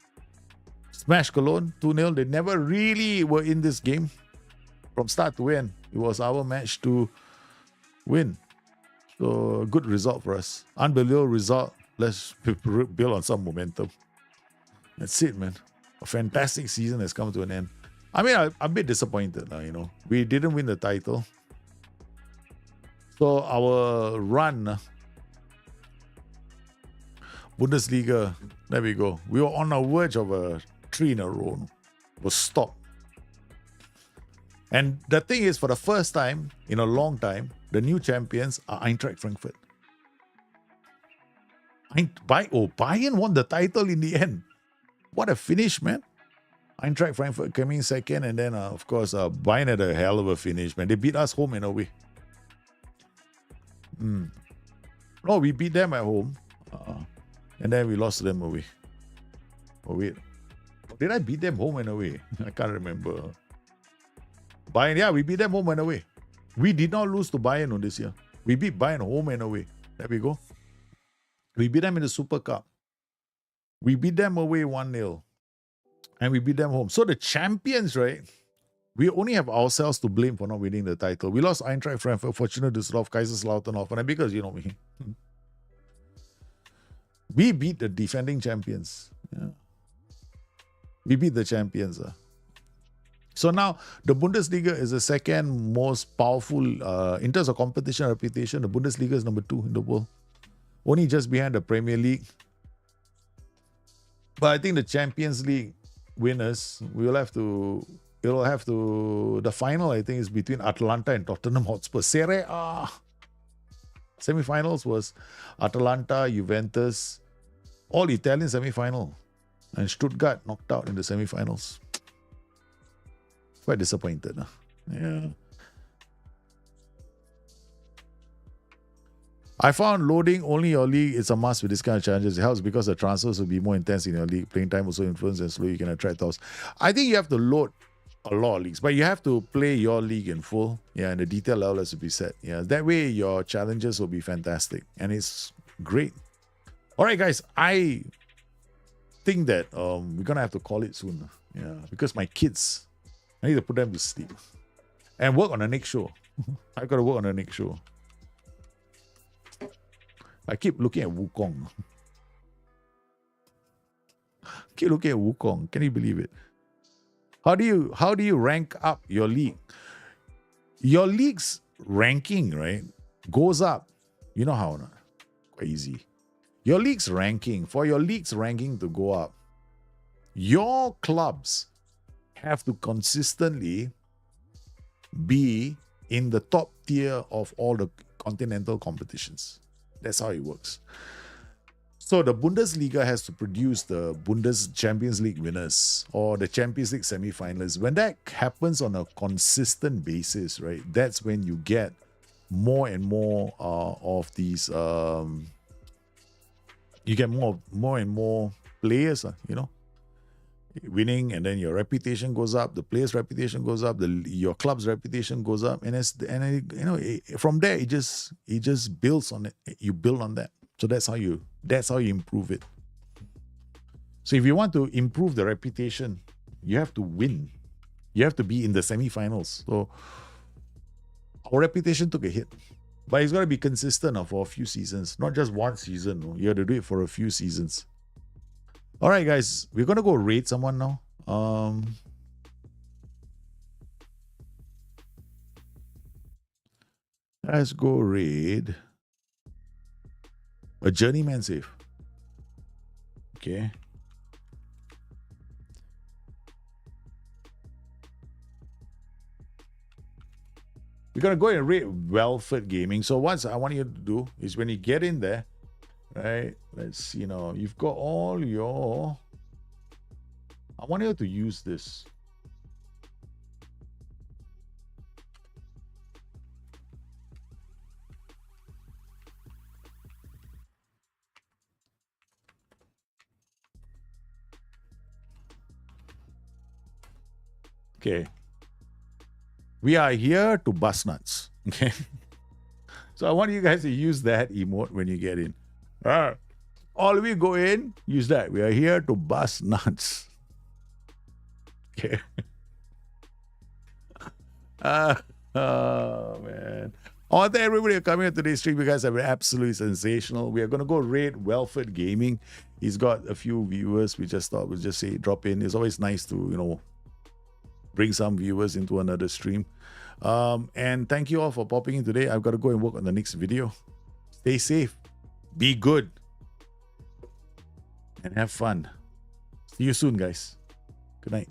Smash Cologne 2-0. They never really were in this game from start to end. It was our match to win. So a good result for us. Unbelievable result. Let's build on some momentum. That's it, man. A fantastic season has come to an end. I mean, I'm a bit disappointed now, you know. We didn't win the title. So our run, Bundesliga, there we go. We were on the verge of a 3 in a row. Was stopped. And the thing is, for the first time in a long time, the new champions are Eintracht Frankfurt. Bayern won the title in the end. What a finish, man. Eintracht Frankfurt coming second, and then, of course, Bayern had a hell of a finish, man. They beat us home and away. No, we beat them at home, and then we lost to them away. Oh, wait. Did I beat them home and away? I can't remember. Bayern, yeah, we beat them home and away. We did not lose to Bayern on this year. We beat Bayern home and away. There we go. We beat them in the Super Cup. We beat them away 1-0. And we beat them home. So the champions, right? We only have ourselves to blame for not winning the title. We lost Eintracht Frankfurt, Fortuna Düsseldorf, Kaiserslautern, and because, you know me. We beat the defending champions. Yeah. We beat the champions. So now the Bundesliga is the second most powerful, in terms of competition reputation, the Bundesliga is number 2 in the world. Only just behind the Premier League. But I think the Champions League winners, the final, I think, is between Atalanta and Tottenham Hotspur. Serie A. Semi-finals was Atalanta, Juventus, all Italian semi-final. And Stuttgart knocked out in the semi-finals. Quite disappointed. Yeah. I found loading only your league is a must with this kind of challenges. It helps because the transfers will be more intense in your league. Playing time also influences and slowly you can attract those. I think you have to load a lot of leagues, but you have to play your league in full. Yeah, and the detail level has to be set. Yeah, that way your challenges will be fantastic. And it's great. All right, guys, I think that we're going to have to call it soon. Yeah, because my kids, I need to put them to sleep. And work on the next show. I got to work on the next show. I keep looking at Wukong. Keep looking at Wukong. Can you believe it? How do you rank up your league? Your league's ranking, right, goes up. You know how not? Quite easy. Your league's ranking, for your league's ranking to go up, your clubs have to consistently be in the top tier of all the continental competitions. That's how it works. So the Bundesliga has to produce the Champions League winners or the Champions League semi-finalists. When that happens on a consistent basis, right, that's when you get more and more of these. You get more and more players, winning, and then your reputation goes up. The players' reputation goes up. Your club's reputation goes up, and from there it just builds on it. You build on that. So that's how you improve it. So if you want to improve the reputation, you have to win. You have to be in the semi-finals. So our reputation took a hit. But it's got to be consistent for a few seasons, not just one season. No? You have to do it for a few seasons. All right, guys, we're going to go raid someone now. Let's go raid a journeyman save. Okay. We're gonna go and rate Welford Gaming. So what I want you to do is when you get in there, right? Let's see, you've got all your. I want you to use this. Okay. We are here to bust nuts. Okay. So I want you guys to use that emote when you get in. All we go in, use that. We are here to bust nuts. Okay. Oh man. I want to thank everybody for coming to today's stream. You guys have been absolutely sensational. We are going to go raid Welford Gaming. He's got a few viewers. We just thought we'd just say drop in. It's always nice to, bring some viewers into another stream. And thank you all for popping in today. I've got to go and work on the next video. Stay safe. Be good. And have fun. See you soon, guys. Good night.